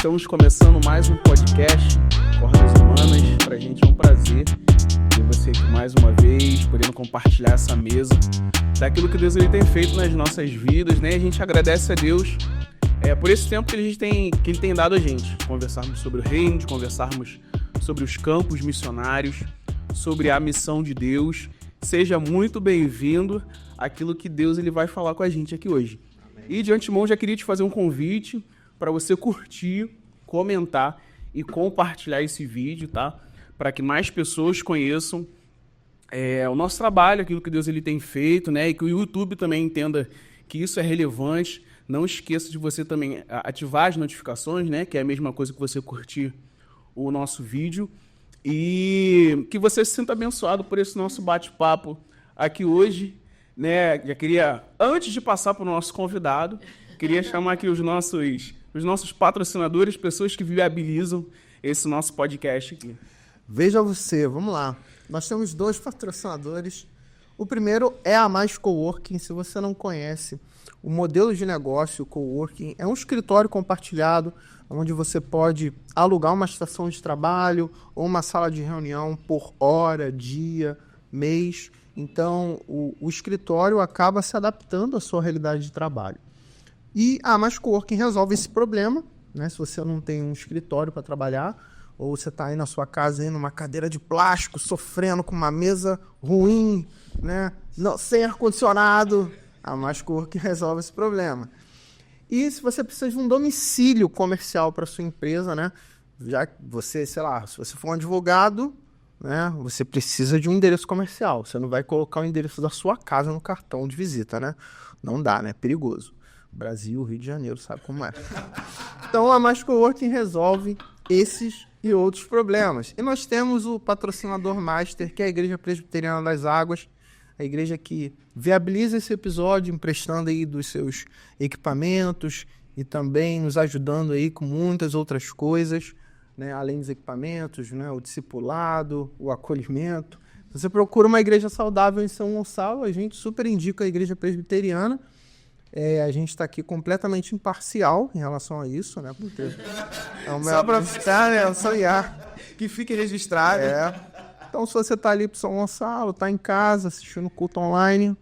Estamos começando mais um podcast Cordas Humanas. Pra gente é um prazer ter você aqui mais uma vez, podendo compartilhar essa mesa daquilo que Deus ele tem feito nas nossas vidas, né? A gente agradece a Deus por esse tempo que Ele tem dado a gente, conversarmos sobre o reino, conversarmos sobre os campos missionários, sobre a missão de Deus. Seja muito bem-vindo àquilo que Deus ele vai falar com a gente aqui hoje. Amém. E de antemão já queria te fazer um convite para você curtir, comentar e compartilhar esse vídeo, tá? Para que mais pessoas conheçam o nosso trabalho, aquilo que Deus ele tem feito, né? E que o YouTube também entenda que isso é relevante. Não esqueça de você também ativar as notificações, né? Que é a mesma coisa que você curtir o nosso vídeo. E que você se sinta abençoado por esse nosso bate-papo aqui hoje, né? Já queria, antes de passar para o nosso convidado, queria chamar aqui os nossos patrocinadores, pessoas que viabilizam esse nosso podcast aqui. Veja você, vamos lá. Nós temos 2 patrocinadores. O primeiro é a Mais Coworking. Se você não conhece, o modelo de negócio Coworking é um escritório compartilhado onde você pode alugar uma estação de trabalho ou uma sala de reunião por hora, dia, mês. Então, o escritório acaba se adaptando à sua realidade de trabalho. E a Mais Coworking resolve esse problema, né? Se você não tem um escritório para trabalhar, ou você está aí na sua casa aí numa cadeira de plástico, sofrendo com uma mesa ruim, né? Sem ar-condicionado, a Mais Coworking resolve esse problema. E se você precisa de um domicílio comercial para sua empresa, né? Já que você, sei lá, se você for um advogado, né? Você precisa de um endereço comercial. Você não vai colocar o endereço da sua casa no cartão de visita, né? Não dá, né? É perigoso. Brasil, Rio de Janeiro, sabe como é. Então, a Mais Coworking resolve esses e outros problemas. E nós temos o patrocinador master, que é a Igreja Presbiteriana das Águas, a igreja que viabiliza esse episódio, emprestando aí dos seus equipamentos e também nos ajudando aí com muitas outras coisas, né? Além dos equipamentos, né? O discipulado, o acolhimento. Se você procura uma igreja saudável em São Gonçalo, a gente super indica a Igreja Presbiteriana. A gente está aqui completamente imparcial em relação a isso, né? Porque só para ficar, né? Só que fique registrado. Então, se você está ali para São Gonçalo, está em casa, assistindo o culto online,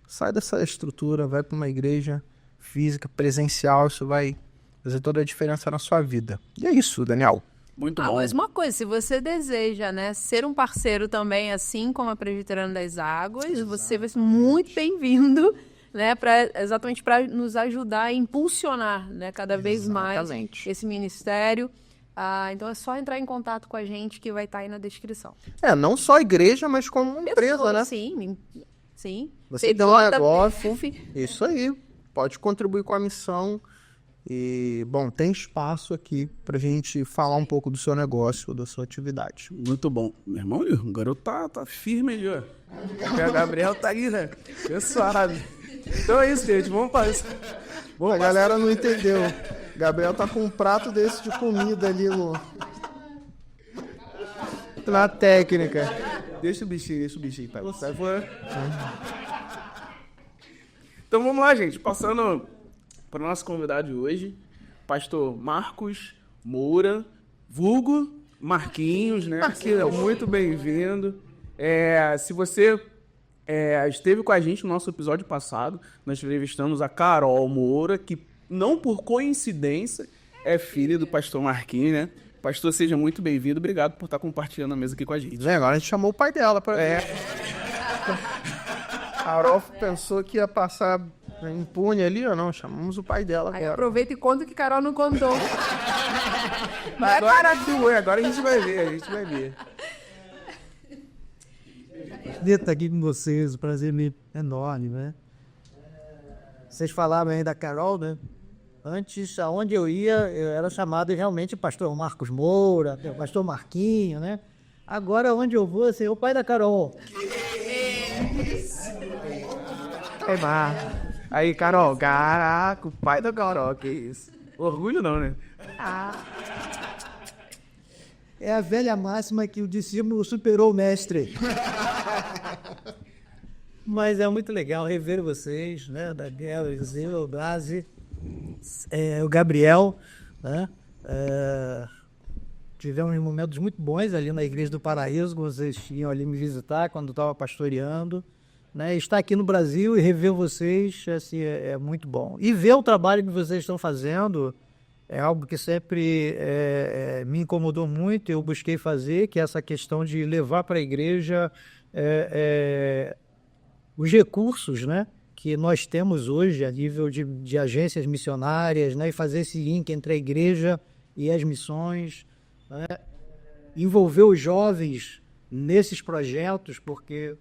sai dessa estrutura, vai para uma igreja física, presencial, isso vai fazer toda a diferença na sua vida. E é isso, Daniel. Muito bom. Mas uma coisa, se você deseja, né, ser um parceiro também, assim como a Presbiteriana das Águas, exatamente, você vai ser muito bem-vindo, né, exatamente para nos ajudar a impulsionar, né, cada vez mais esse ministério. Então é só entrar em contato com a gente que vai estar aí na descrição. Não só a igreja, mas como uma empresa, né? Sim. Você deu um negócio. Isso aí. Pode contribuir com a missão. E, bom, tem espaço aqui pra gente falar um pouco do seu negócio, da sua atividade. Muito bom. Meu irmão, o garoto tá firme ali, ó. O Gabriel tá aí, né? Pessoal. Então é isso, gente. Vamos passar. A galera não entendeu. Gabriel tá com um prato desse de comida ali na técnica. Deixa o bichinho, pai. Então vamos lá, gente. Passando para o nosso convidado de hoje, pastor Marcos Moura, vulgo Marquinhos, né? Muito bem-vindo. Se você esteve com a gente no nosso episódio passado, nós entrevistamos a Carol Moura, que não por coincidência é filha do pastor Marquinhos, né? Pastor, seja muito bem-vindo. Obrigado por estar compartilhando a mesa aqui com a gente. Agora a gente chamou o pai dela. A Carol pensou que ia passar impune ali ou não? Chamamos o pai dela. Aí aproveita e conta que Carol não contou. Agora a gente vai ver. Prazer estar aqui com vocês, o prazer é enorme, né? Vocês falaram aí da Carol, né? Antes, aonde eu ia, eu era chamado realmente pastor Marcos Moura, pastor Marquinho, né? Agora, onde eu vou, assim, o pai da Carol. Aí, Carol, caraca, o pai da Carol, que isso? Orgulho não, né? É a velha máxima que o discípulo superou o mestre. Mas é muito legal rever vocês, né? Daniel, o Blasi, o Gabriel, né? Tivemos momentos muito bons ali na Igreja do Paraíso, vocês iam ali me visitar quando eu estava pastoreando. Né? Estar aqui no Brasil e rever vocês assim, é muito bom. E ver o trabalho que vocês estão fazendo é algo que sempre me incomodou muito, eu busquei fazer, que é essa questão de levar para a igreja os recursos, né, que nós temos hoje a nível de agências missionárias, né, e fazer esse link entre a igreja e as missões, né, envolver os jovens nesses projetos, porque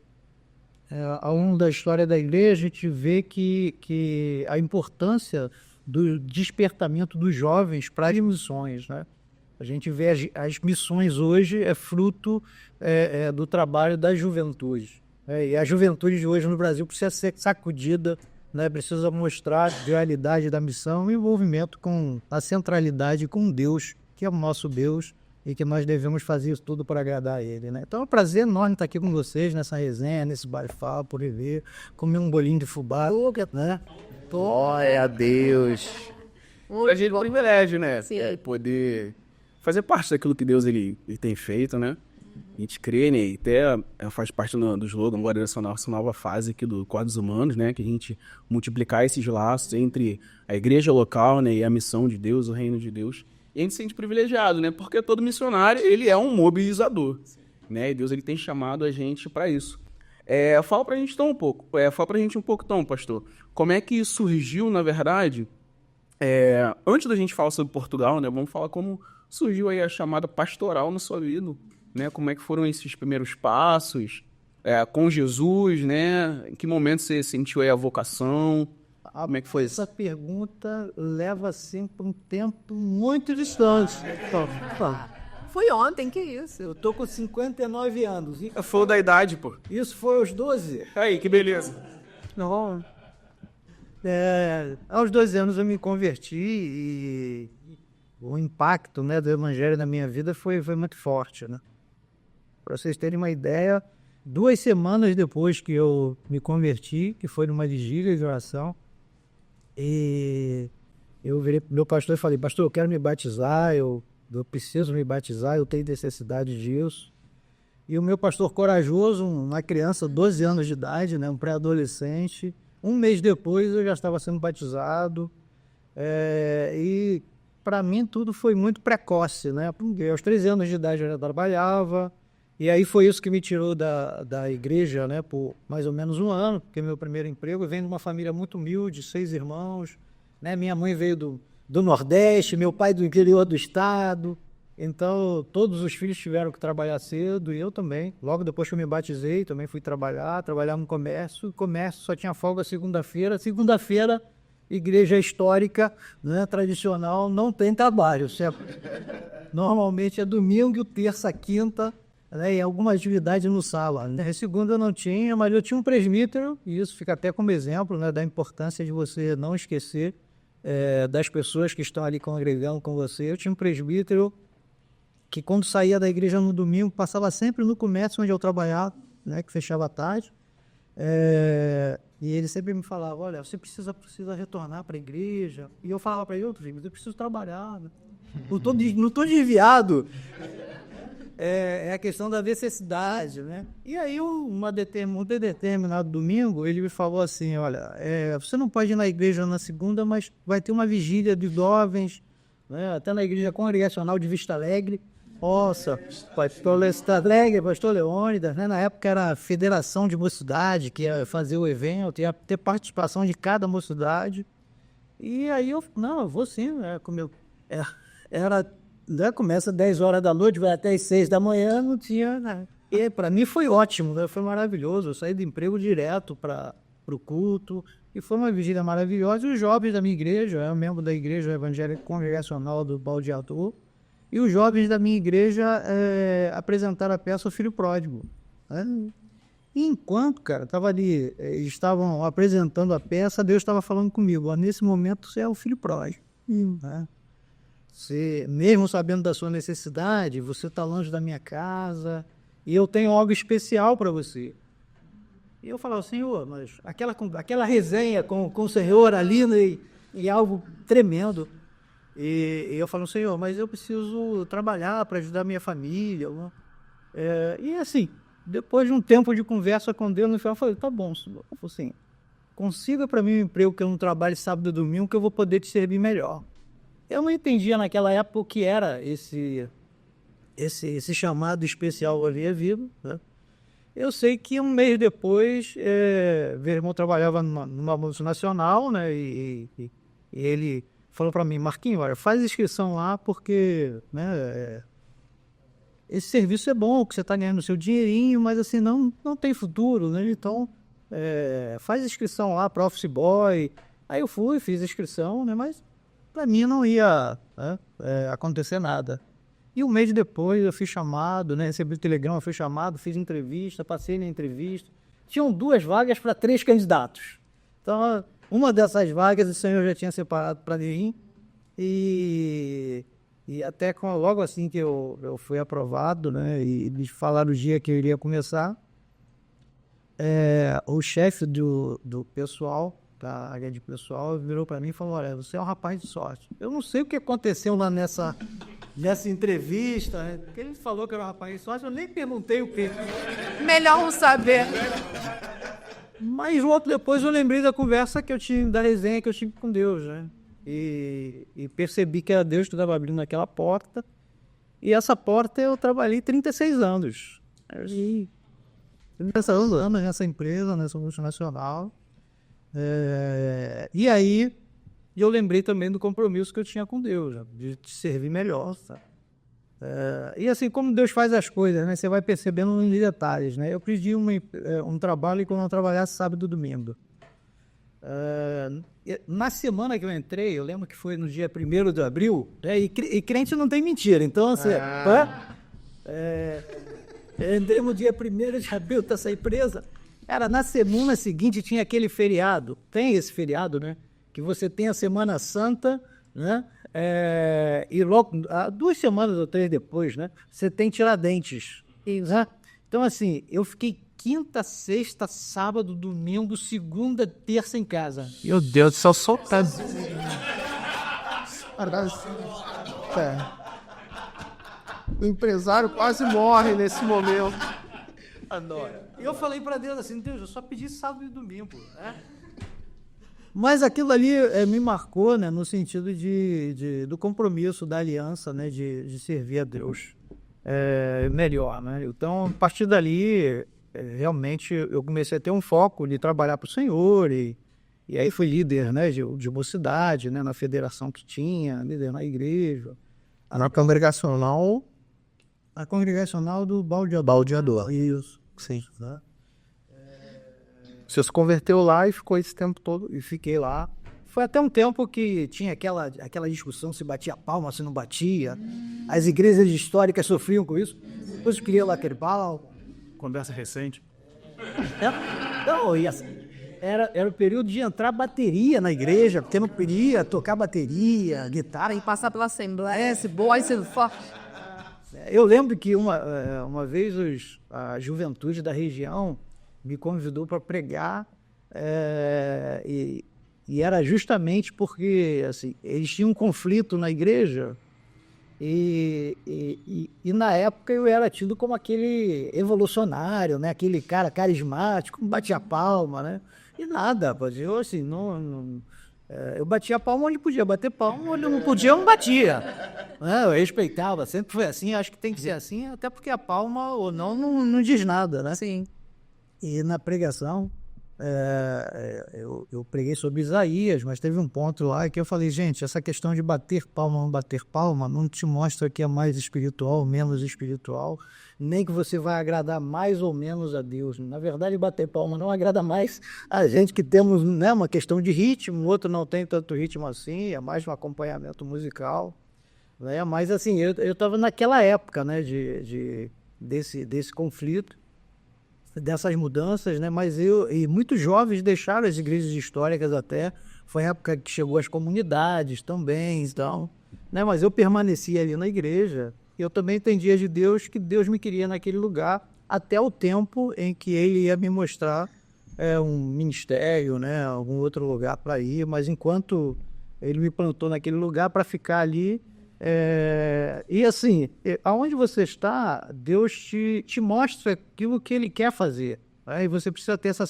ao longo da história da igreja a gente vê que a importância do despertamento dos jovens para as missões, né? A gente vê as missões hoje é fruto do trabalho da juventude. E a juventude de hoje no Brasil precisa ser sacudida, né? Precisa mostrar a realidade da missão e o envolvimento com a centralidade com Deus, que é o nosso Deus, e que nós devemos fazer isso tudo para agradar a Ele, né? Então é um prazer enorme estar aqui com vocês nessa resenha, nesse bate-papo, por ver, comer um bolinho de fubá, né? Glória a Deus. Pra gente é um privilégio, né? Sim. Poder fazer parte daquilo que Deus ele tem feito, né? A gente crê, né? E até faz parte do slogan agora dessa nova fase aqui do Cordas Humanos, né? Que a gente multiplicar esses laços entre a igreja local, né? E a missão de Deus, o reino de Deus. E a gente se sente privilegiado, né? Porque todo missionário, ele é um mobilizador, né? E Deus, ele tem chamado a gente para isso. Fala pra gente um pouco, então, pastor. Como é que surgiu, na verdade, antes da gente falar sobre Portugal, né? Vamos falar como surgiu aí a chamada pastoral na sua vida, né? Como é que foram esses primeiros passos com Jesus, né? Em que momento você sentiu aí a vocação? Como é que foi isso? Essa pergunta leva assim para um tempo muito distante. Foi ontem, que isso? Eu tô com 59 anos. E Foi da idade, pô. isso foi aos 12. Aí, que beleza. Não. Aos 12 anos eu me converti e o impacto, né, do evangelho na minha vida foi muito forte, né? Para vocês terem uma ideia, 2 semanas depois que eu me converti, que foi numa vigília de oração, e eu virei pro meu pastor e falei: pastor, eu quero me batizar, eu preciso me batizar, eu tenho necessidade disso. E o meu pastor corajoso, uma criança, 12 anos de idade, né, um pré-adolescente, 1 mês depois eu já estava sendo batizado, e para mim tudo foi muito precoce, né? Porque aos 13 anos de idade eu já trabalhava, e aí foi isso que me tirou da igreja, né, por mais ou menos 1 ano, porque meu primeiro emprego vem de uma família muito humilde, 6 irmãos, né? Minha mãe veio do Nordeste, meu pai do interior do estado, então todos os filhos tiveram que trabalhar cedo, e eu também. Logo depois que eu me batizei, também fui trabalhar no comércio. O comércio só tinha folga segunda-feira. Segunda-feira, igreja histórica, né, tradicional, não tem trabalho. Normalmente é domingo, terça, quinta, né, e alguma atividade no sábado. Né? Segunda eu não tinha, mas eu tinha um presbítero, e isso fica até como exemplo, né, da importância de você não esquecer das pessoas que estão ali congregando com você. Eu tinha um presbítero que, quando saía da igreja no domingo, passava sempre no comércio onde eu trabalhava, né, que fechava à tarde, e ele sempre me falava: olha, você precisa retornar para a igreja. E eu falava para ele: eu preciso trabalhar, né? Não estou desviado. É a questão da necessidade, né? E aí, um determinado domingo, ele me falou assim: olha, você não pode ir na igreja na segunda, mas vai ter uma vigília de jovens, né? Até na igreja congregacional de Vista Alegre. Nossa, pastor Vista Alegre, pastor Leônidas, né? Na época era a Federação de Mocidade que ia fazer o evento, ia ter participação de cada mocidade. E aí eu vou sim, né? Começa às 10 horas da noite, vai até às 6 da manhã, não tinha nada. E para mim foi ótimo, né? Foi maravilhoso. Eu saí do emprego direto para o culto, e foi uma vigília maravilhosa. E os jovens da minha igreja, eu membro da igreja evangélica congregacional do Baldeador, e os jovens da minha igreja apresentaram a peça O Filho Pródigo. Né? E enquanto, cara, estava ali, estavam apresentando a peça, Deus estava falando comigo: ó, nesse momento você é o filho pródigo. Né? Você, mesmo sabendo da sua necessidade, você está longe da minha casa, e eu tenho algo especial para você. E eu falava: Senhor, mas aquela resenha com o Senhor ali, né, e algo tremendo. E eu falo, Senhor, mas eu preciso trabalhar para ajudar minha família. E assim, depois de um tempo de conversa com Deus, no final eu falei, tá bom, Senhor. Eu falei assim, consiga para mim um emprego que eu não trabalhe sábado e domingo, que eu vou poder te servir melhor. Eu não entendia naquela época o que era esse chamado especial ali é vivo, né? Eu sei que um mês depois, meu irmão trabalhava numa multinacional, né? E ele falou para mim, Marquinhos, olha, faz inscrição lá porque, né, esse serviço é bom, que você está ganhando o seu dinheirinho, mas assim, não tem futuro, né? Então, faz inscrição lá para Office Boy. Aí eu fui, fiz a inscrição, né? Mas para mim não ia, né, acontecer nada. E um mês depois eu fui chamado, né? Recebi o telegrama, fui chamado, fiz entrevista, passei na entrevista. Tinham 2 vagas para 3 candidatos. Então, uma dessas vagas o Senhor já tinha separado para mim. E até logo assim que eu fui aprovado, né? E eles falaram o dia que eu iria começar. O chefe do pessoal, da área de pessoal, virou para mim e falou, olha, você é um rapaz de sorte. Eu não sei o que aconteceu lá nessa entrevista, né? Porque ele falou que era um rapaz de sorte, eu nem perguntei o quê. Melhor não saber. Mas depois eu lembrei da conversa que eu tive, da resenha que eu tive com Deus, né? E percebi que era Deus que estava abrindo aquela porta. E essa porta eu trabalhei 36 anos. 36 anos nessa empresa, nessa multinacional. E aí eu lembrei também do compromisso que eu tinha com Deus, né? De te servir melhor, sabe? E assim, como Deus faz as coisas, né? Você vai percebendo nos detalhes, né? Eu pedi um trabalho quando eu trabalhasse sábado e domingo. Na semana que eu entrei, eu lembro que foi no dia 1º de abril, né? E crente não tem mentira, então assim, eu entrei no dia 1º de abril dessa empresa. Na semana seguinte tinha aquele feriado, tem esse feriado, né? Que você tem a Semana Santa, né? E logo, 2 semanas ou 3 depois, né? Você tem Tiradentes. Né? Então, assim, eu fiquei quinta, sexta, sábado, domingo, segunda, terça em casa. Meu Deus do céu, soltando. O empresário quase morre nesse momento. E eu falei para Deus assim, Deus, eu só pedi sábado e domingo, né? Mas aquilo ali me marcou, né, no sentido do compromisso, da aliança, né, de servir a Deus melhor, né? Então, a partir dali, realmente, eu comecei a ter um foco de trabalhar para o Senhor e aí fui líder, né, de mocidade, né, na federação que tinha, líder na igreja. Na congregacional... A congregacional do Baldeador. Isso, sim. Né? Você se converteu lá e ficou esse tempo todo? E fiquei lá. Foi até um tempo que tinha aquela discussão se batia palma, se não batia. As igrejas históricas sofriam com isso. Depois eu queria lá aquele pau. Conversa recente. Não, e assim, era o período de entrar bateria na igreja, porque não podia tocar bateria, guitarra. E passar pela Assembleia, esse boy sendo forte. Eu lembro que uma vez a juventude da região me convidou para pregar e era justamente porque assim, eles tinham um conflito na igreja e na época eu era tido como aquele evolucionário, né? Aquele cara carismático, batia palma, né? E nada, eu assim, eu batia palma onde podia bater palma, onde não podia, eu não batia. Né? Eu respeitava, sempre foi assim, acho que tem que ser assim, até porque a palma ou não diz nada, né? Sim. E na pregação, eu preguei sobre Isaías, mas teve um ponto lá que eu falei, gente, essa questão de bater palma ou não bater palma não te mostra que é mais espiritual ou menos espiritual, nem que você vai agradar mais ou menos a Deus. Na verdade, bater palma não agrada mais a gente que temos, né, uma questão de ritmo, o outro não tem tanto ritmo assim, é mais um acompanhamento musical. Né? Mas assim, eu estava naquela época, né, desse conflito, dessas mudanças, né? Mas e muitos jovens deixaram as igrejas históricas até, foi a época que chegou as comunidades também, então, né? Mas eu permaneci ali na igreja, e eu também entendia de Deus que Deus me queria naquele lugar, até o tempo em que Ele ia me mostrar um ministério, né? Algum outro lugar para ir, mas enquanto Ele me plantou naquele lugar para ficar ali. E assim, aonde você está, Deus te mostra aquilo que Ele quer fazer. Né? E você precisa ter essa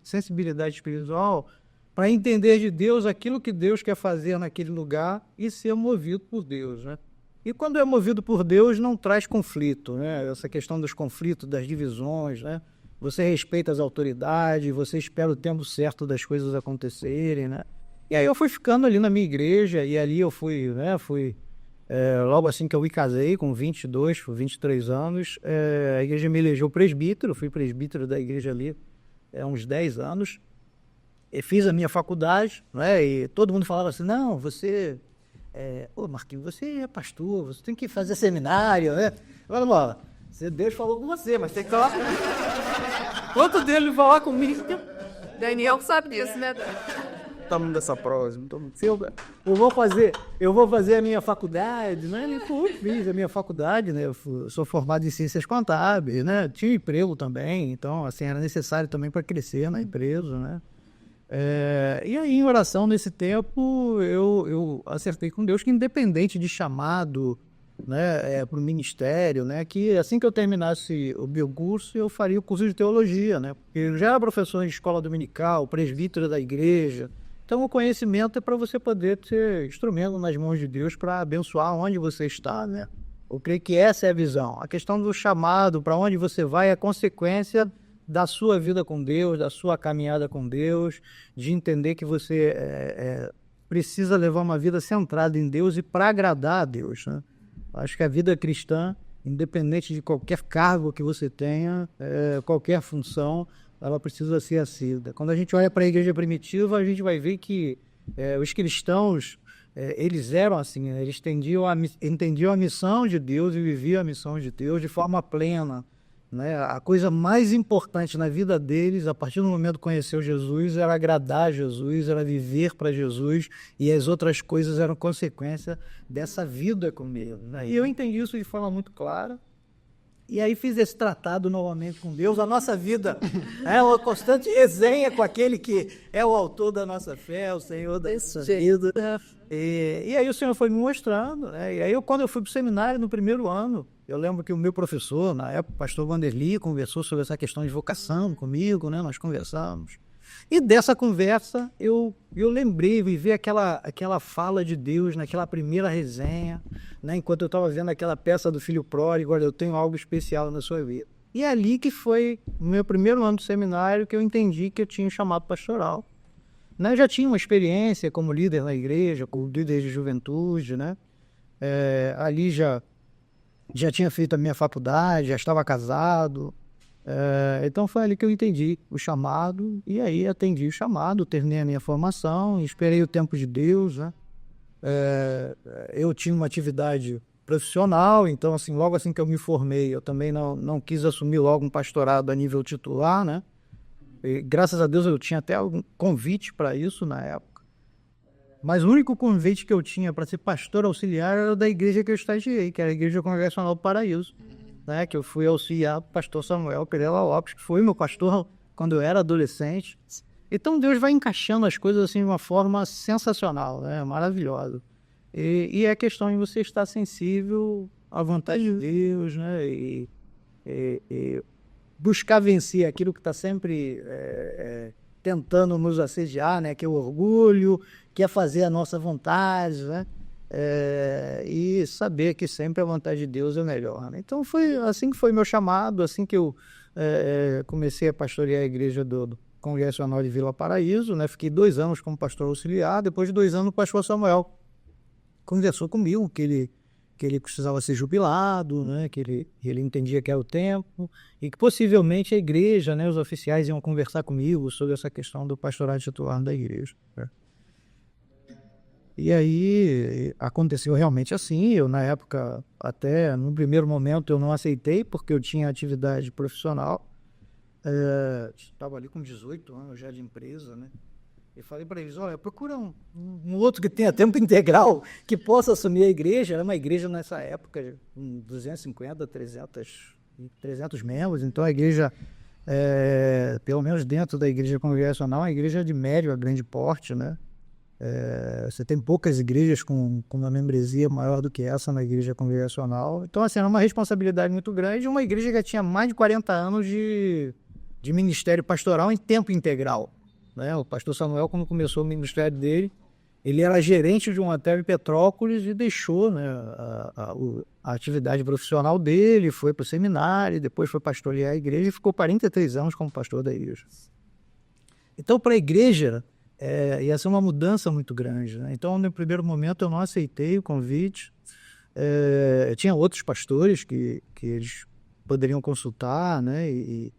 sensibilidade espiritual para entender de Deus aquilo que Deus quer fazer naquele lugar e ser movido por Deus, né? E quando é movido por Deus, não traz conflito, né? Essa questão dos conflitos, das divisões, né? Você respeita as autoridades, você espera o tempo certo das coisas acontecerem, né? E aí eu fui ficando ali na minha igreja, e ali eu fui, né? Logo assim que eu me casei, com 22, 23 anos, a igreja me elegeu presbítero, fui presbítero da igreja ali há uns 10 anos. E fiz a minha faculdade, né? E todo mundo falava assim, não, você... Marquinhos, você é pastor, você tem que fazer seminário, né? Olha lá, Deus falou com você, mas tem que falar comigo. Quanto dele falar comigo? Daniel sabe disso, né? Estamos dessa próxima. Eu vou fazer a minha faculdade, né? Eu fiz a minha faculdade, né? Eu sou formado em ciências contábeis, né? Tinha emprego também, então, assim, era necessário também para crescer na empresa, né? E aí, em oração, nesse tempo, eu acertei com Deus que, independente de chamado, né, para o ministério, né, que assim que eu terminasse o meu curso, eu faria o curso de teologia, né? Porque eu já era professor em escola dominical, presbítero da igreja. Então, o conhecimento é para você poder ter instrumento nas mãos de Deus para abençoar onde você está, né? Eu creio que essa é a visão. A questão do chamado, para onde você vai, é consequência da sua vida com Deus, da sua caminhada com Deus, de entender que você precisa levar uma vida centrada em Deus e para agradar a Deus, né? Acho que a vida cristã, independente de qualquer cargo que você tenha, qualquer função, ela precisa ser assídua. Quando a gente olha para a igreja primitiva, a gente vai ver que os cristãos, eles eram assim, né? Eles entendiam a missão de Deus e viviam a missão de Deus de forma plena. Né? A coisa mais importante na vida deles, a partir do momento que conheceu Jesus, era agradar a Jesus, era viver para Jesus, e as outras coisas eram consequência dessa vida com Ele. Né? E eu entendi isso de forma muito clara. E aí fiz esse tratado novamente com Deus. A nossa vida é uma constante resenha com aquele que é o autor da nossa fé, o Senhor da nossa vida. E aí o Senhor foi me mostrando, né? E aí quando eu fui para o seminário no primeiro ano, eu lembro que o meu professor, na época, o pastor Vanderly, conversou sobre essa questão de vocação comigo, né? Nós conversamos. E dessa conversa, eu lembrei, vivi aquela fala de Deus naquela primeira resenha, né? Enquanto eu estava vendo aquela peça do Filho Pródigo, olha, eu tenho algo especial na sua vida. E é ali que foi o meu primeiro ano do seminário que eu entendi que eu tinha um chamado pastoral. Né? Eu já tinha uma experiência como líder na igreja, como líder de juventude, né? Ali já tinha feito a minha faculdade, já estava casado. Então foi ali que eu entendi o chamado, e aí atendi o chamado, terminei a minha formação, esperei o tempo de Deus, né? Eu tinha uma atividade profissional, então assim, logo assim que eu me formei, eu também não quis assumir logo um pastorado a nível titular, né? E, graças a Deus eu tinha até algum convite para isso na época, mas o único convite que eu tinha para ser pastor auxiliar era da igreja que eu estagiei, que era a Igreja Congregacional do Paraíso. Né, que eu fui auxiliar o pastor Samuel Pereira Lopes, que foi meu pastor quando eu era adolescente. Então Deus vai encaixando as coisas assim de uma forma sensacional, né, maravilhosa. E é questão de você estar sensível à vontade de Deus, né, e buscar vencer aquilo que está sempre tentando nos assediar, né, que é o orgulho, que é fazer a nossa vontade, né? E saber que sempre a vontade de Deus é melhor, né? Então foi assim que foi meu chamado, assim que eu comecei a pastorear a igreja do Congregacional de Vila Paraíso, né? Fiquei 2 anos como pastor auxiliar. Depois de 2 anos o pastor Samuel conversou comigo que ele precisava ser jubilado, né? Que ele entendia que era o tempo e que possivelmente a igreja, né? Os oficiais iam conversar comigo sobre essa questão do pastorado titular da igreja, né? E aí aconteceu realmente assim. Eu, na época, até no primeiro momento, eu não aceitei, porque eu tinha atividade profissional. Estava ali com 18 anos já de empresa, né? E falei para eles, olha, procura um outro que tenha tempo integral, que possa assumir a igreja. Era uma igreja nessa época, com 250, 300 membros. Então a igreja, pelo menos dentro da igreja congregacional, a igreja de médio a grande porte, né? Você tem poucas igrejas com uma membresia maior do que essa na igreja congregacional. Então, assim, era uma responsabilidade muito grande. Uma igreja que tinha mais de 40 anos de ministério pastoral em tempo integral, né? O pastor Samuel, quando começou o ministério dele, ele era gerente de um hotel em Petrópolis e deixou, né, a atividade profissional dele, foi para o seminário, depois foi pastorear a igreja e ficou 43 anos como pastor da igreja. Então, para a igreja, ia ser uma mudança muito grande, né? Então, no primeiro momento, eu não aceitei o convite. Tinha outros pastores que eles poderiam consultar, né? E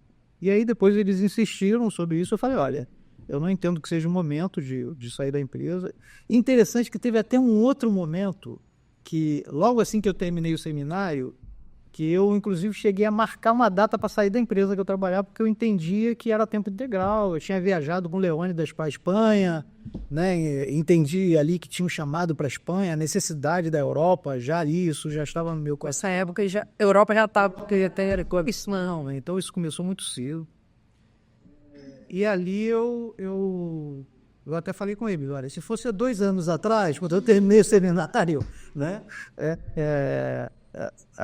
aí, depois, eles insistiram sobre isso. Eu falei, olha, eu não entendo que seja o momento de sair da empresa. Interessante que teve até um outro momento que, logo assim que eu terminei o seminário, que eu, inclusive, cheguei a marcar uma data para sair da empresa que eu trabalhava, porque eu entendia que era tempo integral. Eu tinha viajado com o Leônidas para a Espanha, né? Entendi ali que tinha um chamado para a Espanha, a necessidade da Europa, já ali, isso já estava no meu coração. Nessa época, a Europa já estava... Não, então isso começou muito cedo. E ali eu até falei com ele, olha, se fosse há 2 anos atrás, quando eu terminei o seminário, né?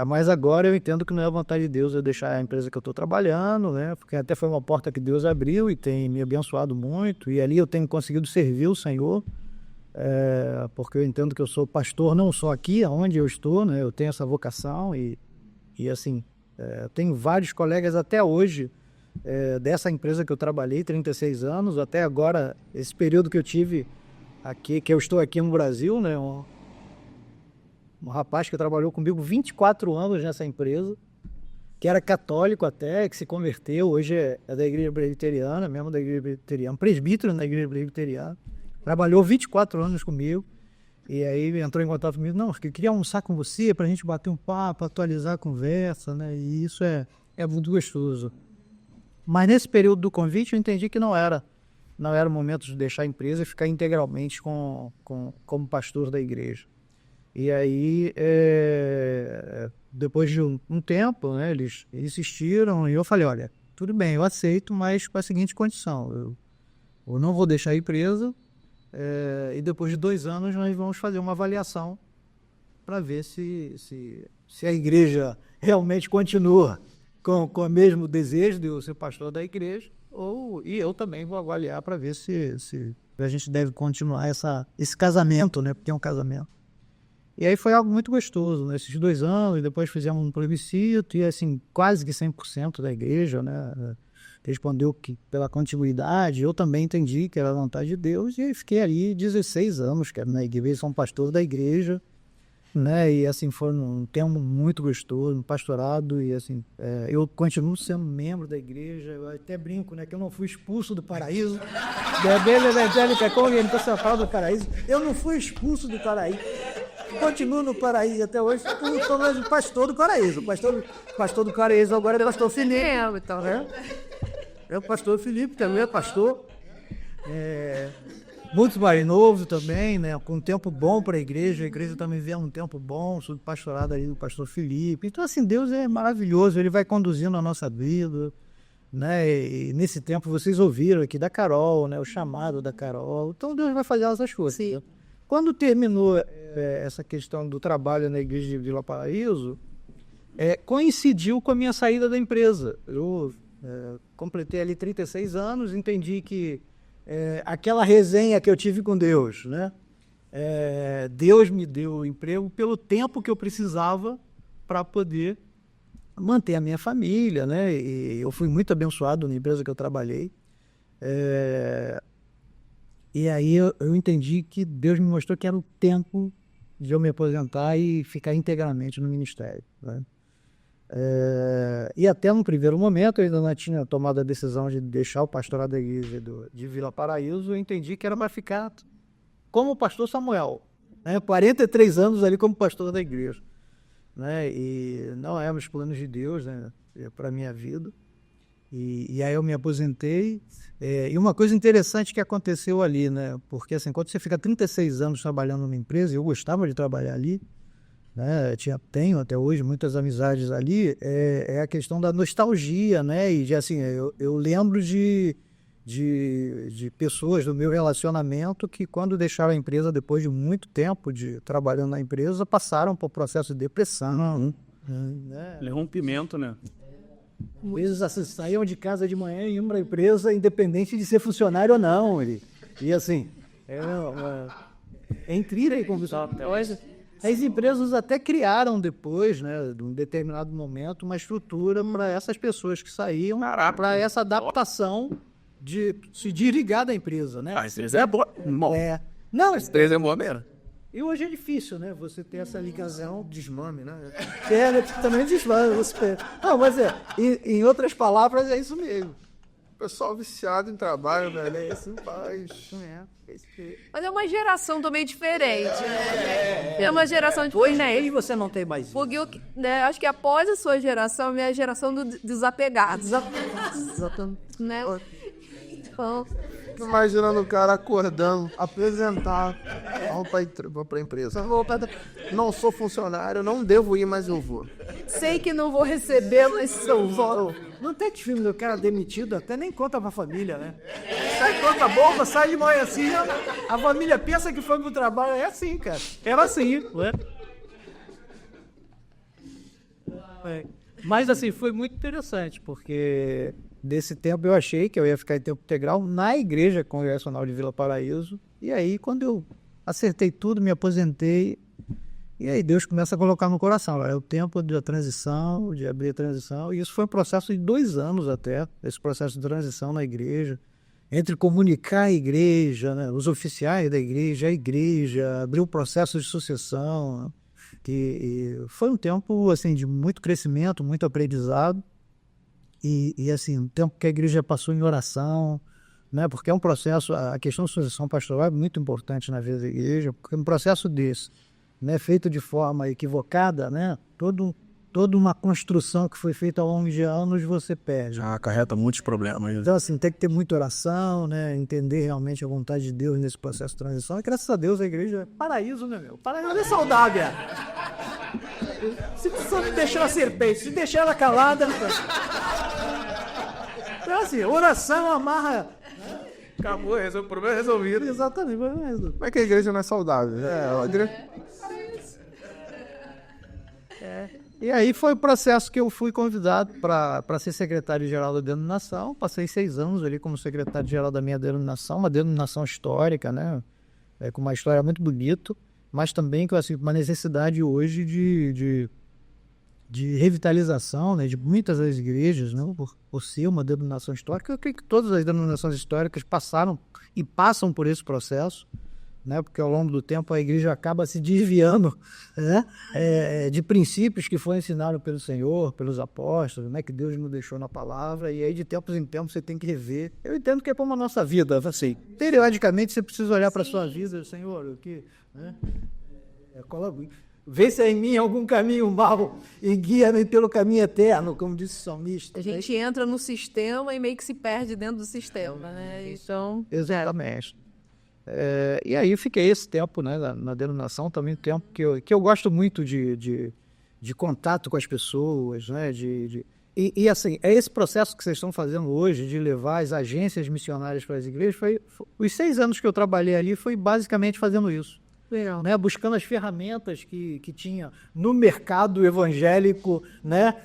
Mas agora eu entendo que não é a vontade de Deus eu deixar a empresa que eu estou trabalhando, né? Porque até foi uma porta que Deus abriu e tem me abençoado muito, e ali eu tenho conseguido servir o Senhor, porque eu entendo que eu sou pastor não só aqui, onde eu estou, né? Eu tenho essa vocação e assim, tenho vários colegas até hoje dessa empresa que eu trabalhei 36 anos, até agora, esse período que eu tive aqui, que eu estou aqui no Brasil, né? Um rapaz que trabalhou comigo 24 anos nessa empresa, que era católico até, que se converteu, hoje é da igreja presbiteriana, mesmo da igreja presbiteriana, presbítero na igreja presbiteriana, trabalhou 24 anos comigo, e aí entrou em contato comigo, não, eu queria almoçar com você, pra gente bater um papo, atualizar a conversa, né, e isso é muito gostoso. Mas nesse período do convite eu entendi que não era o momento de deixar a empresa e ficar integralmente como pastor da igreja. E aí, depois de um tempo, né, eles insistiram e eu falei, olha, tudo bem, eu aceito, mas com a seguinte condição, eu não vou deixar a empresa e depois de 2 anos nós vamos fazer uma avaliação para ver se a igreja realmente continua com o mesmo desejo de eu ser pastor da igreja, e eu também vou avaliar para ver se a gente deve continuar esse casamento, né, porque é um casamento. E aí foi algo muito gostoso, né? Esses 2 anos, depois fizemos um plebiscito e, assim, quase que 100% da igreja, né, respondeu que pela continuidade. Eu também entendi que era a vontade de Deus e aí fiquei ali 16 anos, que na igreja, sou um pastor da igreja, né? E, assim, foi um tempo muito gostoso, um pastorado e, assim, eu continuo sendo membro da igreja. Eu até brinco, né, que eu não fui expulso do paraíso. Da Igreja Evangélica Congregacional do Paraíso. Eu não fui expulso do paraíso. Continuo no paraíso até hoje, sou mais pastor do paraíso. Pastor do paraíso agora é o pastor Felipe. Então, né? É o pastor Felipe, também é pastor. Muito mais novo também, né? Com um tempo bom para a igreja também vê um tempo bom, sob pastorado ali do pastor Felipe. Então, assim, Deus é maravilhoso, Ele vai conduzindo a nossa vida, né? E nesse tempo vocês ouviram aqui da Carol, né? O chamado da Carol. Então, Deus vai fazer essas coisas. Sim. Né? Quando terminou essa questão do trabalho na igreja de Vila Paraíso, coincidiu com a minha saída da empresa. Eu completei ali 36 anos, entendi que aquela resenha que eu tive com Deus, né? Deus me deu o emprego pelo tempo que eu precisava para poder manter a minha família, né? E eu fui muito abençoado na empresa que eu trabalhei. E aí eu entendi que Deus me mostrou que era o tempo de eu me aposentar e ficar integralmente no ministério, né? E até no primeiro momento eu ainda não tinha tomado a decisão de deixar o pastorado da igreja de Vila Paraíso. Eu entendi que era para ficar como o pastor Samuel, né? 43 anos ali como pastor da igreja, né? E não é os planos de Deus, né, para a minha vida. E aí eu me aposentei, e uma coisa interessante que aconteceu ali, né, porque assim, quando você fica 36 anos trabalhando numa empresa, eu gostava de trabalhar ali, né, tenho até hoje muitas amizades ali, é a questão da nostalgia, né, e de assim, eu lembro de de pessoas do meu relacionamento que, quando deixaram a empresa, depois de muito tempo de trabalhando na empresa, passaram por processo de depressão. Né? Ele é rompimento, né? Eles saíam de casa de manhã e iam para a empresa, independente de ser funcionário ou não. E assim, entre aí como as empresas até criaram depois, né, de um determinado momento, uma estrutura para essas pessoas que saíam, para essa adaptação de se desligar da empresa, né? A empresa é boa. Não, A empresa é boa mesmo. e hoje é difícil, né? Você ter essa ligação. Desmame, né? Também desmame. Não, mas em outras palavras, é isso mesmo. Pessoal viciado em trabalho, velho. Isso faz. Mas é uma geração também diferente, né? É uma geração diferente. Hoje, né? E você não tem mais isso. Porque né, acho que após a sua geração, é a geração do desapegado. Exatamente. Né? Então, Imaginando o cara acordando, apresentar. Vou pra empresa. Não sou funcionário, não devo ir, mas eu vou. sei que não vou receber, mas sou vou. Não tem filme do cara demitido, até nem conta pra família, né? Sai, conta a bomba, sai de manhã assim, a família pensa que foi pro trabalho. É assim, cara. Era assim, ué. Mas assim, foi muito interessante, porque desse tempo eu achei que eu ia ficar em tempo integral na Igreja Congregacional de Vila Paraíso. E aí, quando eu acertei tudo, me aposentei, e aí Deus começa a colocar no coração. É o tempo da transição, de abrir a transição. E isso foi um processo de 2 anos até, esse processo de transição na igreja. Entre comunicar a igreja, né, os oficiais da igreja, a igreja, abrir o processo de sucessão, né, que foi um tempo assim, de muito crescimento, muito aprendizado. E assim, um tempo que a igreja passou em oração, né, porque é um processo, a questão da sucessão pastoral é muito importante na vida da igreja, porque um processo desse, né, feito de forma equivocada, né, toda uma construção que foi feita ao longo de anos você perde. Acarreta muitos problemas. Então, assim, tem que ter muita oração, né, entender realmente a vontade de Deus nesse processo de transição. E graças a Deus a igreja é paraíso, né, meu? Paraíso é saudável. Se você não deixar ela serpente, se deixar ela calada... Então, assim, oração amarra... Acabou, o problema é resolvido. Exatamente. Como é que a igreja não é saudável? A igreja... E aí foi o processo que eu fui convidado para ser secretário-geral da denominação. Passei 6 anos ali como secretário-geral da minha denominação, uma denominação histórica, né? Com uma história muito bonita, mas também com assim, uma necessidade hoje de revitalização, né? De muitas das igrejas, né? Por ser uma denominação histórica. Eu creio que todas as denominações históricas passaram e passam por esse processo, né, porque ao longo do tempo a igreja acaba se desviando, né, de princípios que foram ensinados pelo Senhor, pelos apóstolos, né, que Deus nos deixou na palavra, e aí de tempos em tempos você tem que rever. Eu entendo que é para a nossa vida, assim, periodicamente você precisa olhar para a sua vida, Senhor, o que, né, vê se é em mim algum caminho mau e guia-me pelo caminho eterno, como disse o salmista. A gente entra no sistema e meio que se perde dentro do sistema, né? Então... Exatamente. E aí eu fiquei esse tempo, né, na denominação, também um tempo que eu gosto muito de contato com as pessoas, né, e assim, é esse processo que vocês estão fazendo hoje, de levar as agências missionárias para as igrejas, os 6 anos que eu trabalhei ali foi basicamente fazendo isso. Legal. Né, buscando as ferramentas que tinha no mercado evangélico, né,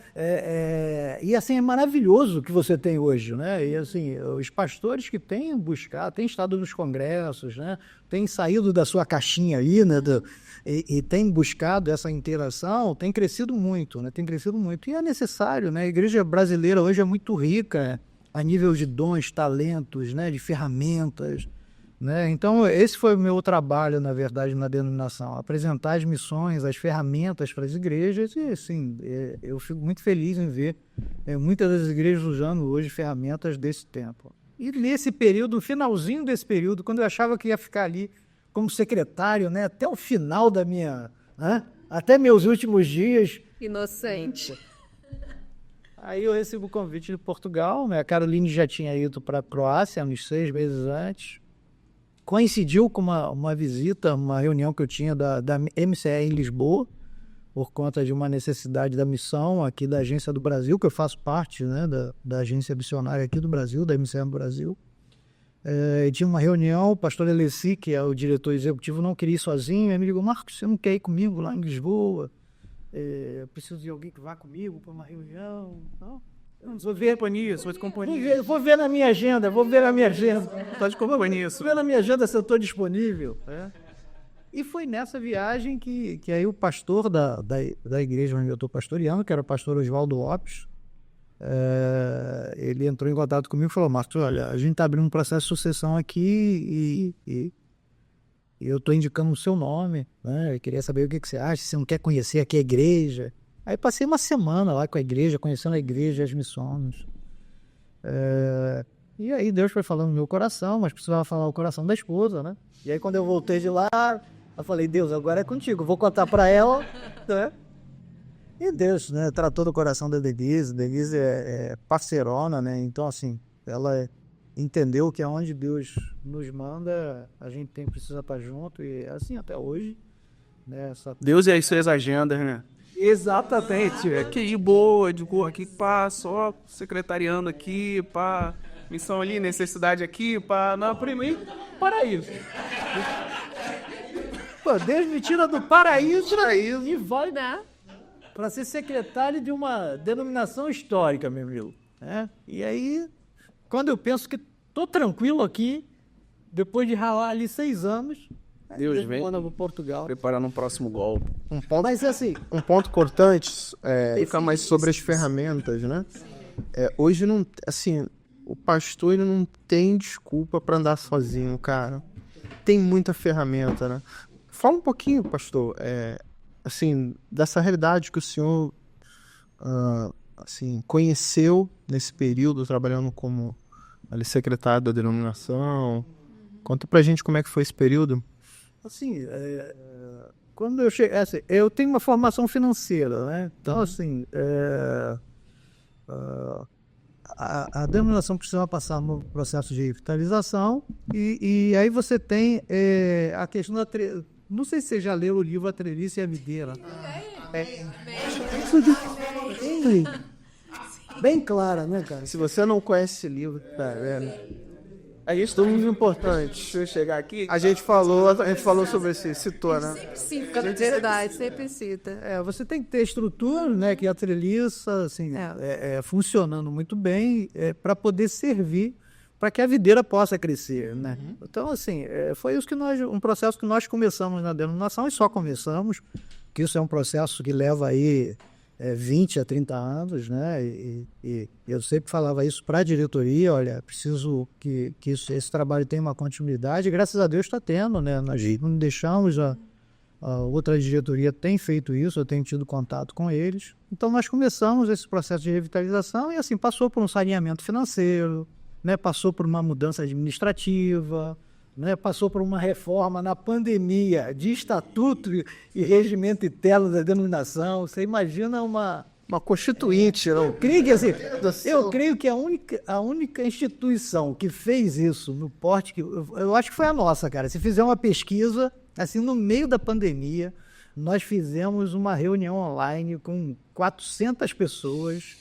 e assim, é maravilhoso o que você tem hoje, né, e assim, os pastores que têm buscado, têm estado nos congressos, né, têm saído da sua caixinha aí, né, e têm buscado essa interação, tem crescido muito, né, e é necessário, né, a igreja brasileira hoje é muito rica a nível de dons, talentos, né, de ferramentas, né? Então, esse foi o meu trabalho, na verdade, na denominação, apresentar as missões, as ferramentas para as igrejas, e assim, eu fico muito feliz em ver muitas das igrejas usando hoje ferramentas desse tempo. E nesse período, no finalzinho desse período, quando eu achava que ia ficar ali como secretário, né, até o final da minha... Né, até meus últimos dias... Inocente. Aí eu recebo o convite de Portugal, né, a Caroline já tinha ido para a Croácia uns 6 meses antes. Coincidiu com uma visita, uma reunião que eu tinha da MCE em Lisboa, por conta de uma necessidade da missão aqui da Agência do Brasil, que eu faço parte, né, da agência missionária aqui do Brasil, da MCE no Brasil. Tinha uma reunião, o pastor Alessi, que é o diretor executivo, não queria ir sozinho. Aí me ligou: Marcos, você não quer ir comigo lá em Lisboa? Eu preciso de alguém que vá comigo para uma reunião. Não. Vou ver companhia, sou de companhia. Vou ver na minha agenda, Tô de companhia. Vou ver na minha agenda se eu estou disponível. E foi nessa viagem que aí o pastor da igreja onde eu estou pastoreando, que era o pastor Oswaldo Lopes, ele entrou em contato comigo e falou: Marcos, olha, a gente está abrindo um processo de sucessão aqui e eu estou indicando o seu nome, né? Eu queria saber o que você acha, se você não quer conhecer aqui a igreja. Aí passei uma semana lá com a igreja, conhecendo a igreja e as missões. E aí Deus foi falando no meu coração, mas precisava falar o coração da esposa, né? E aí quando eu voltei de lá, eu falei: Deus, agora é contigo, vou contar para ela, né? E Deus, né, tratou do coração da Denise. Denise é parceirona, né? Então, assim, ela entendeu que aonde Deus nos manda, a gente precisa estar junto, e assim até hoje, né? Deus e as suas agendas, né? Exatamente. Que ir boa, de cor aqui, pá, só secretariando aqui, pá, missão ali, necessidade aqui, pá, não, primeiro, paraíso. Pô, Deus me tira do paraíso e vai, né, para ser secretário de uma denominação histórica, meu amigo. E aí, quando eu penso que tô tranquilo aqui, depois de ralar ali 6 anos, Deus vem para Portugal, preparando um próximo golpe. Mas assim, um ponto importante fica mais sobre as ferramentas, né? Hoje não, assim, o pastor ele não tem desculpa para andar sozinho, cara. Tem muita ferramenta, né? Fala um pouquinho, pastor, assim, dessa realidade que o senhor assim, conheceu nesse período, trabalhando como ali, secretário da denominação. Conta pra gente como é que foi esse período. Assim, quando eu cheguei, assim, eu tenho uma formação financeira, né? Então, assim, a denominação precisava passar no processo de revitalização e aí você tem a questão da... Não sei se você já leu o livro A Treliça e a Videira. Bem clara, né, cara? Se você não conhece esse livro, tá vendo? É isso, tudo muito importante. Deixa eu chegar aqui. A gente falou sobre esse, citou, né? Sempre cita, verdade, sempre cita. Você tem que ter estrutura, né, que a treliça, assim, funcionando muito bem, para poder servir, para que a videira possa crescer, né? Então, assim, foi isso um processo que nós começamos na denominação, e só começamos, que isso é um processo que leva aí 20 a 30 anos, né? E eu sempre falava isso para a diretoria: olha, preciso que esse trabalho tenha uma continuidade, e graças a Deus está tendo, né? Nós não deixamos, a outra diretoria tem feito isso, eu tenho tido contato com eles. Então nós começamos esse processo de revitalização e assim passou por um saneamento financeiro, né? Passou por uma mudança administrativa, né? Passou por uma reforma na pandemia de estatuto e regimento interno da denominação. Você imagina uma constituinte, não? Eu creio que a única instituição que fez isso no porte, eu acho que foi a nossa, cara. Se fizer uma pesquisa, assim, no meio da pandemia, nós fizemos uma reunião online com 400 pessoas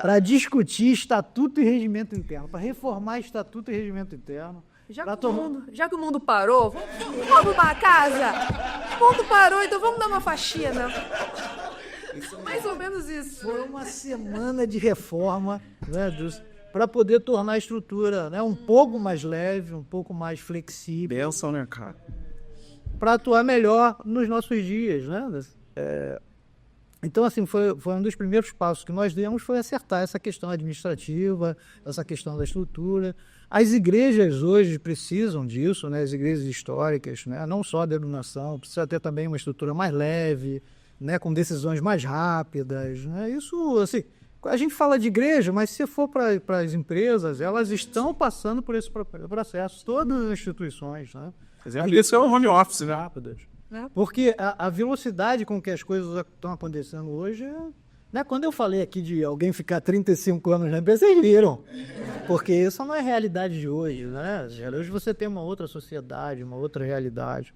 para discutir estatuto e regimento interno, para reformar estatuto e regimento interno. Já que o mundo parou, vamos arrumar a casa? O mundo parou, então vamos dar uma faxina. Mais ou menos isso. Foi uma semana de reforma, né, para poder tornar a estrutura, né, um pouco mais leve, um pouco mais flexível. Benção, né, cara? Para atuar melhor nos nossos dias, né? Então, assim, foi um dos primeiros passos que nós demos, foi acertar essa questão administrativa, essa questão da estrutura. As igrejas hoje precisam disso, né? As igrejas históricas, né? Não só a denominação, precisa ter também uma estrutura mais leve, né? Com decisões mais rápidas, né? Isso, assim, a gente fala de igreja, mas se for para as empresas, elas estão passando por esse processo, todas as instituições, né? Isso é o home office, né? Rápidas. Porque a velocidade com que as coisas estão acontecendo hoje, né? Quando eu falei aqui de alguém ficar 35 anos na empresa, vocês viram. Porque isso não é a realidade de hoje, né? Hoje você tem uma outra sociedade, uma outra realidade,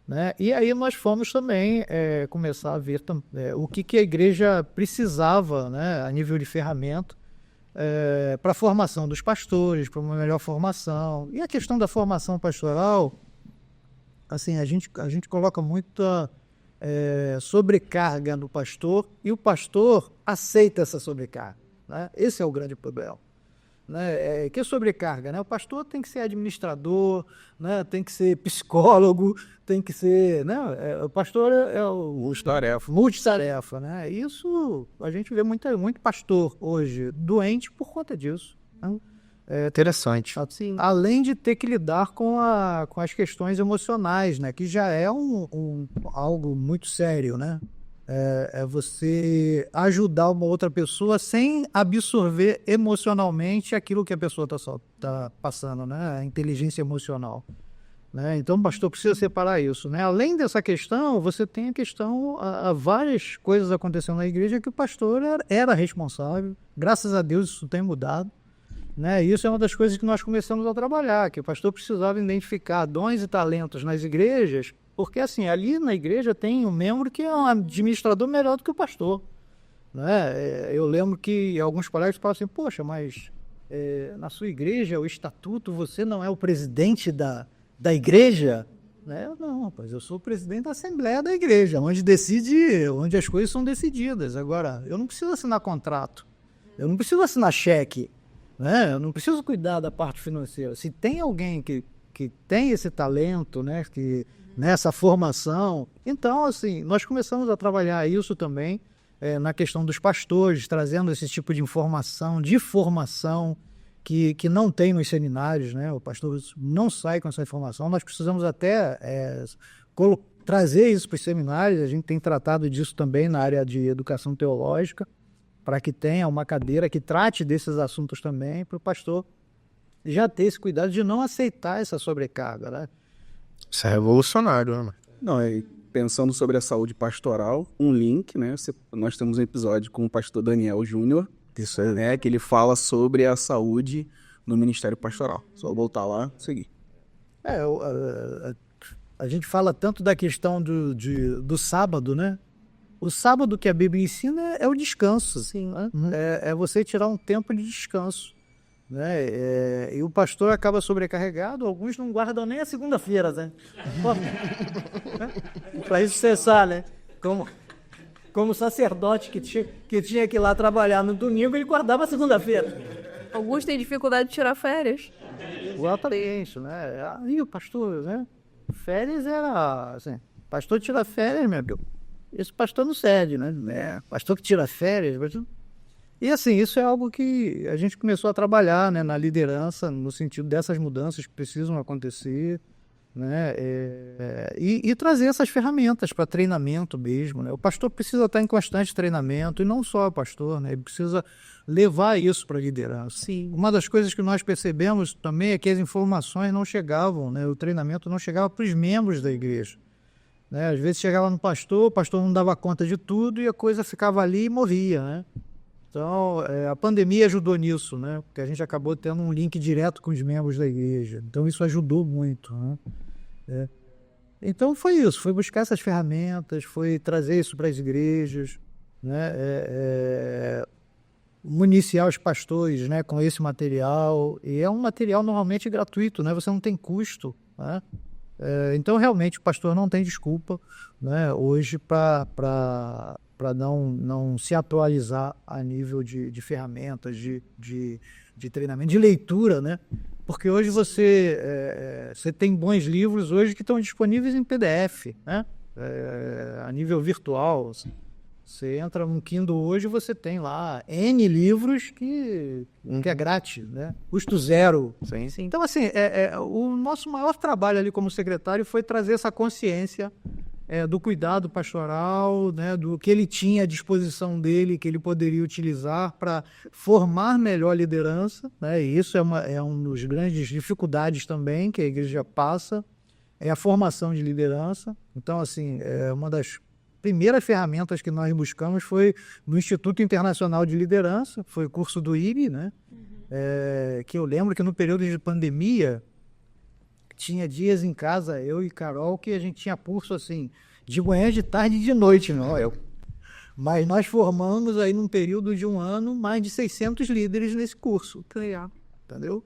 né? E aí nós fomos também começar a ver o que a igreja precisava, né? A nível de ferramenta, para a formação dos pastores, para uma melhor formação. E a questão da formação pastoral, assim, a gente coloca muita sobrecarga no pastor e o pastor aceita essa sobrecarga, né? Esse é o grande problema. Né? Que sobrecarga, né? O pastor tem que ser administrador, né? Tem que ser psicólogo, tem que ser, né? O pastor é o multitarefa, né? Isso a gente vê muito pastor hoje doente por conta disso, né? É interessante. Assim, além de ter que lidar com as questões emocionais, né? Que já é algo muito sério, né? É você ajudar uma outra pessoa sem absorver emocionalmente aquilo que a pessoa tá passando, né? A inteligência emocional. Né? Então, o pastor precisa separar isso. Né? Além dessa questão, você tem a questão, várias coisas acontecendo na igreja que o pastor era responsável. Graças a Deus isso tem mudado. Né? Isso é uma das coisas que nós começamos a trabalhar, que o pastor precisava identificar dons e talentos nas igrejas, porque assim, ali na igreja tem um membro que é um administrador melhor do que o pastor. Né? Eu lembro que alguns colegas falam assim, poxa, mas na sua igreja, o estatuto, você não é o presidente da igreja? Né? Não, rapaz, eu sou o presidente da Assembleia da Igreja, onde as coisas são decididas. Agora, eu não preciso assinar contrato, eu não preciso assinar cheque, né? Eu não preciso cuidar da parte financeira. Se tem alguém que tem esse talento, né, nessa formação, então, assim, nós começamos a trabalhar isso também na questão dos pastores, trazendo esse tipo de informação, de formação, que não tem nos seminários, né? O pastor não sai com essa informação. Nós precisamos até trazer isso para os seminários. A gente tem tratado disso também na área de educação teológica, para que tenha uma cadeira que trate desses assuntos também, para o pastor já ter esse cuidado de não aceitar essa sobrecarga, né? Isso é revolucionário, né? Não, pensando sobre a saúde pastoral, um link, né? Nós temos um episódio com o pastor Daniel Júnior, isso é, né, que ele fala sobre a saúde no ministério pastoral. Só voltar lá e seguir. A gente fala tanto da questão do sábado, né? O sábado que a Bíblia ensina é o descanso. Sim. Né? É você tirar um tempo de descanso. Né? E o pastor acaba sobrecarregado, alguns não guardam nem a segunda-feira, né? Para isso cessar, né? Como sacerdote que tinha que ir lá trabalhar no domingo, ele guardava a segunda-feira. Alguns têm dificuldade de tirar férias. Exatamente, né? E o pastor, né? Férias era assim, pastor tira férias, meu amigo. Esse pastor não serve, né? Pastor que tira férias. E assim, isso é algo que a gente começou a trabalhar, né, na liderança, no sentido dessas mudanças que precisam acontecer. Né? E trazer essas ferramentas para treinamento mesmo. Né? O pastor precisa estar em constante treinamento, e não só o pastor, né? Ele precisa levar isso para a liderança. Sim. Uma das coisas que nós percebemos também é que as informações não chegavam, né? O treinamento não chegava para os membros da igreja. Né? Às vezes chegava no pastor, o pastor não dava conta de tudo e a coisa ficava ali e morria. Né? Então, a pandemia ajudou nisso, né? Porque a gente acabou tendo um link direto com os membros da igreja. Então, isso ajudou muito, né? Então foi isso, foi buscar essas ferramentas, foi trazer isso para as igrejas, né? Municiar os pastores, né, com esse material, e é um material normalmente gratuito, né? Você não tem custo, né? Então realmente o pastor não tem desculpa, né, hoje para não se atualizar a nível de ferramentas, de treinamento, de leitura, né? Porque hoje você tem bons livros hoje que estão disponíveis em PDF, né? A nível virtual. Você entra no Kindle hoje, você tem lá N livros que é grátis, né? Custo zero. Sim, sim. Então, assim, o nosso maior trabalho ali como secretário foi trazer essa consciência do cuidado pastoral, né, do que ele tinha à disposição dele, que ele poderia utilizar para formar melhor liderança, né, e isso é uma das grandes dificuldades também que a igreja passa, é a formação de liderança. Então, assim, uma das primeiras ferramentas que nós buscamos foi no Instituto Internacional de Liderança, foi o curso do IBE, né, que eu lembro que no período de pandemia, tinha dias em casa, eu e Carol, que a gente tinha curso assim, de manhã, de tarde e de noite, não. Mas nós formamos aí num período de 1 ano mais de 600 líderes nesse curso. Que legal. Entendeu?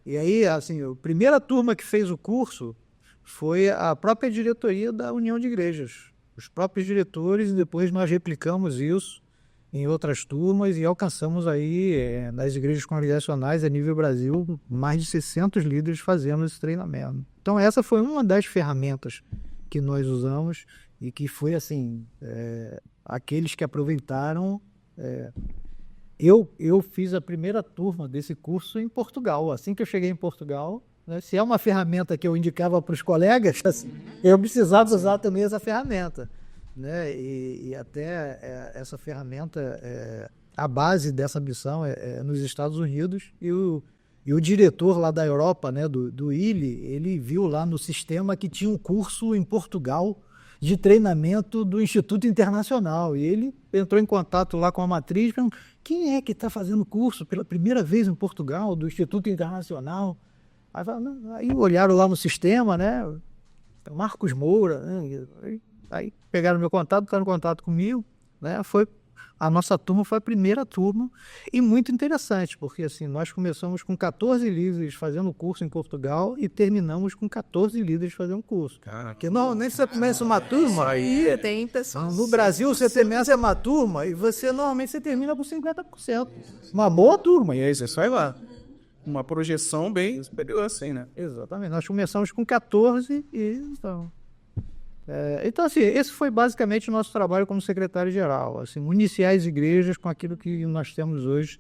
E aí, assim, a primeira turma que fez o curso foi a própria diretoria da União de Igrejas. Os próprios diretores, e depois nós replicamos isso em outras turmas e alcançamos aí, nas igrejas congregacionais a nível Brasil, mais de 600 líderes fazendo esse treinamento. Então essa foi uma das ferramentas que nós usamos e que foi assim, aqueles que aproveitaram. Eu fiz a primeira turma desse curso em Portugal. Assim que eu cheguei em Portugal, né, se é uma ferramenta que eu indicava para os colegas, assim, eu precisava usar também essa ferramenta. Né? E até essa ferramenta, a base dessa missão é nos Estados Unidos, e o diretor lá da Europa, né, do ILE, ele viu lá no sistema que tinha um curso em Portugal de treinamento do Instituto Internacional, e ele entrou em contato lá com a matriz, perguntou, quem é que está fazendo curso pela primeira vez em Portugal, do Instituto Internacional? Aí olharam lá no sistema, né, Marcos Moura, né? Aí pegaram meu contato, ficaram em contato comigo, né? A nossa turma foi a primeira turma, e muito interessante, porque assim, nós começamos com 14 líderes fazendo curso em Portugal e terminamos com 14 líderes fazendo curso. Porque normalmente você começa uma turma aí, Tem pessoas. no Brasil você começa uma turma e normalmente você termina com 50%. Uma boa turma. E é isso aí lá. Uma projeção bem superior assim, né? Exatamente. Nós começamos com 14 e então, assim, esse foi basicamente o nosso trabalho como secretário-geral, assim, municiar as igrejas com aquilo que nós temos hoje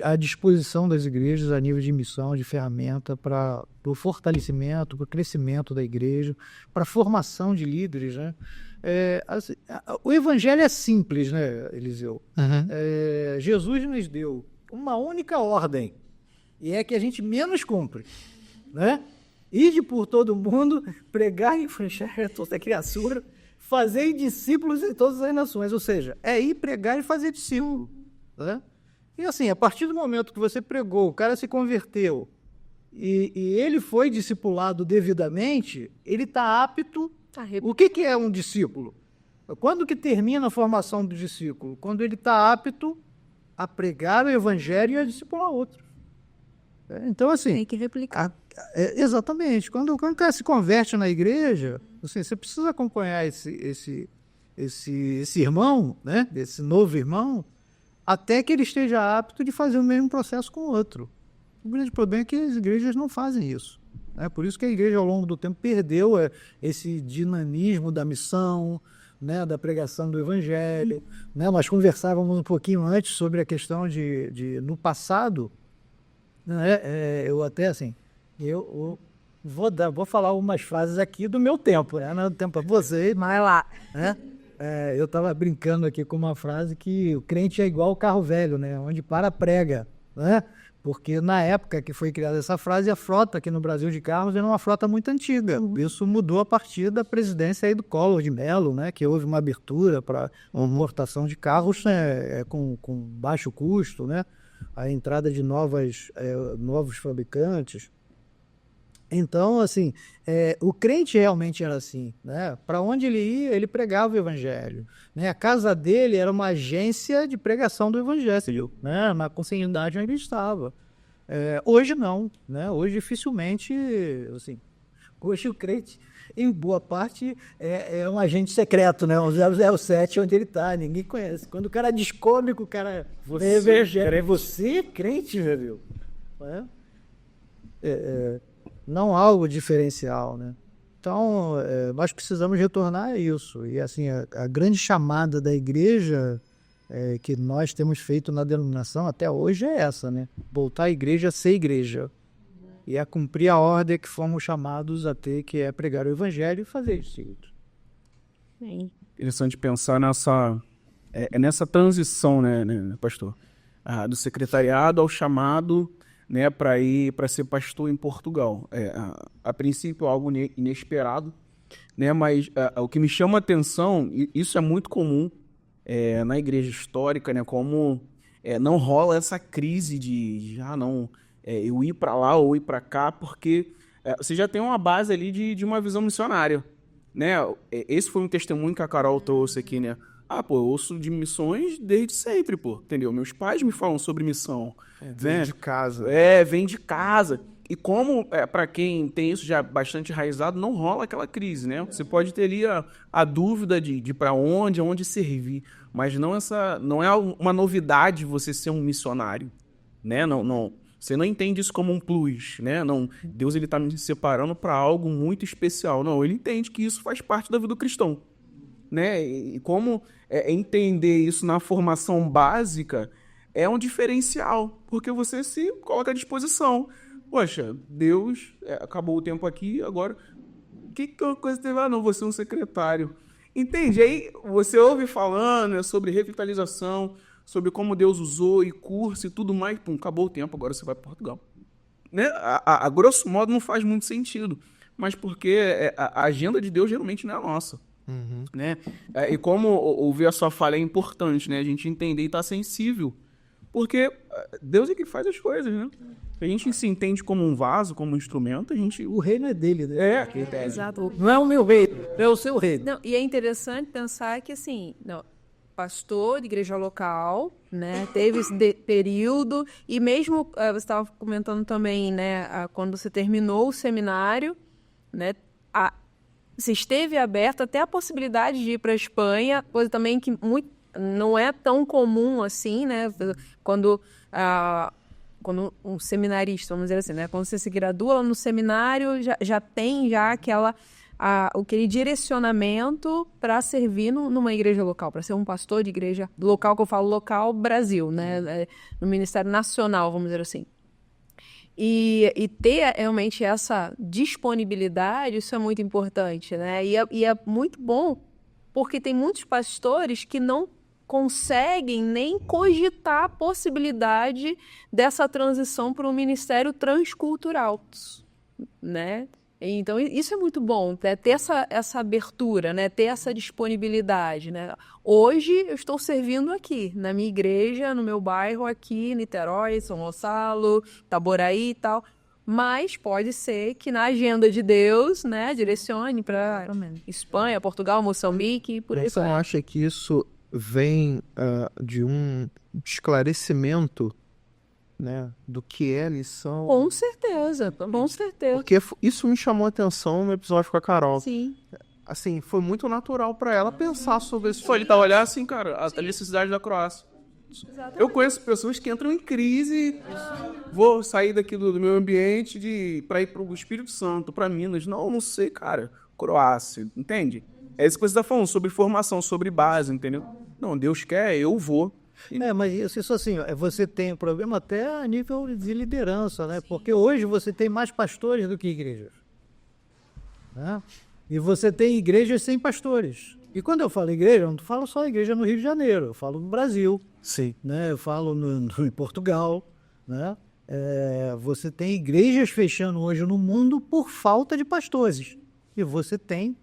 à disposição das igrejas a nível de missão, de ferramenta para o fortalecimento, para o crescimento da igreja, para a formação de líderes, né? Assim, o evangelho é simples, né, Eliseu? Uhum. Jesus nos deu uma única ordem, e é que a gente menos cumpre, né? Ide por todo mundo, pregar e evangelho a toda criatura, fazer discípulos em todas as nações. Ou seja, ir pregar e fazer discípulo. Né? E assim, a partir do momento que você pregou, o cara se converteu e ele foi discipulado devidamente, ele está apto. O que é um discípulo? Quando que termina a formação do discípulo? Quando ele está apto a pregar o evangelho e a discipular outro. Então, assim... Tem que replicar. Exatamente. Quando o cara se converte na igreja, assim, você precisa acompanhar esse irmão, né? Esse novo irmão, até que ele esteja apto de fazer o mesmo processo com o outro. O grande problema é que as igrejas não fazem isso. Né? Por isso que a igreja, ao longo do tempo, perdeu esse dinamismo da missão, né? Da pregação do evangelho. Né? Nós conversávamos um pouquinho antes sobre a questão de no passado, né? Eu até, assim... Eu vou falar umas frases aqui do meu tempo, né? Não é do tempo para vocês. Vai lá. Né? Eu estava brincando aqui com uma frase que o crente é igual o carro velho, né? Onde para, prega. Né? Porque na época que foi criada essa frase, a frota aqui no Brasil de carros era uma frota muito antiga. Isso mudou a partir da presidência aí do Collor de Mello, né? Que houve uma abertura para uma importação de carros, né? com baixo custo, né? A entrada de novos fabricantes. Então, assim, o crente realmente era assim, né? Para onde ele ia, ele pregava o evangelho. Né? A casa dele era uma agência de pregação do evangelho, né? Na comunidade onde ele estava. Hoje não, né? Hoje dificilmente, assim, hoje o crente, em boa parte, é um agente secreto, né? Um 007 onde ele está, ninguém conhece. Quando o cara descobre que o cara é evangélico, você crente, velho? Não algo diferencial, né? Então, nós precisamos retornar a isso. E, assim, a grande chamada da igreja que nós temos feito na denominação até hoje é essa, né? Voltar à igreja a ser igreja. E a cumprir a ordem que fomos chamados a ter, que é pregar o evangelho e fazer isso. Interessante pensar nessa transição, né, pastor? Do secretariado ao chamado... Né, para ser pastor em Portugal. A princípio, algo inesperado, né, mas o que me chama a atenção, e isso é muito comum na igreja histórica, né, como não rola essa crise de eu ir para lá ou ir para cá, porque você já tem uma base ali de uma visão missionária. né? Esse foi um testemunho que a Carol trouxe aqui, né? Ah, pô, eu ouço de missões desde sempre, pô, entendeu? Meus pais me falam sobre missão. Vem de casa. Vem de casa. E como, para quem tem isso já bastante enraizado, não rola aquela crise, né? Você pode ter ali a dúvida de para onde servir, mas não é uma novidade você ser um missionário, né? Não, você não entende isso como um plus, né? Não, Deus ele tá me separando para algo muito especial. Não, ele entende que isso faz parte da vida do cristão, né? E como entender isso na formação básica é um diferencial, porque você se coloca à disposição. Poxa, Deus, acabou o tempo aqui, agora, que coisa teve? Ah, não, você é um secretário. Entende? Aí você ouve falando sobre revitalização, sobre como Deus usou e curso e tudo mais, pum, acabou o tempo, agora você vai para Portugal. Né? A grosso modo não faz muito sentido, mas porque a agenda de Deus geralmente não é a nossa. Né? E como ouvir a sua fala é importante, né? A gente entender e estar sensível, porque Deus é que faz as coisas, né? A gente se entende como um vaso, como um instrumento, O reino é dele, né? Exato. Não é o meu reino, é o seu reino. Não, e é interessante pensar que, assim, pastor de igreja local, né, teve esse período, e mesmo, você estava comentando também, né, quando você terminou o seminário, né, você esteve aberto até a possibilidade de ir para a Espanha, coisa também que não é tão comum assim, né, quando um seminarista, vamos dizer assim, né, quando você se gradua no seminário, já tem aquele direcionamento para servir numa igreja local, para ser um pastor de igreja local, que eu falo local, Brasil, né, no Ministério Nacional, vamos dizer assim. E ter realmente essa disponibilidade, isso é muito importante, né? E é muito bom, porque tem muitos pastores que não conseguem nem cogitar a possibilidade dessa transição para um ministério transcultural, né? Então, isso é muito bom, né? Ter essa abertura, né? Ter essa disponibilidade, né? Hoje, eu estou servindo aqui, na minha igreja, no meu bairro aqui, Niterói, São Gonçalo, Itaboraí e tal. Mas pode ser que na agenda de Deus, né? Direcione para Espanha, Portugal, Moçambique, por aí Você vai. não acha que isso vem de um esclarecimento, né, do que é a lição? Com certeza, com certeza. Porque isso me chamou a atenção no episódio com a Carol. Sim. Assim, foi muito natural para ela pensar sobre isso. Foi ele tá olhar assim, cara, a necessidade da Croácia. Exatamente. Eu conheço pessoas que entram em crise, vou sair daqui do meu ambiente para ir para o Espírito Santo, para Minas. Não sei, cara. Croácia, entende? É isso que você está falando, sobre formação, sobre base, entendeu? Não, Deus quer, eu vou. Mas isso assim, você tem um problema até a nível de liderança, né? Porque hoje você tem mais pastores do que igrejas, né? E você tem igrejas sem pastores. E quando eu falo igreja, eu não falo só igreja no Rio de Janeiro, eu falo no Brasil, Sim. né? Eu falo em Portugal, né? Você tem igrejas fechando hoje no mundo por falta de pastores. E você tem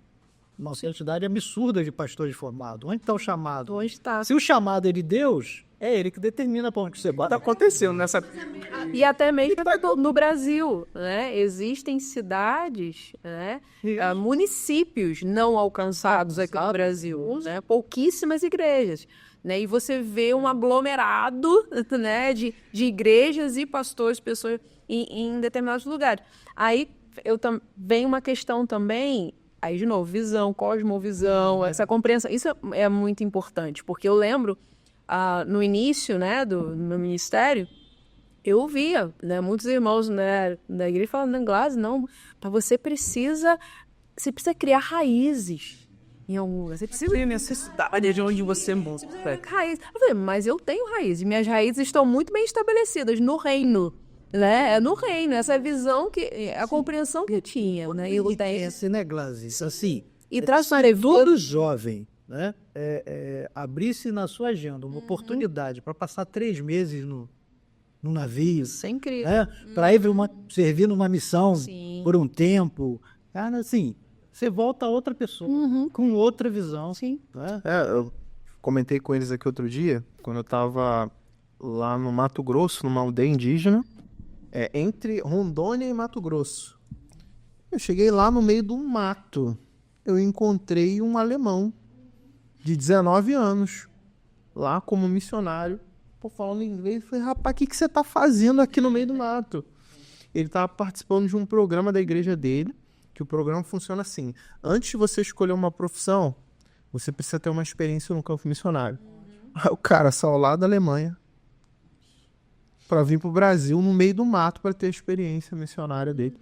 uma quantidade absurda de pastores formados. Onde está o chamado? Onde está? Se o chamado é de Deus, é ele que determina para onde você vai. Tá acontecendo nessa... E até mesmo no Brasil, né? Existem cidades, né? Municípios não alcançados aqui no Brasil, né? Pouquíssimas igrejas, né? E você vê um aglomerado, né? de igrejas e pastores, pessoas em determinados lugares. Aí vem uma questão também. Aí, de novo, visão, cosmovisão, essa compreensão. Isso é muito importante, porque eu lembro, no início, né, do meu ministério, eu ouvia, né, muitos irmãos, né, da igreja falando, Glaze, não, você precisa criar raízes em algum lugar. Você precisa Tem necessidade de onde você mora. raízes. Eu falei, mas eu tenho raízes, minhas raízes estão muito bem estabelecidas no reino. Né? É no reino, essa visão, a compreensão que eu tinha, né? E esse, né, Glaze? Assim, e traz uma todo jovem, né, abrisse na sua agenda uma oportunidade para passar 3 meses no navio, sem crer, né, para ir servir numa missão. Sim. Por um tempo, cara, assim, você volta a outra pessoa, com outra visão. Sim. Né? Eu comentei com eles aqui outro dia, quando eu estava lá no Mato Grosso, numa aldeia indígena, entre Rondônia e Mato Grosso. Eu cheguei lá no meio do mato. eu encontrei um alemão de 19 anos, lá como missionário, falando inglês. Eu falei, rapaz, o que você tá fazendo aqui no meio do mato? Ele estava participando de um programa da igreja dele, que o programa funciona assim. Antes de você escolher uma profissão, você precisa ter uma experiência no campo missionário. Aí o cara saiu lá da Alemanha para vir pro Brasil, no meio do mato, para ter a experiência missionária dele.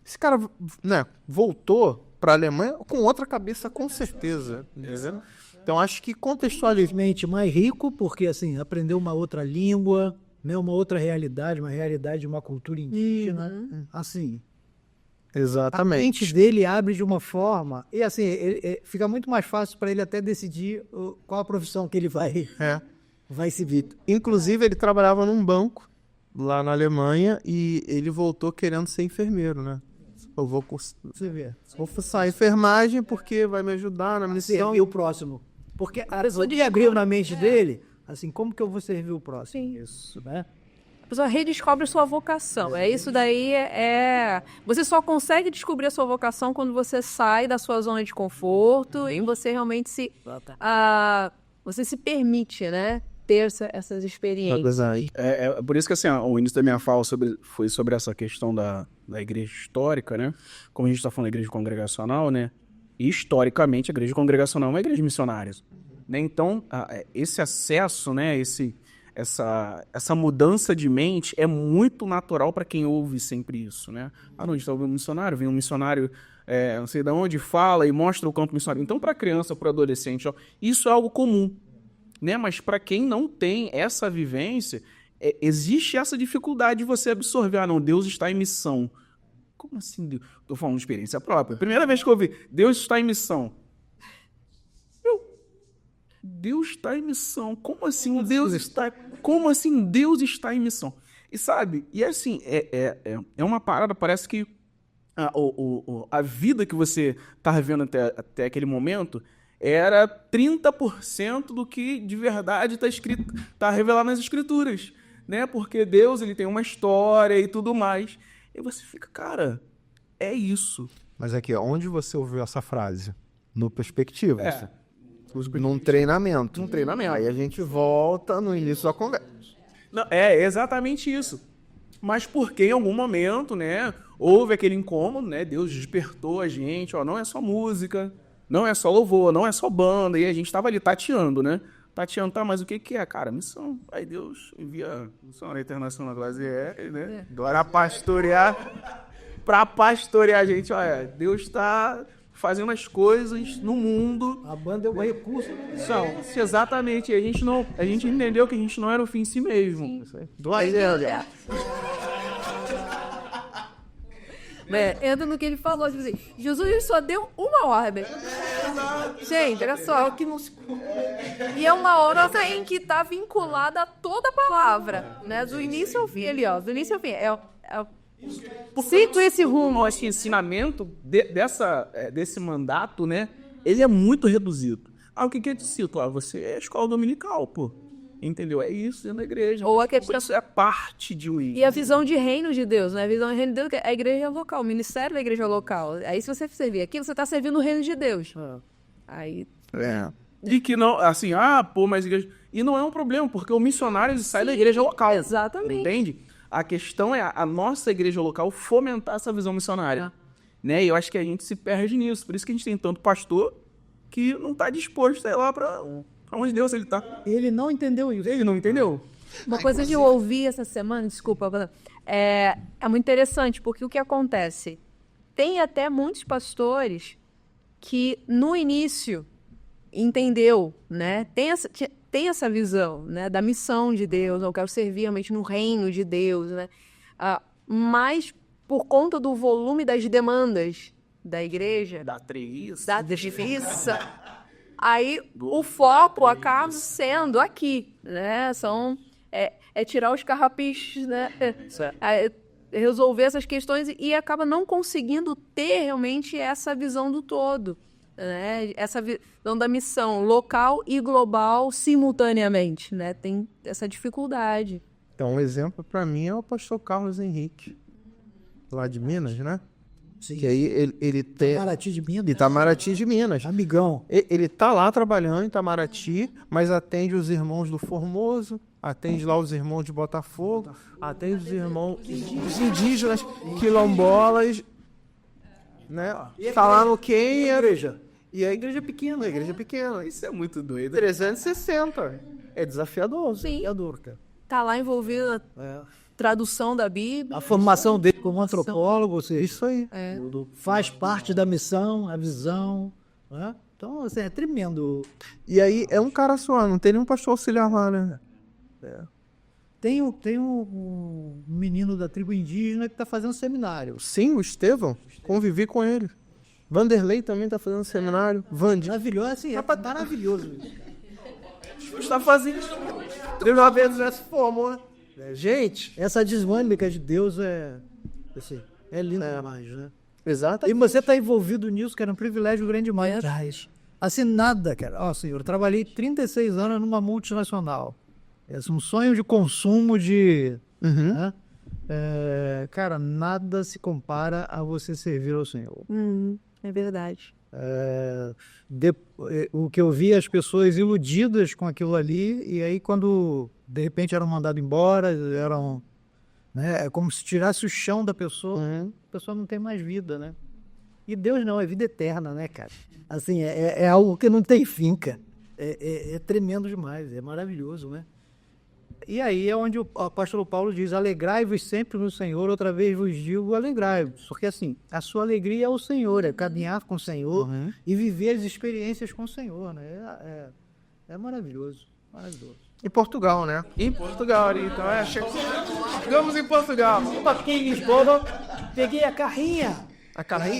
Esse cara, né, voltou para a Alemanha com outra cabeça, com certeza. Entendeu? Então, acho que contextualizar... Infelizmente, mais rico, porque assim, aprendeu uma outra língua, né, uma outra realidade, uma realidade de uma cultura indígena. Assim, a Exatamente. mente dele abre de uma forma, e assim, fica muito mais fácil para ele até decidir qual a profissão que ele vai seguir. Inclusive, ele trabalhava num banco lá na Alemanha e ele voltou querendo ser enfermeiro, né? Eu vou Você vê. cursar enfermagem porque vai me ajudar na missão. Servir o próximo. Porque a pessoa abriu na mente dele, assim, como que eu vou servir o próximo? Sim. Isso, né? A pessoa redescobre sua vocação. Isso daí Você só consegue descobrir a sua vocação quando você sai da sua zona de conforto e você realmente você se permite, né? Ter essas experiências. Por isso que assim, o início da minha fala foi sobre essa questão da igreja histórica, né? Como a gente está falando da igreja congregacional, né? E historicamente a igreja congregacional é uma igreja missionária, né? Então, esse acesso, né? Essa mudança de mente é muito natural para quem ouve sempre isso, né? Não, a gente está ouvindo um missionário, vem um missionário, não sei de onde, fala e mostra o campo missionário. Então, para criança, para adolescente, isso é algo comum, né? Mas para quem não tem essa vivência, existe essa dificuldade de você absorver. Não, Deus está em missão. Como assim, Deus? Estou falando de experiência própria. Primeira vez que eu ouvi, Deus está em missão. Deus está em missão. Como assim Deus está em missão? E sabe, e assim, é uma parada, parece que a vida que você está vivendo até aquele momento era 30% do que de verdade está escrito, está revelado nas escrituras, né? Porque Deus, ele tem uma história e tudo mais. E você fica, cara, é isso. Mas aqui, onde você ouviu essa frase? No Perspectivas. Num treinamento. Aí a gente volta no início da conversa. Não, é exatamente isso. Mas porque em algum momento, né, houve aquele incômodo, né? Deus despertou a gente, não é só música, não é só louvor, não é só banda, e a gente tava ali tateando, né? Tateando, mas o que é, cara? Missão. Aí Deus envia Missionária Internacional Glazier, né? Agora pra pastorear a gente, Deus tá fazendo as coisas no mundo. A banda é um recurso. Exatamente. A gente entendeu que a gente não era o fim em si mesmo. Entra no que ele falou, tipo assim, Jesus só deu uma ordem. Gente, olha só. E é uma ordem que está vinculada a toda a palavra, né? Do início ao fim, ali, ó. Do início ao fim. Cito esse rumo. Acho que o ensinamento desse mandato, né? Ele é muito reduzido. O que eu te cito? Você é escola dominical, pô. Entendeu? É isso dentro da igreja. Ou a questão... Isso é parte de um... E a visão de reino de Deus, né? A visão de reino de Deus é a igreja local, o ministério da igreja local. Aí se você servir aqui, você está servindo o reino de Deus. Aí... E que não, assim, mas igreja... E não é um problema, porque o missionário sai da igreja local. Exatamente. Entende? A questão é a nossa igreja local fomentar essa visão missionária. Né? E eu acho que a gente se perde nisso. Por isso que a gente tem tanto pastor que não está disposto a ir lá para onde Deus ele está. Ele não entendeu isso. Ele não entendeu. Uma coisa que eu ouvi essa semana, desculpa, é muito interessante, porque o que acontece? Tem até muitos pastores que no início entendeu, né? Tem essa visão, né, da missão de Deus, eu quero servir realmente no reino de Deus, né? Mas por conta do volume das demandas da igreja, da preguiça, aí o foco acaba sendo aqui, né? Tirar os carrapichos, né? Resolver essas questões e acaba não conseguindo ter realmente essa visão do todo. Né? Essa visão da missão local e global simultaneamente, né? Tem essa dificuldade. Então, um exemplo para mim é o pastor Carlos Henrique, lá de Minas, né? Sim. Que aí ele tem... Itamaraty de Minas. Itamaraty de Minas. Amigão. Ele tá lá trabalhando em Itamaraty, mas atende os irmãos do Formoso, atende lá os irmãos de Botafogo, atende os irmãos os indígenas, quilombolas, né? Tá lá no Quênia. E a igreja é pequena, Isso é muito doido. 360. É desafiador. Sim. Desafiador, cara. Tá lá envolvido na tradução da Bíblia. A formação dele como antropólogo, ou seja, Isso aí. faz parte da missão, a visão, né? Então, assim, é tremendo. E aí é um cara só, não tem nenhum pastor auxiliar lá, né? Tem um menino da tribo indígena que está fazendo seminário. Sim, o Estevão. Convivi com ele. Vanderlei também tá fazendo seminário. Vandi. Maravilhoso, assim, é maravilhoso. Está fazendo. Deus uma vez já se formou, né? Gente, Essa dinâmica de Deus assim, é linda demais, né? exato. E você está envolvido nisso, que era um privilégio grande demais. Assim, nada, cara. Ó, senhor, eu trabalhei 36 anos numa multinacional. É um sonho de consumo de... né? Cara, nada se compara a você servir ao Senhor. É verdade. O que eu vi as pessoas iludidas com aquilo ali, e aí quando de repente eram mandados embora, né, é como se tirasse o chão da pessoa, a pessoa não tem mais vida, né? E Deus não, é vida eterna, né, cara? Assim, é algo que não tem fim, cara. É tremendo demais, é maravilhoso, né? E aí é onde o apóstolo Paulo diz: alegrai-vos sempre no Senhor, outra vez vos digo, alegrai-vos. Porque assim, a sua alegria é o Senhor, é caminhar com o Senhor e viver as experiências com o Senhor, né? É maravilhoso, maravilhoso. Em Portugal, né? Em Portugal, então chegamos em Portugal. Fiquei em Lisboa, peguei a carrinha,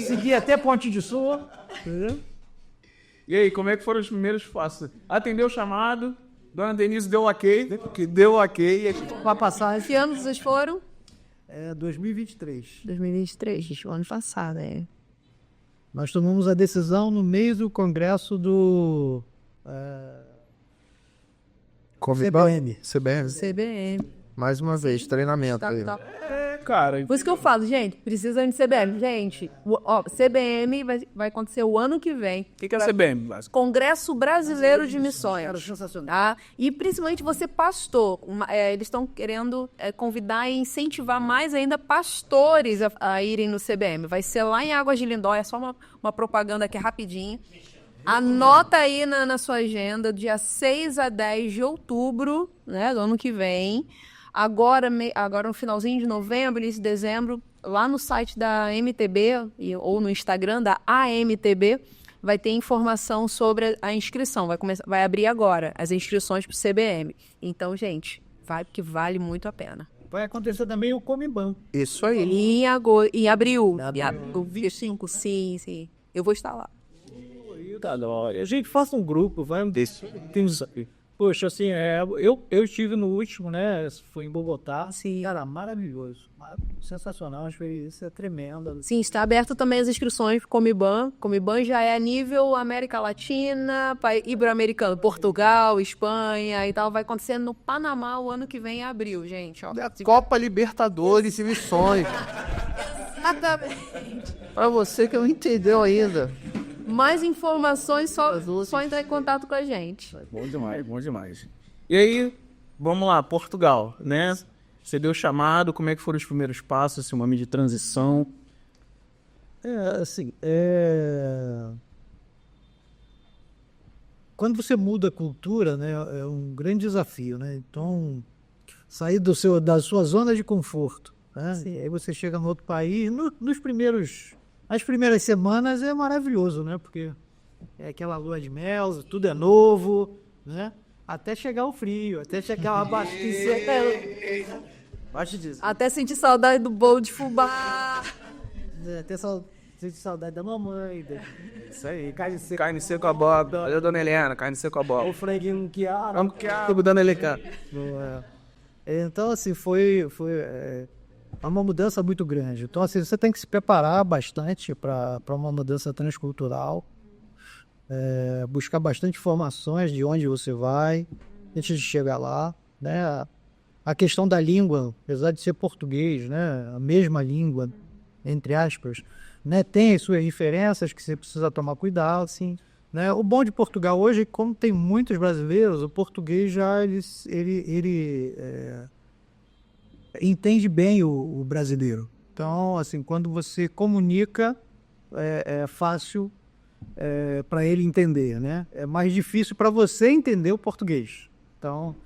segui até Ponte de Sul. E aí, como é que foram os primeiros passos? Atendeu o chamado, Dona Denise deu ok, que deu ok. Com a passagem. Que anos vocês foram? 2023. 2023, o ano passado, Nós tomamos a decisão no meio do congresso do CBM. CBM. Mais uma vez, treinamento aí. Tá. Cara, Por isso que eu falo, gente, precisa de CBM. Gente, CBM vai acontecer o ano que vem. o que é a CBM, Vasco? Congresso Brasileiro de Missões. Cara, sensacional. Tá? E principalmente você, pastor. Eles estão querendo convidar e incentivar mais ainda pastores a irem no CBM. Vai ser lá em Águas de Lindóia, é só uma propaganda aqui rapidinho. Anota aí na sua agenda, dia 6 a 10 de outubro, né, do ano que vem. Agora no finalzinho de novembro, início de dezembro, lá no site da MTB ou no Instagram da AMTB, vai ter informação sobre a inscrição. Vai abrir agora as inscrições para o CBM. Então, gente, vai porque vale muito a pena. Vai acontecer também o Comibam. Isso aí. Em abril. Abril. 25, sim. Eu vou estar lá. Tá da hora. A gente faça um grupo, vai desse. Poxa, assim, eu estive no último, né? Foi em Bogotá. Sim. Cara, maravilhoso. Sensacional, a experiência tremenda. Sim, está aberto também as inscrições para o Comibam. Comibam já é a nível América Latina, Ibero-Americano, Portugal, Espanha e tal. Vai acontecer no Panamá o ano que vem, em abril, gente. Ó. A Copa Libertadores e Missões. Exatamente. Pra você que não entendeu ainda. Mais informações, só entrar em contato com a gente. Bom demais, bom demais. E aí, vamos lá, Portugal, né? Você deu chamado, como é que foram os primeiros passos, esse momento de transição? Quando você muda a cultura, né, é um grande desafio, né? Então, sair da sua zona de conforto, né? E aí você chega no outro país, as primeiras semanas é maravilhoso, né? Porque é aquela lua de mel, tudo é novo, né? Até chegar o frio, até chegar uma abastecer. Até sentir saudade do bolo de fubá. Até sentir saudade da mamãe. Isso aí. Carne seca com a boba. Olha, Dona Helena, carne seca com a boba. O franguinho que há. Vamos que a Dona Helena. Então, assim, foi uma mudança muito grande. Então, assim, você tem que se preparar bastante para uma mudança transcultural, buscar bastante informações de onde você vai, antes de chegar lá, né? A questão da língua, apesar de ser português, né? A mesma língua, entre aspas, né? Tem as suas diferenças que você precisa tomar cuidado, assim, né? O bom de Portugal hoje, como tem muitos brasileiros, o português já ele entende bem o brasileiro. Então, assim, quando você comunica, é fácil para ele entender, né? É mais difícil para você entender o português. Então,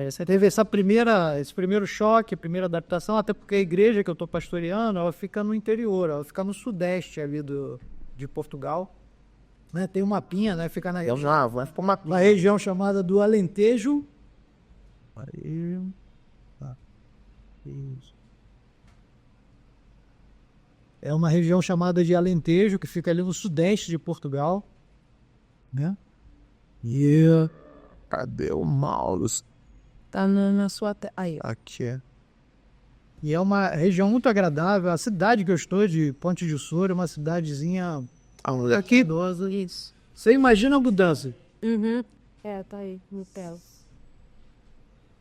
você teve esse primeiro choque, a primeira adaptação, até porque a igreja que eu estou pastoreando, ela fica no interior, ela fica no sudeste ali de Portugal. Né? Tem um mapinha, né? Fica na região chamada do Alentejo. Aí, tá. Isso. É uma região chamada de Alentejo, que fica ali no sudeste de Portugal. Né? E Cadê o mouse? Tá na sua tela. Aí, ó. Aqui. E é uma região muito agradável. A cidade que eu estou, de Ponte de Sor, é uma cidadezinha Aqui. idosa. Isso. Você imagina a mudança. Uhum. Tá aí, no tela.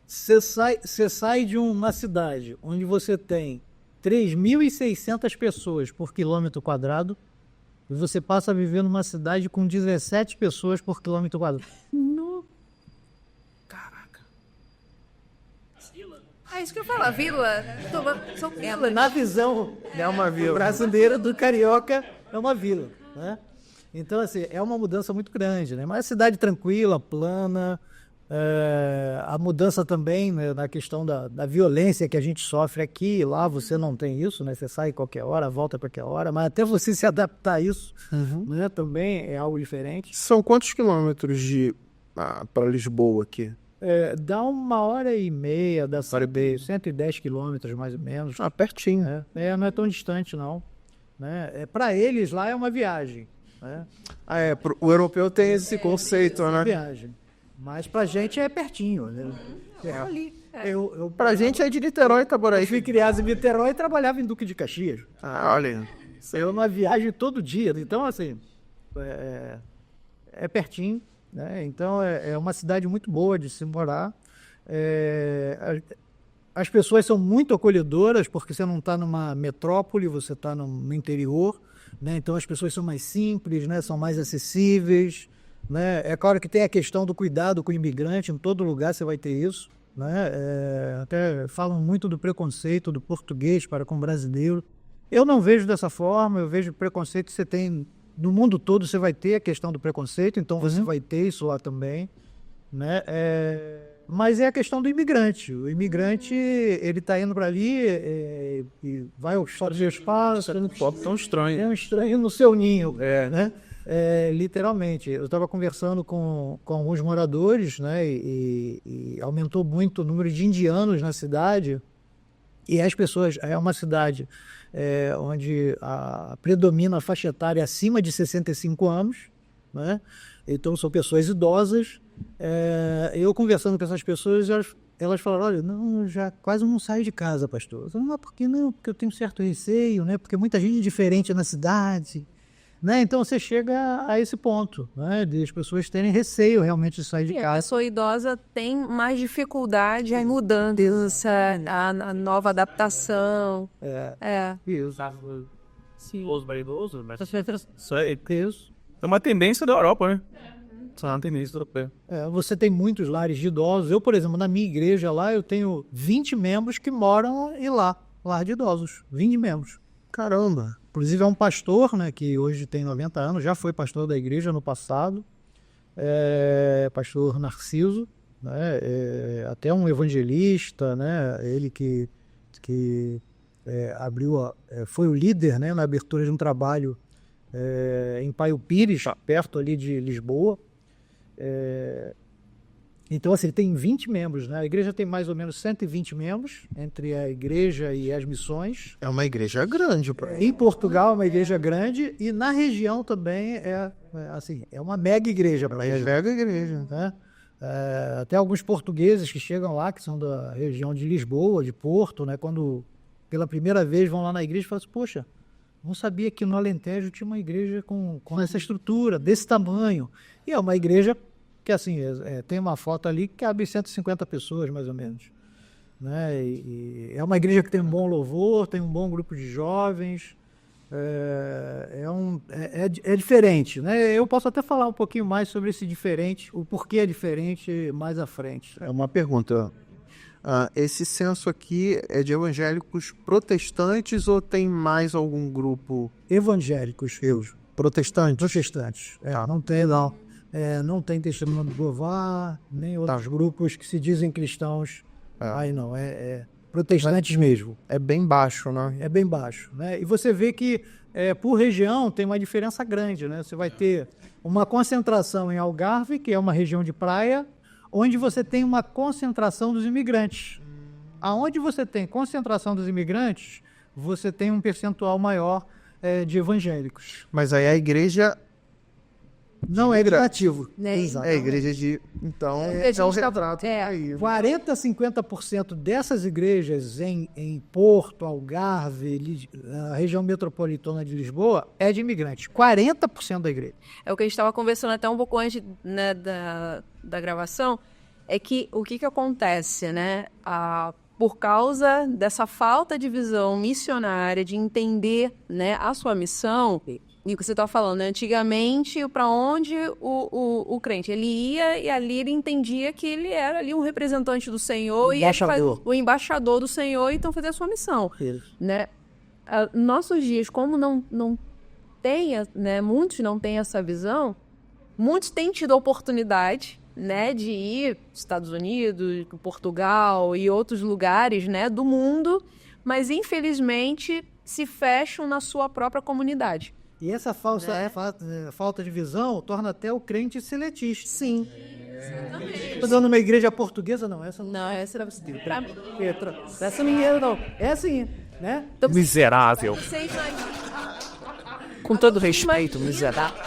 Você sai de uma cidade onde você tem 3.600 pessoas por quilômetro quadrado e você passa a viver numa cidade com 17 pessoas por quilômetro quadrado. Isso que eu falo, vila. São vilas. Na visão É uma vila. brasileira do carioca, é uma vila, né? Então, assim, é uma mudança muito grande, né? Mas cidade tranquila, plana, a mudança também, né, na questão da violência que a gente sofre aqui, lá você não tem isso, né? Você sai qualquer hora, volta qualquer hora, mas até você se adaptar a isso, né, também é algo diferente. São quantos quilômetros para Lisboa aqui? Dá 1h30 da cidade, 110 quilômetros mais ou menos. Pertinho. Não é tão distante, não. Né? Para eles lá é uma viagem. Né? O europeu tem esse conceito, né? Viagem. Mas pra gente é pertinho. Né? Pra gente é de Niterói, Itaboraí. Eu fui criado em Niterói e trabalhava em Duque de Caxias. Olha. É uma viagem todo dia. Então, assim, é pertinho. Né? Então, é uma cidade muito boa de se morar. As pessoas são muito acolhedoras, porque você não está numa metrópole, você está no interior. Né? Então, as pessoas são mais simples, né? São mais acessíveis. Né? É claro que tem a questão do cuidado com o imigrante, em todo lugar você vai ter isso. Né? Até falam muito do preconceito do português para com o brasileiro. Eu não vejo dessa forma, eu vejo preconceito que você tem no mundo todo, você vai ter a questão do preconceito, então você vai ter isso lá também. Né? Mas é a questão do imigrante. O imigrante, ele está indo para ali e vai ao espaço. Tão estranho. É um estranho no seu ninho. Né? Literalmente. Eu estava conversando com alguns moradores, né? E aumentou muito o número de indianos na cidade. E as pessoas, é uma cidade onde predomina a faixa etária acima de 65 anos, né? Então são pessoas idosas. Eu conversando com essas pessoas, elas falaram, olha, não, eu já quase não saio de casa, pastor. Eu falei, por que não? Porque eu tenho certo receio, né? Porque muita gente diferente na cidade. Né? Então você chega a esse ponto, né? De as pessoas terem receio realmente de sair de casa. A pessoa idosa tem mais dificuldade em mudança, a nova adaptação. Isso. Os idosos, mas Isso. é uma tendência da Europa, né? Isso é uma tendência europeia. Você tem muitos lares de idosos. Eu, por exemplo, na minha igreja lá, eu tenho 20 membros que moram lar de idosos. 20 membros. Caramba. Inclusive é um pastor, né, que hoje tem 90 anos, já foi pastor da igreja no passado, pastor Narciso, né, até um evangelista, né, ele que abriu, foi o líder, né, na abertura de um trabalho em Paio Pires, perto ali de Lisboa. Então, assim, tem 20 membros, né? A igreja tem mais ou menos 120 membros, entre a igreja e as missões. É uma igreja grande. Em Portugal é uma igreja grande e na região também é uma mega igreja. Mega igreja. Né? Até alguns portugueses que chegam lá, que são da região de Lisboa, de Porto, né? Quando pela primeira vez vão lá na igreja e falam assim, poxa, não sabia que no Alentejo tinha uma igreja com essa estrutura, desse tamanho. E é uma igreja que assim, tem uma foto ali que cabe 150 pessoas, mais ou menos. Né? E é uma igreja que tem um bom louvor, tem um bom grupo de jovens, é diferente, né? Eu posso até falar um pouquinho mais sobre esse diferente, o porquê é diferente mais à frente. É uma pergunta. Esse censo aqui é de evangélicos protestantes ou tem mais algum grupo? Evangélicos, Protestantes? protestantes. Não tem, não. Não tem Testemunho de Jeová, nem outros grupos que se dizem cristãos. Aí não, protestantes mesmo. É bem baixo, né? É bem baixo, né? E você vê que por região tem uma diferença grande, né? Você vai ter uma concentração em Algarve, que é uma região de praia, onde você tem uma concentração dos imigrantes. Aonde você tem concentração dos imigrantes, você tem um percentual maior de evangélicos. Mas aí a igreja Não é gradativo. Exato. é a igreja de... Então, A é o gente tá- retrato. Aí. 40% a 50% dessas igrejas em Porto, Algarve, a região metropolitana de Lisboa, é de imigrantes. 40% da igreja. É o que a gente estava conversando até um pouco antes, né, da gravação, é que o que acontece, né? Por causa dessa falta de visão missionária, de entender, né, a sua missão, e o que você estava falando, né? Antigamente, para onde o crente ele ia, e ali ele entendia que ele era ali um representante do Senhor, Embaixador. o embaixador do Senhor, então fazer a sua missão. Né? Nossos dias, como não tem, né, muitos não têm essa visão, muitos têm tido a oportunidade, né, de ir aos Estados Unidos, Portugal e outros lugares, né, do mundo, mas infelizmente se fecham na sua própria comunidade. E essa falta de visão torna até o crente seletista. Sim. Estou dando uma igreja portuguesa, não. Essa não. Não, essa era Essa ninguém, não. É assim, né? Miserável. Você imagina... Com todo respeito, miserável.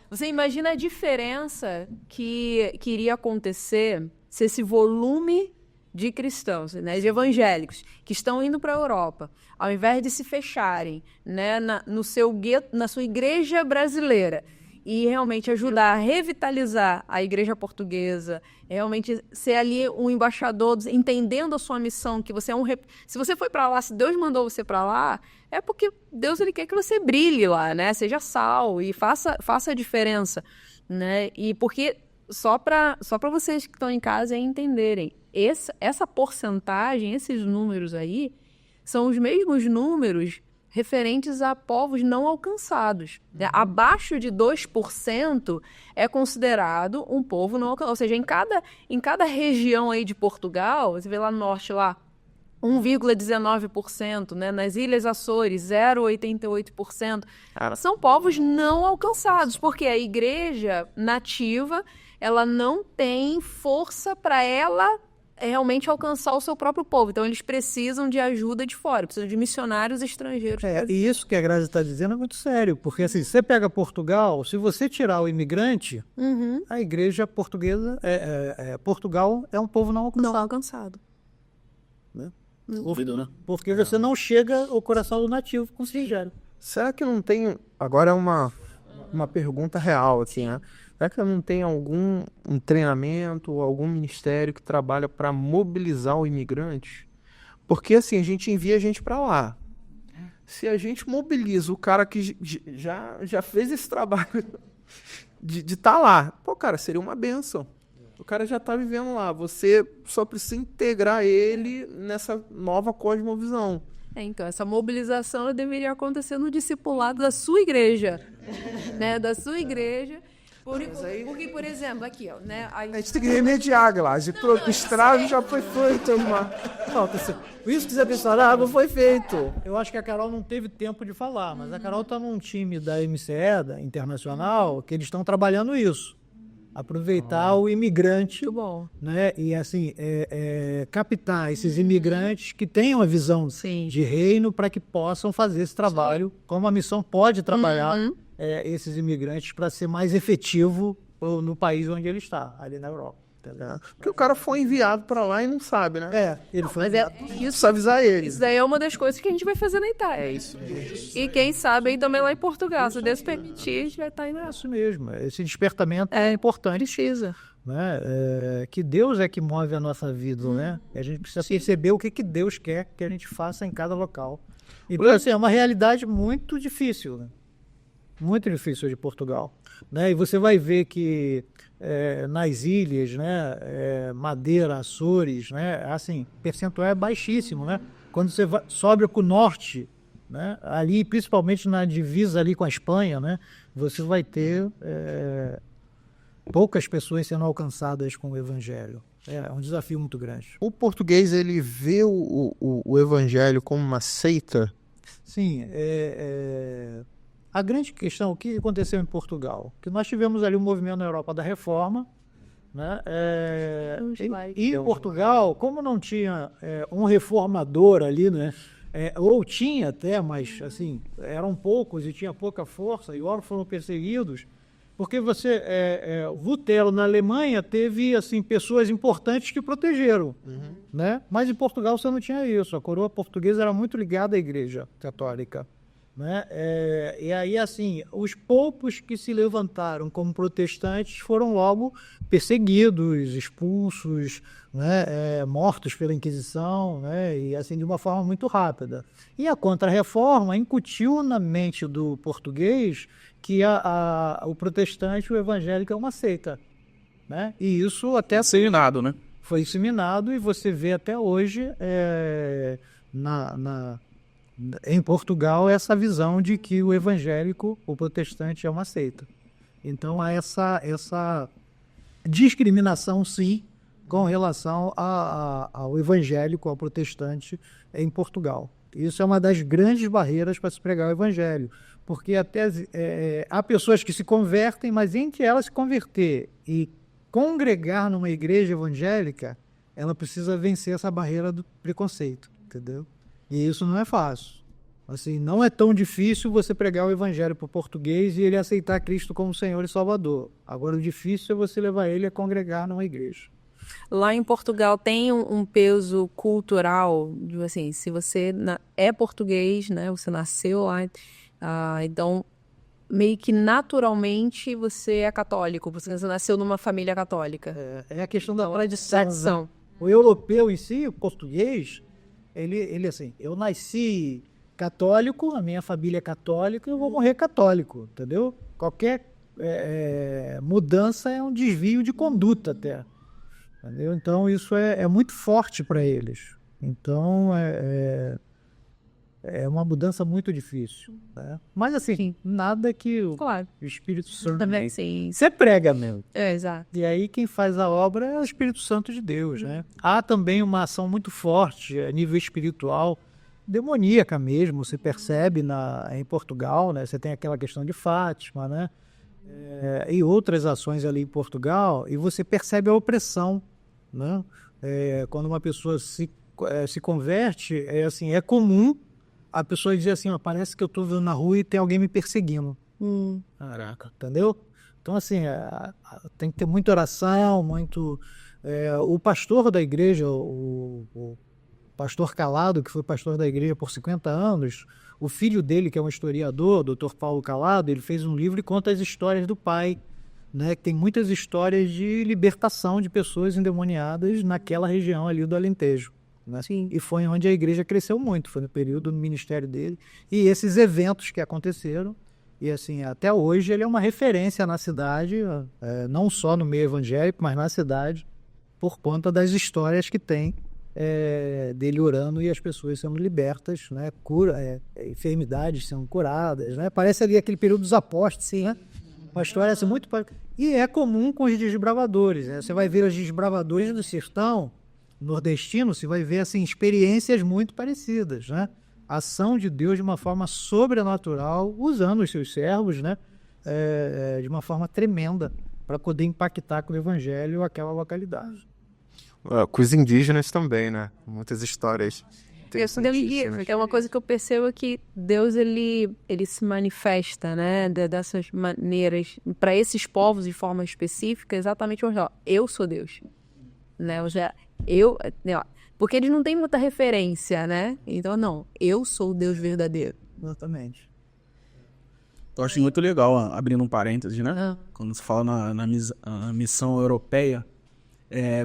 Você imagina a diferença que iria acontecer se esse volume de cristãos, né, de evangélicos, que estão indo para a Europa, ao invés de se fecharem, né, no seu gueto, na sua igreja brasileira, e realmente ajudar a revitalizar a igreja portuguesa, realmente ser ali um embaixador, entendendo a sua missão, que você é se você foi para lá, se Deus mandou você para lá, é porque Deus ele quer que você brilhe lá, né? Seja sal e faça a diferença, né? E porque só para vocês que estão em casa entenderem, essa porcentagem, esses números aí, são os mesmos números referentes a povos não alcançados. Né? Abaixo de 2% é considerado um povo não alcançado. Ou seja, em cada região aí de Portugal, você vê lá no norte, lá, 1,19%, né? Nas Ilhas Açores, 0,88%. São povos não alcançados, porque a igreja nativa ela não tem força para ela realmente alcançar o seu próprio povo. Então, eles precisam de ajuda de fora, precisam de missionários estrangeiros. E isso que a Grazi está dizendo é muito sério, porque assim, você pega Portugal, se você tirar o imigrante, a igreja portuguesa, Portugal é um povo não alcançado. Não alcançado. Né? Ouvido, né? Porque você não chega ao coração do nativo com sincero. Será que não tem... Agora é uma pergunta real, assim, né? Será que não tem algum treinamento, algum ministério que trabalha para mobilizar o imigrante? Porque, assim, a gente envia a gente para lá. Se a gente mobiliza o cara que já fez esse trabalho de estar lá, pô, cara, seria uma bênção. O cara já está vivendo lá. Você só precisa integrar ele nessa nova cosmovisão. Então, essa mobilização ela deveria acontecer no discipulado da sua igreja. Né? Da sua igreja. Porque, por exemplo, aqui, ó, né? A gente tem que remediar, Glaze. O estrago já foi feito. Isso que você pensou, a água foi feito. Eu acho que a Carol não teve tempo de falar, mas a Carol está num time da MCE, da Internacional, que eles estão trabalhando isso. Aproveitar o imigrante, Muito bom. Né? E assim, captar esses imigrantes que tenham a visão de reino para que possam fazer esse trabalho, como a missão pode trabalhar esses imigrantes para ser mais efetivo no país onde ele está, ali na Europa. Porque o cara foi enviado pra lá e não sabe, né? Ele foi. Mas Isso precisa avisar ele. isso daí é uma das coisas que a gente vai fazer na Itália. É isso. E quem sabe aí também lá em Portugal. Se Deus permitir, a gente vai estar indo lá. Isso mesmo. Esse despertamento é importante. Precisa. Né? Que Deus é que move a nossa vida, né? A gente precisa perceber o que Deus quer que a gente faça em cada local. Então, assim, é uma realidade muito difícil, né? Muito difícil de Portugal, né? E você vai ver que nas ilhas, né, Madeira, Açores, né, assim, percentual é baixíssimo, né? Quando você sobe para o norte, né, ali, principalmente na divisa ali com a Espanha, né, você vai ter poucas pessoas sendo alcançadas com o evangelho. É um desafio muito grande. O português, ele vê o evangelho como uma seita? Sim, a grande questão, o que aconteceu em Portugal? Que nós tivemos ali um movimento na Europa da Reforma, né? E em Portugal, como não tinha um reformador ali, né? Ou tinha até, mas assim, eram poucos e tinha pouca força, e ora foram perseguidos, porque Lutero na Alemanha teve assim, pessoas importantes que protegeram, né? Mas em Portugal você não tinha isso, a coroa portuguesa era muito ligada à Igreja Católica. Né? E aí, assim, os poucos que se levantaram como protestantes foram logo perseguidos, expulsos, né? Mortos pela Inquisição, né? E assim, de uma forma muito rápida. E a Contra-Reforma incutiu na mente do português que o protestante, o evangélico, é uma seita. Né? E isso até Disseminado, né? foi disseminado, e você vê até hoje em Portugal essa visão de que o evangélico, o protestante, é uma seita. Então há essa discriminação, sim, com relação ao evangélico, ao protestante em Portugal. Isso é uma das grandes barreiras para se pregar o evangelho, porque até há pessoas que se convertem, mas entre elas se converter e congregar numa igreja evangélica, ela precisa vencer essa barreira do preconceito, entendeu? E isso não é fácil. Assim, não é tão difícil você pregar o evangelho para o português e ele aceitar Cristo como Senhor e Salvador. Agora, o difícil é você levar ele a congregar numa igreja. Lá em Portugal tem um peso cultural, assim, se você é português, né, você nasceu lá, então meio que naturalmente você é católico, você nasceu numa família católica. É a questão da Tradição. O europeu em si, o português, ele assim, eu nasci católico, a minha família é católica, eu vou morrer católico, entendeu? Qualquer mudança é um desvio de conduta até. Entendeu? Então isso é muito forte para eles. Então é uma mudança muito difícil. Né? Mas assim, Sim. nada que Claro. o Espírito Santo... Também, sim. Você prega mesmo. Exato. E aí quem faz a obra é o Espírito Santo de Deus. Né? Há também uma ação muito forte a nível espiritual, demoníaca mesmo, você percebe em Portugal, né? Você tem aquela questão de Fátima, né? E outras ações ali em Portugal, e você percebe a opressão, né? Quando uma pessoa se converte, é comum a pessoa dizer assim, parece que eu estou vendo na rua e tem alguém me perseguindo. Caraca. Entendeu? Então, assim, tem que ter muita oração, muito... o pastor da igreja, o pastor Calado, que foi pastor da igreja por 50 anos, o filho dele, que é um historiador, o Dr. Paulo Calado, ele fez um livro e conta as histórias do pai, né? Que tem muitas histórias de libertação de pessoas endemoniadas naquela região ali do Alentejo. Né? Sim. E foi onde a igreja cresceu muito, foi no período do ministério dele. E esses eventos que aconteceram, e assim, até hoje ele é uma referência na cidade, não só no meio evangélico, mas na cidade, por conta das histórias que tem dele orando e as pessoas sendo libertas, né? Enfermidades sendo curadas, né? Parece ali aquele período dos apóstolos, sim, né? Uma história assim, muito... E é comum com os desbravadores, né? Você vai ver os desbravadores do sertão nordestino, você vai ver assim, experiências muito parecidas, né? Ação de Deus de uma forma sobrenatural, usando os seus servos, né? De uma forma tremenda, para poder impactar com o evangelho aquela localidade. Com os indígenas também, né? Muitas histórias É uma coisa que eu percebo que Deus, ele se manifesta, né, dessas maneiras para esses povos de forma específica, exatamente hoje, ó, eu sou Deus, né, porque eles não têm muita referência, né, então não, eu sou o Deus verdadeiro. Exatamente. Eu acho muito legal, abrindo um parênteses, né, quando se fala na missão europeia,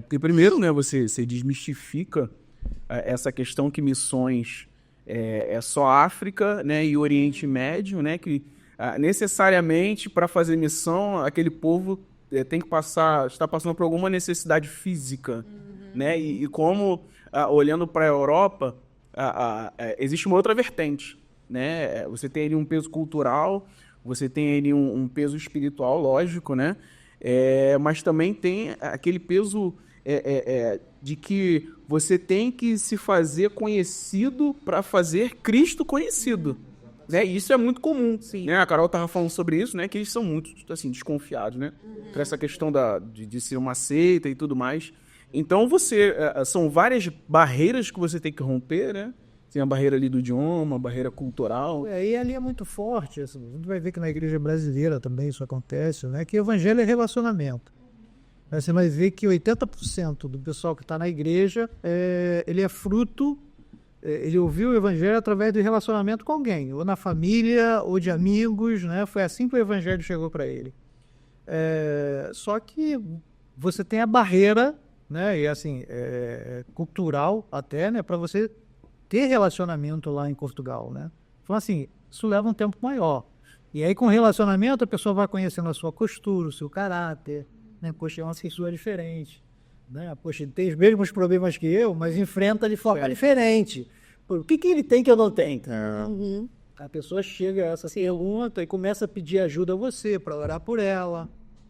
porque primeiro, né, você desmistifica essa questão que missões é só África, né, e Oriente Médio, né, que necessariamente para fazer missão aquele povo tem que está passando por alguma necessidade física, né, e como olhando para a Europa existe uma outra vertente, né, você tem ali um peso cultural, você tem ali um peso espiritual, lógico, né, mas também tem aquele peso de que você tem que se fazer conhecido para fazer Cristo conhecido. Né? E isso é muito comum. Né? A Carol estava falando sobre isso, né? Que eles são muito assim, desconfiados, né? Por essa questão de ser uma seita e tudo mais. Então, são várias barreiras que você tem que romper, né? Tem a barreira ali do idioma, a barreira cultural. E ali é muito forte. Assim, a gente vai ver que na igreja brasileira também isso acontece, né? Que o evangelho é relacionamento. Você vai ver que 80% do pessoal que está na igreja, ele é fruto, ele ouviu o evangelho através do relacionamento com alguém, ou na família, ou de amigos, né? Foi assim que o evangelho chegou para ele. Só que você tem a barreira, né? E assim, cultural até, né? Para você ter relacionamento lá em Portugal, né? Então assim, isso leva um tempo maior. E aí com relacionamento a pessoa vai conhecendo a sua postura, o seu caráter, né? Poxa, é uma pessoa diferente, né? Poxa, ele tem os mesmos problemas que eu, mas enfrenta de forma diferente. O que ele tem que eu não tenho? A pessoa chega a essa pergunta e começa a pedir ajuda a você para orar por ela,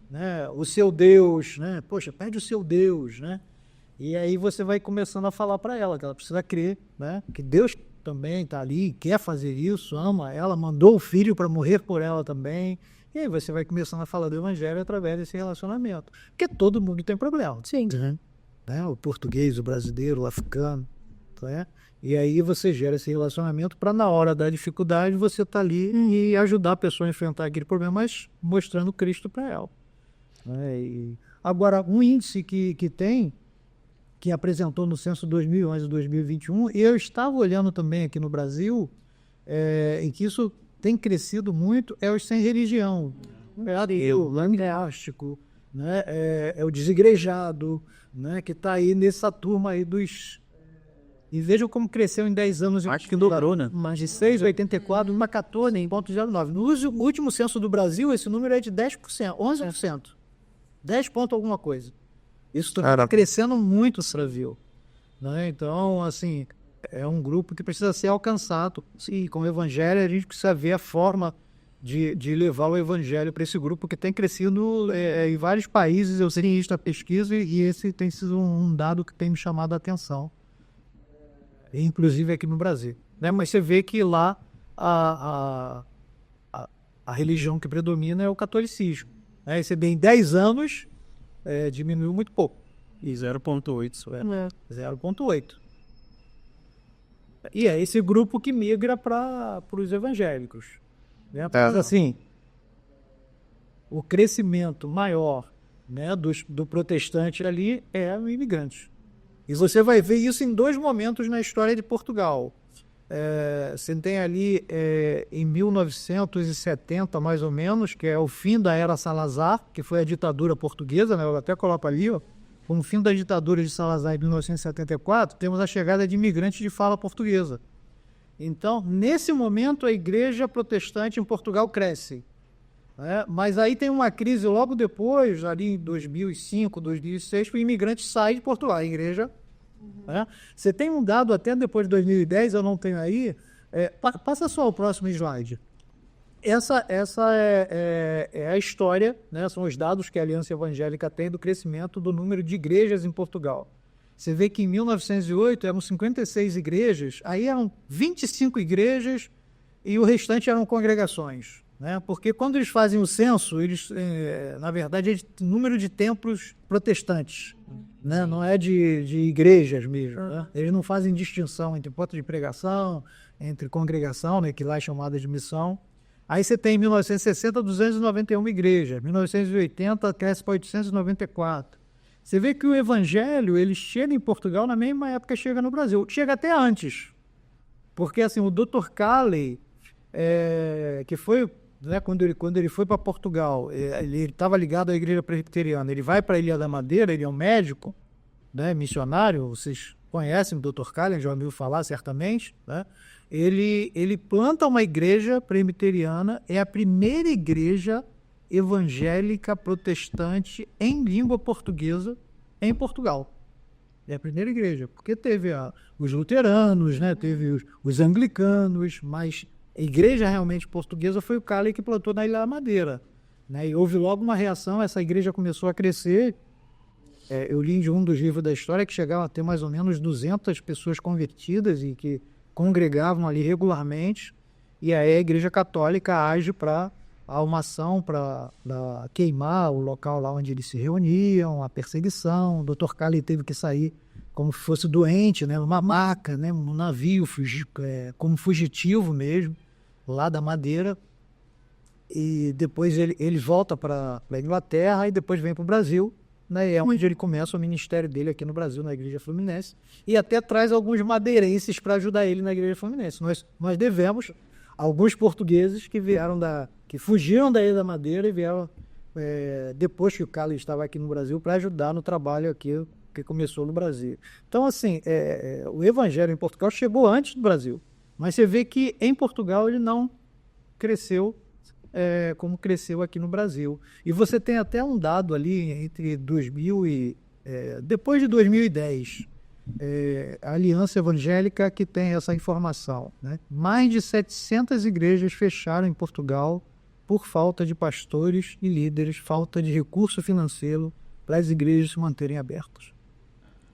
né? O seu Deus, né? Poxa, pede o seu Deus, né? E aí você vai começando a falar para ela que ela precisa crer, né? Que Deus também está ali, quer fazer isso, ama ela, mandou o filho para morrer por ela também. E aí você vai começando a falar do evangelho através desse relacionamento. Porque todo mundo tem problema. Sim. Né? O português, o brasileiro, o africano. Né? E aí você gera esse relacionamento para na hora da dificuldade você estar ali e ajudar a pessoa a enfrentar aquele problema, mas mostrando Cristo para ela. Né? Agora, um índice que tem, que apresentou no censo 2011 e 2021, e eu estava olhando também aqui no Brasil, em que isso tem crescido muito, é os sem religião. O langástico, né? É o desigrejado, né? Que está aí nessa turma aí dos... E vejam como cresceu em 10 anos. Acho que dobrou, né? Mais de 6,84, uma 14,09. No último censo do Brasil, esse número é de 10%, 11%. 10 ponto alguma coisa. Isso está crescendo muito, você viu. Né? Então, assim... É um grupo que precisa ser alcançado. E com o evangelho, a gente precisa ver a forma de levar o evangelho para esse grupo que tem crescido em vários países. Eu sei isso na pesquisa e esse tem sido um dado que tem me chamado a atenção. Inclusive aqui no Brasil. Né? Mas você vê que lá a religião que predomina é o catolicismo. Né? Você vê em 10 anos, diminuiu muito pouco. E 0,8 isso 0,8. E é esse grupo que migra para os evangélicos. Né? Mas, assim, o crescimento maior, né, do protestante ali é o imigrante. E você vai ver isso em 2 momentos na história de Portugal. Você tem ali em 1970, mais ou menos, que é o fim da Era Salazar, que foi a ditadura portuguesa, né? Eu até coloco ali, ó. Com o fim da ditadura de Salazar em 1974, temos a chegada de imigrantes de fala portuguesa. Então, nesse momento, a igreja protestante em Portugal cresce. Né? Mas aí tem uma crise logo depois, ali em 2005, 2006, que o imigrante sai de Portugal, a igreja. Né? Você tem um dado até depois de 2010, eu não tenho aí. Passa só o próximo slide. Essa é a história, né? São os dados que a Aliança Evangélica tem do crescimento do número de igrejas em Portugal. Você vê que em 1908 eram 56 igrejas, aí eram 25 igrejas e o restante eram congregações. né? Porque quando eles fazem o censo, eles, na verdade, é o número de templos protestantes, né? Não é de igrejas mesmo, né? Eles não fazem distinção entre ponto de pregação, entre congregação, né, que lá é chamada de missão. Aí você tem em 1960, 291 igrejas, 1980 cresce para 894. Você vê que o evangelho, ele chega em Portugal na mesma época que chega no Brasil. Chega até antes. Porque, assim, o Dr. Calley, que foi, né, quando ele foi para Portugal, ele estava ligado à igreja presbiteriana. Ele vai para a Ilha da Madeira, ele é um médico, né, missionário, vocês conhecem o Dr. Calley, já ouviu falar certamente, né? Ele planta uma igreja presbiteriana, é a primeira igreja evangélica protestante em língua portuguesa em Portugal. É a primeira igreja, porque teve os luteranos, né, teve os anglicanos, mas a igreja realmente portuguesa foi o Calley que plantou na Ilha da Madeira, né, e houve logo uma reação, essa igreja começou a crescer. Eu li de um dos livros da história que chegavam a ter mais ou menos 200 pessoas convertidas e que congregavam ali regularmente, e aí a Igreja Católica age para uma ação para queimar o local lá onde eles se reuniam, a perseguição. O Dr. Calley teve que sair como se fosse doente, né, numa maca, né, num navio, como fugitivo mesmo, lá da Madeira, e depois ele volta para a Inglaterra e depois vem para o Brasil, né, é onde ele começa o ministério dele aqui no Brasil, na Igreja Fluminense, e até traz alguns madeirenses para ajudar ele na Igreja Fluminense. Nós devemos alguns portugueses que fugiram da Ilha da Madeira e vieram depois que o Calley estava aqui no Brasil para ajudar no trabalho aqui que começou no Brasil. Então, assim, o evangelho em Portugal chegou antes do Brasil, mas você vê que em Portugal ele não cresceu como cresceu aqui no Brasil. E você tem até um dado ali entre 2000 e depois de 2010, a Aliança Evangélica que tem essa informação, né? Mais de 700 igrejas fecharam em Portugal por falta de pastores e líderes, falta de recurso financeiro para as igrejas se manterem abertas.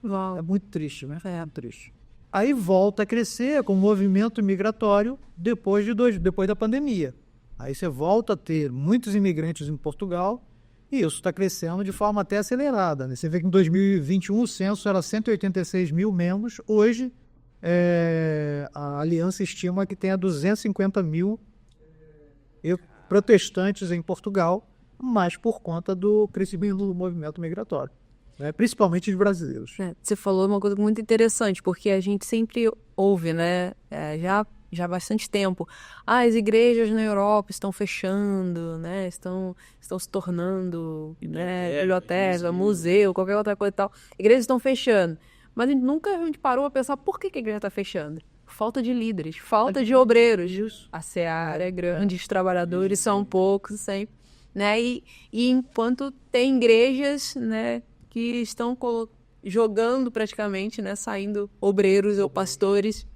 Uau. É muito triste, né? É triste. Aí volta a crescer com o movimento migratório depois da pandemia. Aí você volta a ter muitos imigrantes em Portugal e isso está crescendo de forma até acelerada, né? Você vê que em 2021 o censo era 186 mil membros, hoje a Aliança estima que tenha 250 mil protestantes em Portugal, mas por conta do crescimento do movimento migratório, né? Principalmente de brasileiros. Você falou uma coisa muito interessante, porque a gente sempre ouve, né, já há bastante tempo, as igrejas na Europa estão fechando, né, estão se tornando, né, biblioteca, museu, qualquer outra coisa e tal. Igrejas estão fechando. Mas a gente parou a pensar por que a igreja está fechando. Falta de líderes, falta de obreiros. A seara é grande, os trabalhadores são poucos sempre, né, e enquanto tem igrejas, né, que estão jogando praticamente, né, saindo obreiros ou pastores,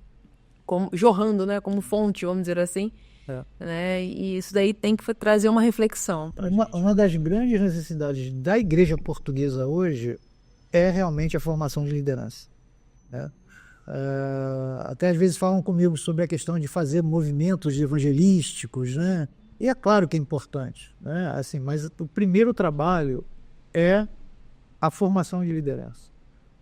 jorrando, né, como fonte, vamos dizer assim, né, e isso daí tem que trazer uma reflexão. Uma das grandes necessidades da igreja portuguesa hoje é realmente a formação de liderança, né? Até às vezes falam comigo sobre a questão de fazer movimentos evangelísticos, né? E é claro que é importante, né? Assim, mas o primeiro trabalho é a formação de liderança.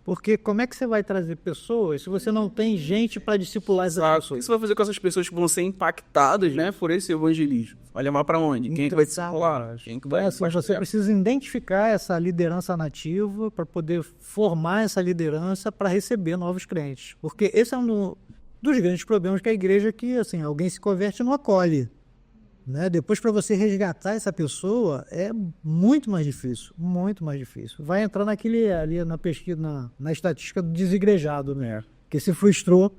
Porque como é que você vai trazer pessoas se você não tem gente para discipular essas pessoas? O que você vai fazer com essas pessoas que vão ser impactadas, né, por esse evangelismo? Vai levar para onde? Quem é que vai discipular? Quem é que vai você precisa identificar essa liderança nativa para poder formar essa liderança para receber novos crentes. Porque esse é um dos grandes problemas que a igreja que, assim, alguém se converte e não acolhe, né? Depois, para você resgatar essa pessoa, é muito mais difícil, muito mais difícil. Vai entrar ali na pesquisa, na estatística do desigrejado, né? Que se frustrou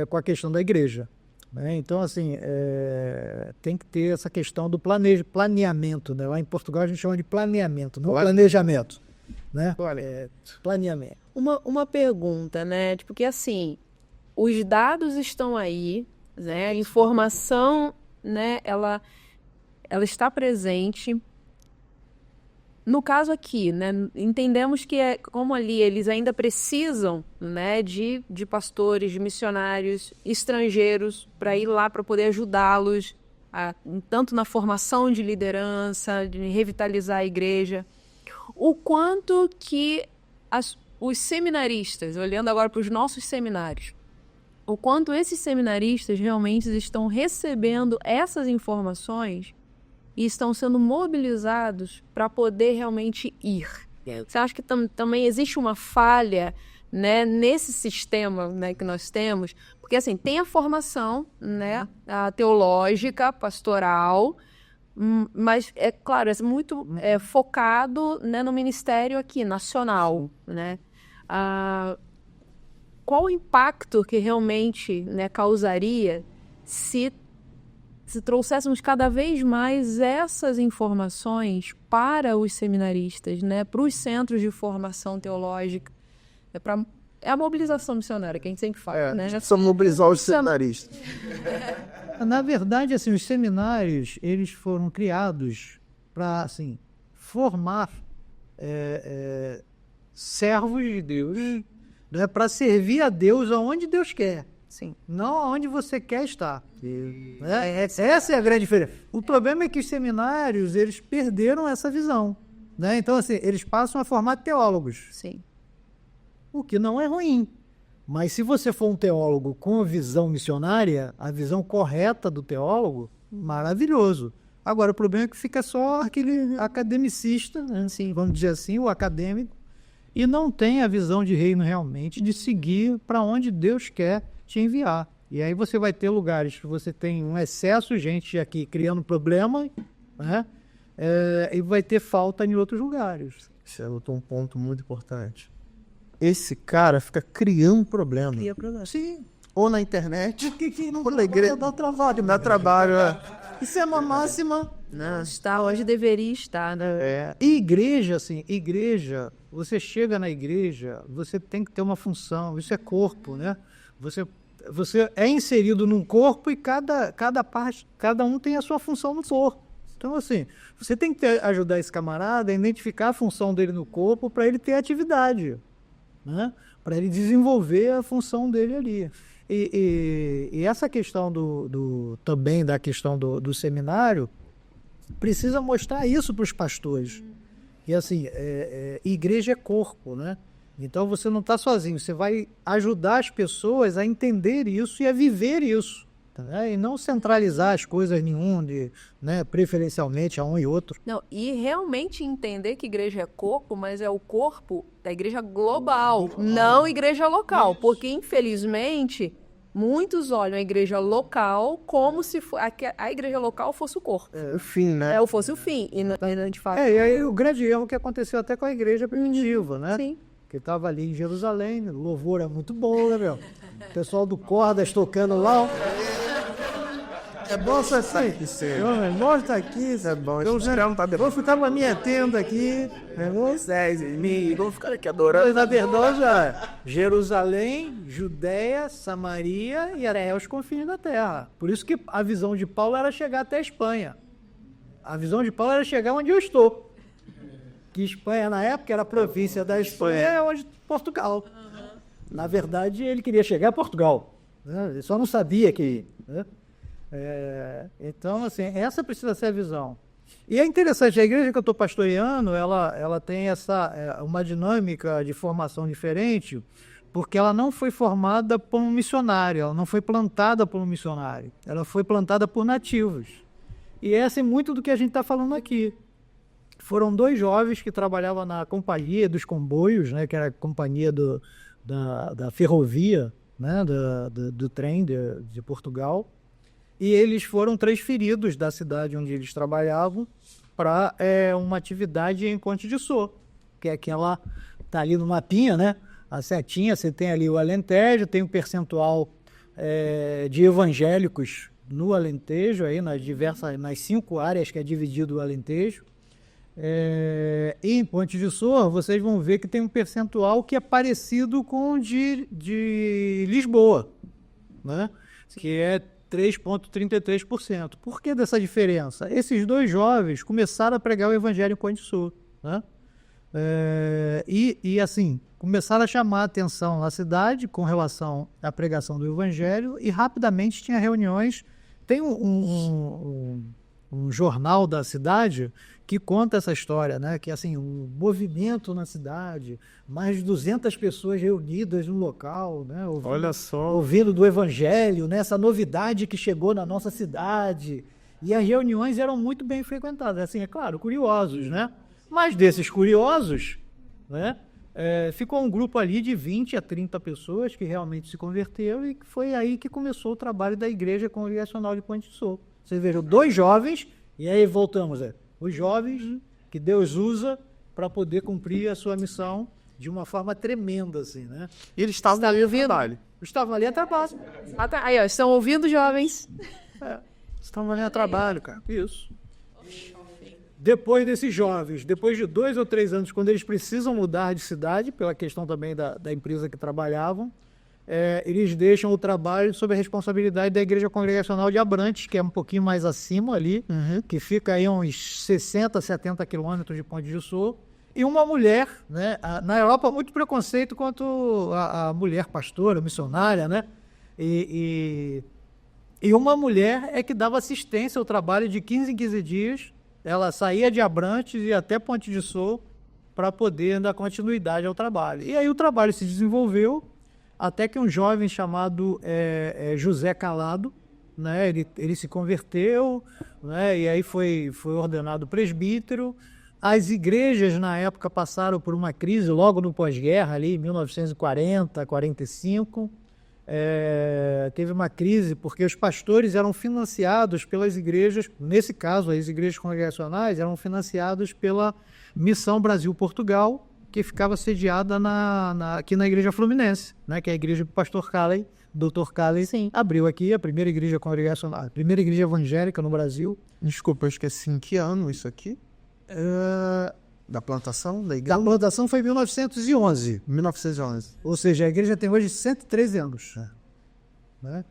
com a questão da igreja, né? Então, assim, tem que ter essa questão do planeamento, né? Lá em Portugal a gente chama de planeamento, não planejamento, né? Planeamento. Uma pergunta, né? Porque, assim, os dados estão aí, né? A informação, né, ela está presente. No caso aqui, né, entendemos que como ali eles ainda precisam, né, de pastores, de missionários estrangeiros para ir lá para poder ajudá-los tanto na formação de liderança, de revitalizar a igreja, o quanto que os seminaristas, olhando agora para os nossos seminários, o quanto esses seminaristas realmente estão recebendo essas informações e estão sendo mobilizados para poder realmente ir. Você acha que também existe uma falha, né, nesse sistema, né, que nós temos? Porque assim, tem a formação, né, a teológica, pastoral, mas é claro, é muito focado, né, no ministério aqui, nacional, né? Qual o impacto que realmente, né, causaria se trouxéssemos cada vez mais essas informações para os seminaristas, né, para os centros de formação teológica? É a mobilização missionária que a gente sempre fala, né? Precisa mobilizar os seminaristas. Na verdade, assim, os seminários, eles foram criados para, assim, formar servos de Deus, né, para servir a Deus aonde Deus quer. Sim. Não aonde você quer estar. Essa é a grande diferença. O problema é que os seminários, eles perderam essa visão, né? Então, assim, eles passam a formar teólogos. Sim. O que não é ruim. Mas se você for um teólogo com a visão missionária, a visão correta do teólogo, maravilhoso. Agora, o problema é que fica só aquele academicista, né? Assim, vamos dizer assim, o acadêmico, e não tem a visão de reino realmente, de seguir para onde Deus quer te enviar. E aí você vai ter lugares que você tem um excesso de gente aqui criando problema, né? E vai ter falta em outros lugares. Você anotou um ponto muito importante. Esse cara fica criando problema. Cria problema. Sim. Ou na internet, Que não ou na igreja. dá trabalho. Dá trabalho, Isso é uma máxima. Não, está, hoje deveria estar, né? E igreja, assim, você chega na igreja, você tem que ter uma função, isso é corpo, né? Você é inserido num corpo e cada parte, cada um tem a sua função no corpo. Então, assim, você tem que ajudar esse camarada a identificar a função dele no corpo para ele ter atividade, né? Para ele desenvolver a função dele ali. E essa questão também da questão do seminário precisa mostrar isso para os pastores. E assim, igreja é corpo, né? Então você não está sozinho, você vai ajudar as pessoas a entender isso e a viver isso. Tá? E não centralizar as coisas nenhum, né, preferencialmente a um e outro. Não, e realmente entender que igreja é corpo, mas é o corpo da igreja global, não igreja local. Porque, infelizmente, muitos olham a igreja local como se a igreja local fosse o corpo. O fim, né? Fosse o fim. E a gente fala... E aí o grande erro que aconteceu até com a igreja primitiva, né? Sim. Que estava ali em Jerusalém, o louvor é muito bom, né, meu? O pessoal do Cordas tocando lá. É bom isso assim. Meu irmão está aqui. Isso é bom. Eu vou ficar na minha tenda aqui. Vamos ficar aqui adorando. Na verdade, Jerusalém, Judéia, Samaria e até os confins da terra. Por isso que a visão de Paulo era chegar até a Espanha. A visão de Paulo era chegar onde eu estou. Que Espanha, na época, era a província da Espanha, onde Portugal. Na verdade, ele queria chegar a Portugal, né? Ele só não sabia que... Né? Então, assim, essa precisa ser a visão. E é interessante, a igreja que eu estou pastoreando, ela tem uma dinâmica de formação diferente, porque ela não foi formada por um missionário, ela não foi plantada por um missionário, ela foi plantada por nativos. E essa é muito do que a gente está falando aqui. Foram 2 jovens que trabalhavam na companhia dos comboios, né, que era a companhia da ferrovia, né, do trem de Portugal. E eles foram transferidos da cidade onde eles trabalhavam para uma atividade em Conde de Sô, que é aquela, está ali no mapinha, né? A setinha, você tem ali o Alentejo, tem um percentual de evangélicos no Alentejo, aí nas 5 áreas que é dividido o Alentejo. E em Ponte de Sor, vocês vão ver que tem um percentual que é parecido com o de Lisboa, né? Que é 3,33%. Por que dessa diferença? Esses 2 jovens começaram a pregar o evangelho em Ponte de Sor, né? E assim, começaram a chamar a atenção na cidade com relação à pregação do evangelho e rapidamente tinha reuniões Tem um jornal da cidade que conta essa história, né? Que assim, um movimento na cidade, mais de 200 pessoas reunidas no local, né? Olha só. Ouvindo do evangelho, né? Essa novidade que chegou na nossa cidade. E as reuniões eram muito bem frequentadas, assim, é claro, curiosos, né? Mas desses curiosos, né? Ficou um grupo ali de 20 a 30 pessoas que realmente se converteram e foi aí que começou o trabalho da Igreja Congregacional de Ponte de Soco. Vocês vejam, 2 jovens, e aí voltamos, os jovens que Deus usa para poder cumprir a sua missão de uma forma tremenda, assim, né? E eles estavam ali no trabalho. Estavam ali a trabalho. Aí, ó, estão ouvindo, jovens? Estavam ali a trabalho, cara. Isso. Depois desses jovens, depois de 2 ou 3 anos, quando eles precisam mudar de cidade, pela questão também da empresa que trabalhavam, eles deixam o trabalho sob a responsabilidade da Igreja Congregacional de Abrantes, que é um pouquinho mais acima ali, que fica aí a uns 60, 70 quilômetros de Ponte de Soco. E uma mulher, né? Na Europa, muito preconceito quanto a mulher pastora, missionária, né? E uma mulher é que dava assistência ao trabalho de 15 em 15 dias. Ela saía de Abrantes e ia até Ponte de Soco para poder dar continuidade ao trabalho. E aí o trabalho se desenvolveu até que um jovem chamado José Calado, né, ele se converteu, né, e aí foi ordenado presbítero. As igrejas na época passaram por uma crise logo no pós-guerra, ali em 1940, 45. Teve uma crise porque os pastores eram financiados pelas igrejas, nesse caso as igrejas congregacionais eram financiados pela Missão Brasil-Portugal, que ficava sediada aqui na Igreja Fluminense, né, que é a igreja do pastor Calley, Dr. Calley. Sim. Abriu aqui a primeira igreja congregacional, a primeira igreja evangélica no Brasil. Desculpa, eu esqueci em que ano isso aqui? Da plantação da igreja? Da plantação foi em 1911. 1911. Ou seja, a igreja tem hoje 113 anos. Né?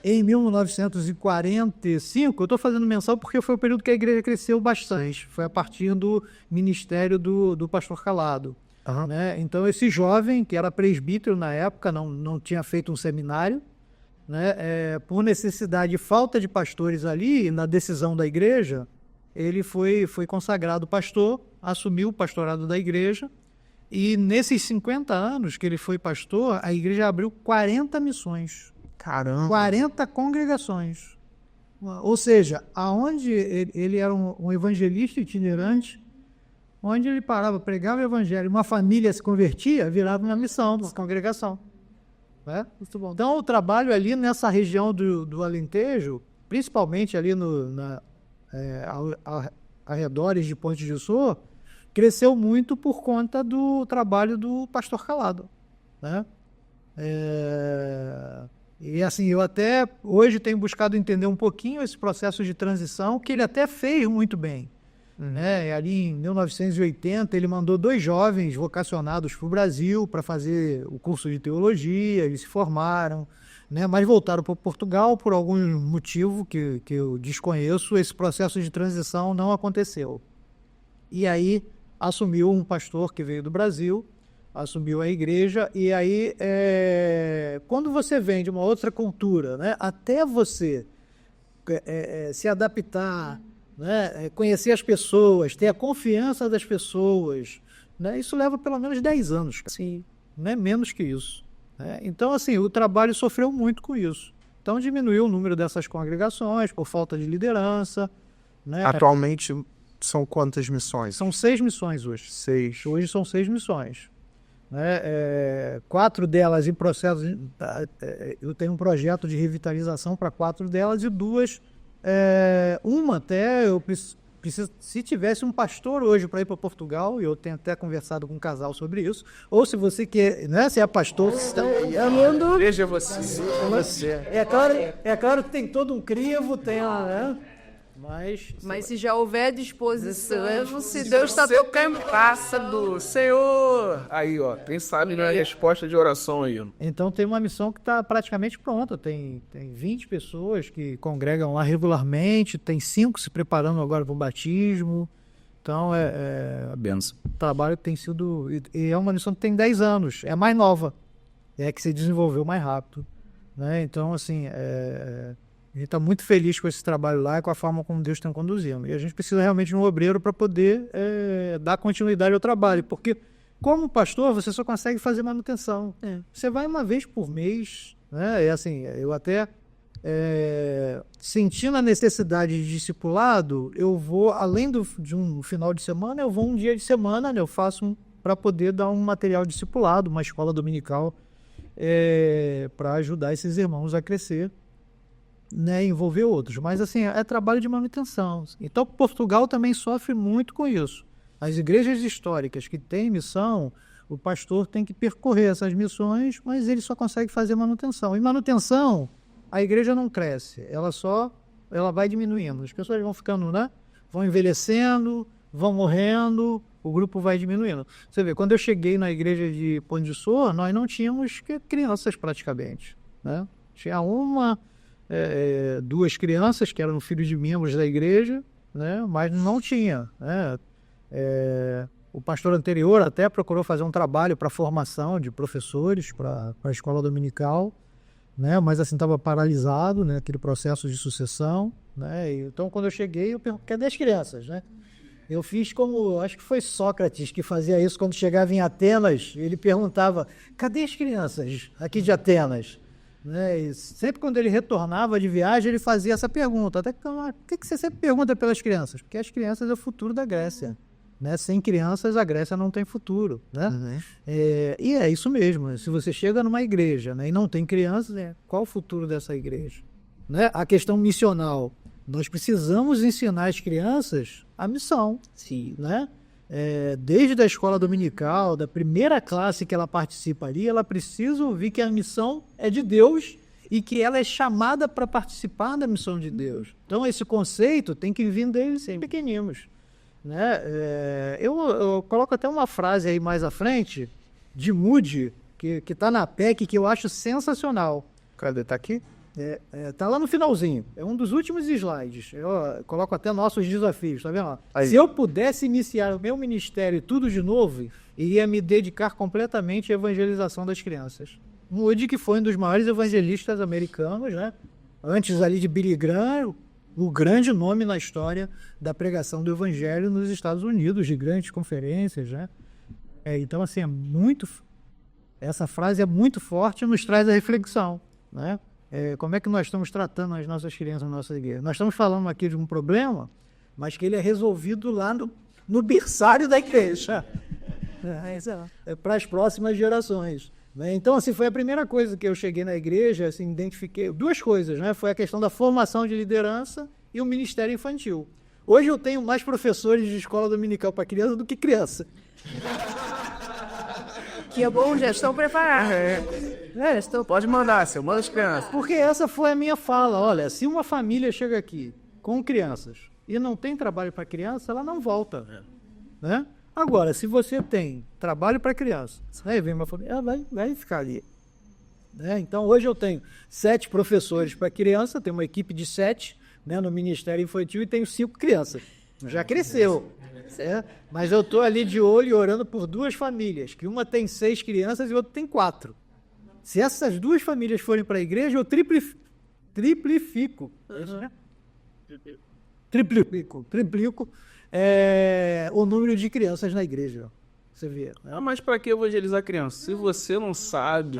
Em 1945, eu estou fazendo menção porque foi o período que a igreja cresceu bastante. Foi a partir do ministério do pastor Calado. Né? Então, esse jovem, que era presbítero na época, não tinha feito um seminário, né? Por necessidade e falta de pastores ali, na decisão da igreja, ele foi consagrado pastor, assumiu o pastorado da igreja, e nesses 50 anos que ele foi pastor, a igreja abriu 40 missões. Caramba! 40 congregações. Ou seja, aonde ele era um evangelista itinerante, onde ele parava, pregava o evangelho, uma família se convertia, virava uma missão, uma congregação. Muito bom. Então, o trabalho ali nessa região do Alentejo, principalmente ali arredores de Ponte de Soco, cresceu muito por conta do trabalho do pastor Calado, né? E assim, eu até hoje tenho buscado entender um pouquinho esse processo de transição, que ele até fez muito bem. Né? Ali em 1980, ele mandou 2 jovens vocacionados para o Brasil para fazer o curso de teologia, eles se formaram, né? Mas voltaram para Portugal por algum motivo que eu desconheço, esse processo de transição não aconteceu. E aí assumiu um pastor que veio do Brasil, assumiu a igreja, e aí quando você vem de uma outra cultura, né, até você se adaptar, né, conhecer as pessoas, ter a confiança das pessoas, né, isso leva pelo menos 10 anos. Sim. Não é menos que isso. Então, assim, o trabalho sofreu muito com isso. Então, diminuiu o número dessas congregações por falta de liderança. Né? Atualmente, são quantas missões? São 6 missões hoje. 6. Hoje são 6 missões. Né? 4 delas em processo... eu tenho um projeto de revitalização para 4 delas e 2... uma até eu preciso... Se tivesse um pastor hoje para ir para Portugal, e eu tenho até conversado com um casal sobre isso, ou se você quer, né, se é pastor, Veja você. É claro que tem todo um crivo, tem lá, né? Mas se já houver disposição, se Deus está Seu cansaça do Senhor. Aí, ó, quem sabe não é resposta de oração aí. Então tem uma missão que está praticamente pronta. Tem 20 pessoas que congregam lá regularmente, tem 5 se preparando agora para o batismo. Então a benção. O trabalho tem sido... E é uma missão que tem 10 anos, é a mais nova, é que se desenvolveu mais rápido. Né? Então, assim, A gente está muito feliz com esse trabalho lá e com a forma como Deus está conduzindo. E a gente precisa realmente de um obreiro para poder dar continuidade ao trabalho, porque como pastor você só consegue fazer manutenção. Você vai uma vez por mês, né? É assim, eu até sentindo a necessidade de discipulado, eu vou, além de um final de semana, eu vou um dia de semana, né? Eu faço para poder dar um material discipulado, uma escola dominical, para ajudar esses irmãos a crescer, né, envolver outros. Mas assim, é trabalho de manutenção. Então Portugal também sofre muito com isso. As igrejas históricas que têm missão, o pastor tem que percorrer essas missões, mas ele só consegue fazer manutenção. E manutenção, a igreja não cresce, ela vai diminuindo. As pessoas vão ficando, né, vão envelhecendo, vão morrendo, o grupo vai diminuindo. Você vê, quando eu cheguei na igreja de Pão de Açúcar, nós não tínhamos crianças praticamente, né? Tinha duas crianças que eram filhos de membros da igreja, né? Mas não tinha, né? O pastor anterior até procurou fazer um trabalho para formação de professores para a escola dominical, né? Mas assim estava paralisado, né? Aquele processo de sucessão, né? Então quando eu cheguei eu perguntei, cadê as crianças, né? Eu fiz como, acho que foi Sócrates que fazia isso quando chegava em Atenas, ele perguntava, cadê as crianças aqui de Atenas? Né? E sempre quando ele retornava de viagem, ele fazia essa pergunta. Até por que você sempre pergunta pelas crianças? Porque as crianças é o futuro da Grécia. Né? Sem crianças, a Grécia não tem futuro. Né? Uhum. E é isso mesmo. Se você chega numa igreja, né, e não tem crianças, qual o futuro dessa igreja? Né? A questão missional. Nós precisamos ensinar as crianças a missão. Sim. Né? Desde a escola dominical, da primeira classe que ela participa ali, ela precisa ouvir que a missão é de Deus e que ela é chamada para participar da missão de Deus. Então, esse conceito tem que vir deles pequeninos. Né? Eu coloco até uma frase aí mais à frente, de Moody, que está na PEC, que eu acho sensacional. Cadê? Está aqui? Tá lá no finalzinho. É um dos últimos slides. Eu coloco até nossos desafios, tá vendo? Aí. Se eu pudesse iniciar o meu ministério tudo de novo, iria me dedicar completamente à evangelização das crianças. Moody, que foi um dos maiores evangelistas americanos, né? Antes ali de Billy Graham, o grande nome na história da pregação do evangelho nos Estados Unidos, de grandes conferências, né? Então, assim, essa frase é muito forte e nos traz a reflexão, né? Como é que nós estamos tratando as nossas crianças na nossa igreja? Nós estamos falando aqui de um problema, mas que ele é resolvido lá no berçário da igreja. Para as próximas gerações. Né? Então, assim, foi a primeira coisa que eu cheguei na igreja, assim, identifiquei duas coisas, né? Foi a questão da formação de liderança e o ministério infantil. Hoje eu tenho mais professores de escola dominical para criança do que criança. Que é bom, já estão preparados. Pode mandar, seu, manda as crianças. Porque essa foi a minha fala. Olha, se uma família chega aqui com crianças e não tem trabalho para criança, ela não volta. Né? Agora, se você tem trabalho para criança, aí vem uma família, ela vai ficar ali. Né? Então, hoje eu tenho 7 professores para criança, tenho uma equipe de 7, né, no Ministério Infantil e tenho 5 crianças. Já cresceu. Mas eu estou ali de olho e orando por 2 famílias, que uma tem 6 crianças e outra tem 4. Se essas 2 famílias forem para a igreja, eu triplifico. Né? Triplico o número de crianças na igreja. Você vê. Mas para que evangelizar criança? Se você não sabe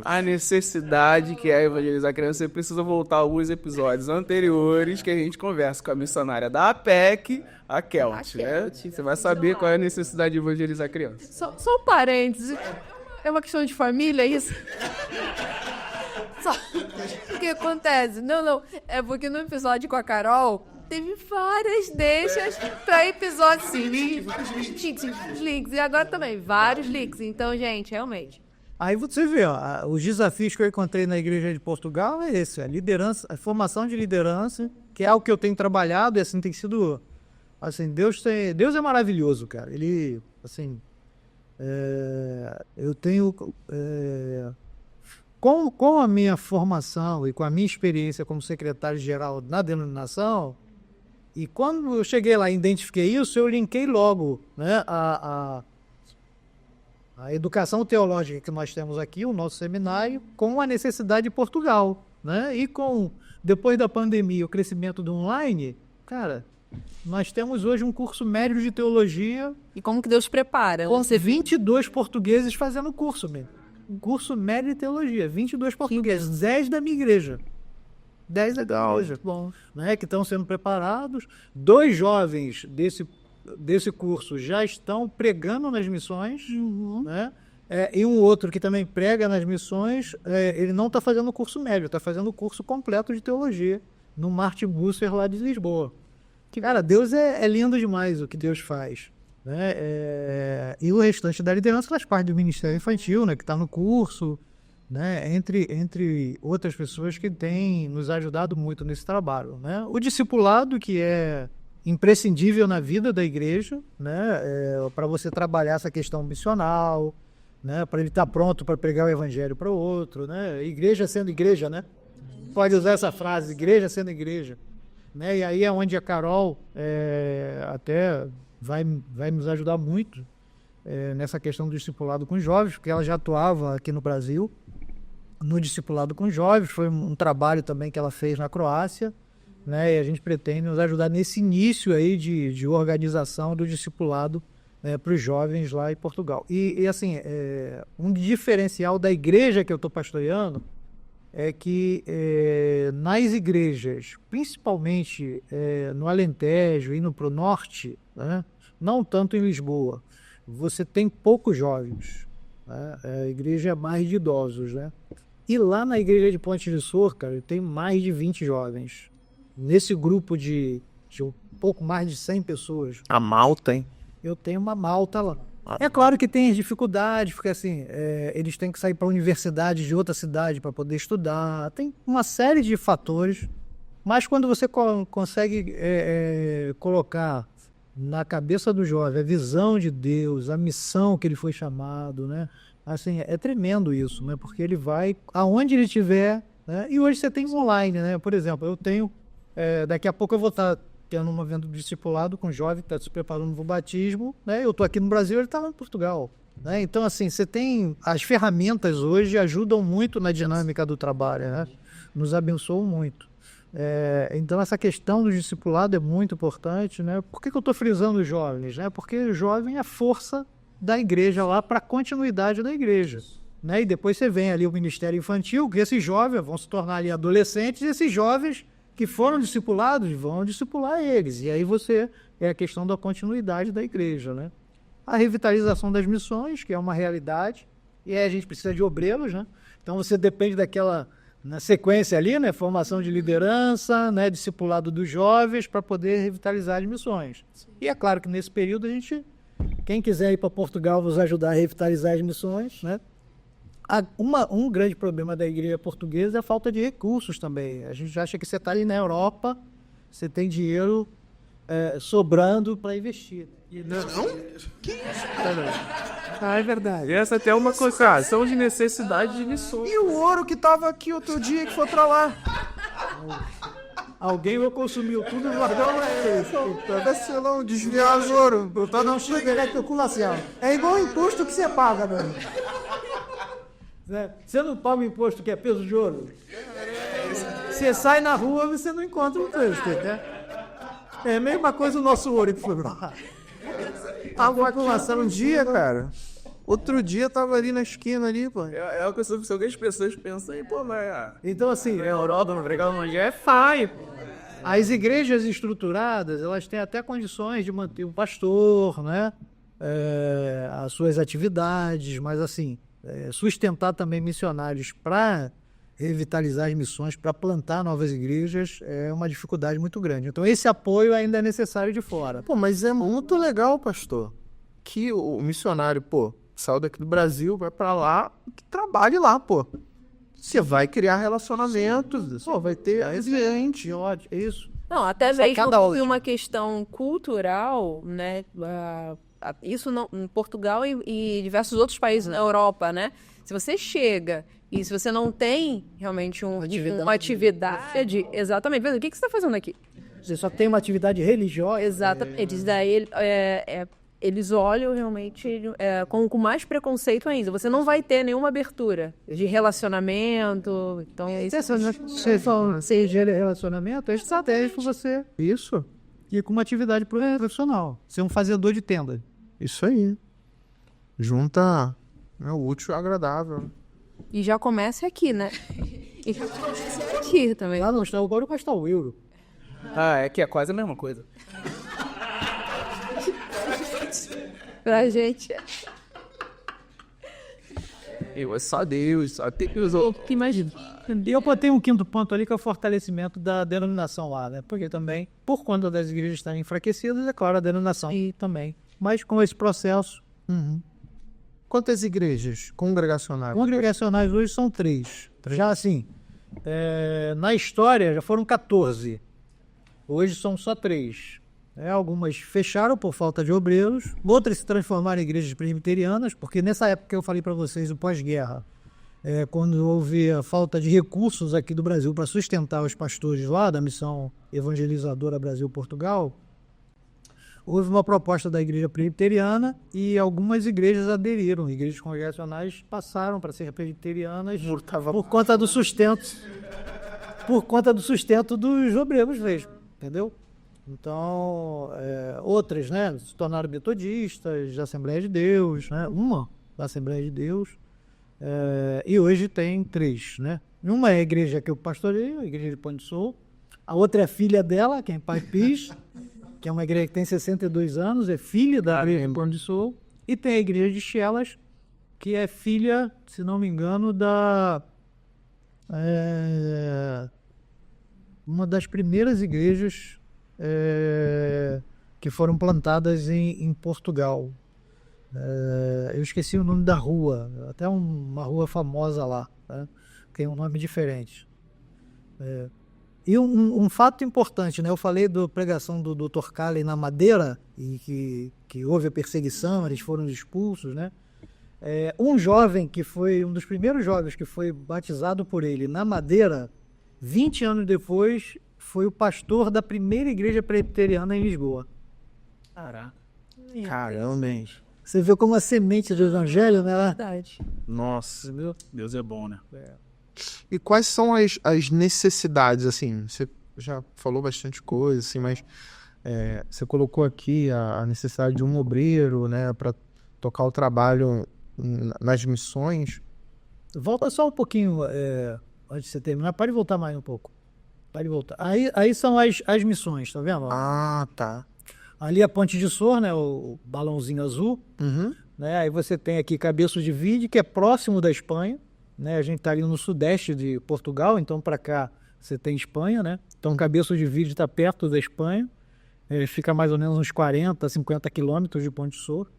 a necessidade que é evangelizar criança, você precisa voltar a alguns episódios anteriores que a gente conversa com a missionária da APEC, a Kelt, né? Você vai saber qual é a necessidade de evangelizar criança. Só um parênteses. É uma questão de família, isso? O que acontece? Não. É porque no episódio com a Carol, teve várias deixas para episódios links. E agora também, vários links. Então, gente, realmente. Aí você vê, os desafios que eu encontrei na Igreja de Portugal é esse, a liderança, a formação de liderança, que é algo que eu tenho trabalhado e assim tem sido, assim, Deus é maravilhoso, cara. Ele, assim, eu tenho, com a minha formação e com a minha experiência como secretário-geral na denominação, e quando eu cheguei lá e identifiquei isso, eu linkei logo, né, a educação teológica que nós temos aqui, o nosso seminário, com a necessidade de Portugal, né, e com depois da pandemia, o crescimento do online, cara, nós temos hoje um curso médio de teologia E como que Deus prepara? com 22 portugueses fazendo curso mesmo. Um curso médio de teologia, 22 portugueses, 10 da minha igreja. 10 legal, bons, né, que estão sendo preparados. 2 jovens desse curso já estão pregando nas missões, né? E um outro que também prega nas missões, ele não está fazendo o curso médio, está fazendo o curso completo de teologia no Martin Busser lá de Lisboa. Cara, Deus é lindo demais o que Deus faz, né? E o restante da liderança faz parte do Ministério Infantil, né, que está no curso, né, entre outras pessoas que têm nos ajudado muito nesse trabalho, né? O discipulado, que é imprescindível na vida da igreja, né, para você trabalhar essa questão missional, né, para ele estar pronto para pregar o evangelho para o outro, né? Igreja sendo igreja, né? Pode usar essa frase, igreja sendo igreja, né? E aí é onde a Carol até vai nos ajudar muito nessa questão do discipulado com jovens, porque ela já atuava aqui no Brasil no discipulado com jovens, foi um trabalho também que ela fez na Croácia, né? E a gente pretende nos ajudar nesse início aí de organização do discipulado para os jovens lá em Portugal. E assim, um diferencial da igreja que eu estou pastoreando é que nas igrejas, principalmente no Alentejo, indo para o norte, né? Não tanto em Lisboa, você tem poucos jovens, né? A igreja é mais de idosos, né? E lá na igreja de Ponte de Sor, cara, tem mais de 20 jovens. Nesse grupo de um pouco mais de 100 pessoas. A malta, hein? Eu tenho uma malta lá. É claro que tem as dificuldades, porque assim, eles têm que sair para a universidade de outra cidade para poder estudar. Tem uma série de fatores. Mas quando você consegue colocar na cabeça do jovem a visão de Deus, a missão que ele foi chamado, né? Assim, é tremendo isso, né? Porque ele vai aonde ele estiver, né? E hoje você tem online, né? Por exemplo, eu tenho, daqui a pouco eu vou estar tendo um evento discipulado com um jovem que está se preparando para o batismo, né? Eu estou aqui no Brasil, ele está lá em Portugal, né? Então, assim, você tem, as ferramentas hoje ajudam muito na dinâmica do trabalho, né? Nos abençoam muito. Então, essa questão do discipulado é muito importante, né? Por que eu estou frisando os jovens, né? Porque o jovem é a força da igreja lá para a continuidade da igreja, né? E depois você vem ali o Ministério Infantil, que esses jovens vão se tornar ali adolescentes, e esses jovens que foram discipulados vão discipular eles. E aí é a questão da continuidade da igreja, né? A revitalização das missões, que é uma realidade, e aí a gente precisa de obreiros, né? Então você depende daquela, na sequência ali, né? Formação de liderança, né? Discipulado dos jovens para poder revitalizar as missões. E é claro que nesse período quem quiser ir para Portugal nos ajudar a revitalizar as missões, né? Um grande problema da igreja portuguesa é a falta de recursos também. A gente acha que você está ali na Europa, você tem dinheiro sobrando para investir. Não? Que isso, cara? É verdade. Essa até é uma coisa, são de necessidade de missões. E o ouro que tava aqui outro dia que foi pra lá? Alguém consumiu tudo e guardou Deve ser lá um desviar de ouro. não chega na especulação. É igual o imposto que você paga, mano. Você não paga o imposto que é peso de ouro? Você sai na rua, você não encontra um preço, né? É a mesma coisa o nosso ouro que foi lá. Tava aqui um dia, cara. Outro dia tava ali na esquina ali, pô. É uma coisa que algumas pessoas pensam aí, pô, mas... Então, assim, a Europa, não pregar no evangelho é faio. As igrejas estruturadas, elas têm até condições de manter um pastor, né? As suas atividades, mas assim, sustentar também missionários para revitalizar as missões, para plantar novas igrejas, é uma dificuldade muito grande. Então, esse apoio ainda é necessário de fora. Pô, mas é muito legal, pastor, que o missionário, pô, saiu daqui do Brasil, vai pra lá, que trabalhe lá, pô. Você vai criar relacionamentos, pô, vai ter gente, ódio, é isso. Não, até mesmo uma questão cultural, né? Isso em Portugal e diversos outros países na Europa, né? Se você chega e se você não tem realmente uma atividade, exatamente, o que você está fazendo aqui? Você só tem uma atividade religiosa. Exatamente, isso daí eles olham realmente com mais preconceito ainda. Você não vai ter nenhuma abertura de relacionamento. Então, Você gera relacionamento, é estratégia para você Isso, ir com uma atividade profissional. Ser um fazedor de tenda. isso aí. Junta o útil ao agradável. E já começa aqui, né? E já começa aqui também. Lá não está o ouro, mas está o euro. Ah, é que é quase a mesma coisa. Pra gente. É só Deus. Que imagina. E eu botei um quinto ponto ali, que é o fortalecimento da denominação lá, né? Porque também, por conta das igrejas estarem enfraquecidas, é claro, a denominação e também. Mas com esse processo, Quantas igrejas congregacionais? congregacionais hoje são 3. Já assim, na história já foram 14. Hoje são só 3. Algumas fecharam por falta de obreiros, outras se transformaram em igrejas presbiterianas, porque nessa época que eu falei para vocês, o pós-guerra, quando houve a falta de recursos aqui do Brasil para sustentar os pastores lá da missão evangelizadora Brasil-Portugal, houve uma proposta da igreja presbiteriana e algumas igrejas aderiram. Igrejas congregacionais passaram para ser presbiterianas por conta do sustento, dos obreiros mesmo, entendeu? Então, outras, né, se tornaram metodistas, da Assembleia de Deus, né, uma da Assembleia de Deus, e hoje tem 3, né? Uma é a igreja que eu pastoreio, a igreja de Pão de Sul, a outra é a filha dela, que é em Pai Pis, que é uma igreja que tem 62 anos, é filha da igreja de Pão de Sul, e tem a igreja de Chelas, que é filha, se não me engano, uma das primeiras igrejas que foram plantadas em Portugal. Eu esqueci o nome da rua, até uma rua famosa lá, né? Tem um nome diferente. E um fato importante, né? Eu falei da pregação do Dr. Calley na Madeira, e que houve a perseguição, eles foram expulsos, né? Um jovem que foi um dos primeiros jovens que foi batizado por ele na Madeira, 20 anos depois, foi o pastor da primeira igreja presbiteriana em Lisboa. Caraca. Caramba, hein? Você vê como a semente do evangelho, né? Verdade. Nossa. Entendeu? Deus é bom, né? E quais são as necessidades, assim? Você já falou bastante coisa, assim, mas você colocou aqui a necessidade de um obreiro, né, para tocar o trabalho nas missões. Volta só um pouquinho antes de você terminar. Pode voltar mais um pouco. Pode voltar. Aí são as missões, tá vendo? Ah, tá. Ali a Ponte de Sor, né, o balãozinho azul. Né? Aí você tem aqui Cabeço de Vide, que é próximo da Espanha. Né? A gente está ali no sudeste de Portugal, então para cá você tem Espanha, né? Então Cabeço de Vide está perto da Espanha. Fica mais ou menos uns 40, 50 quilômetros de Ponte de Sor.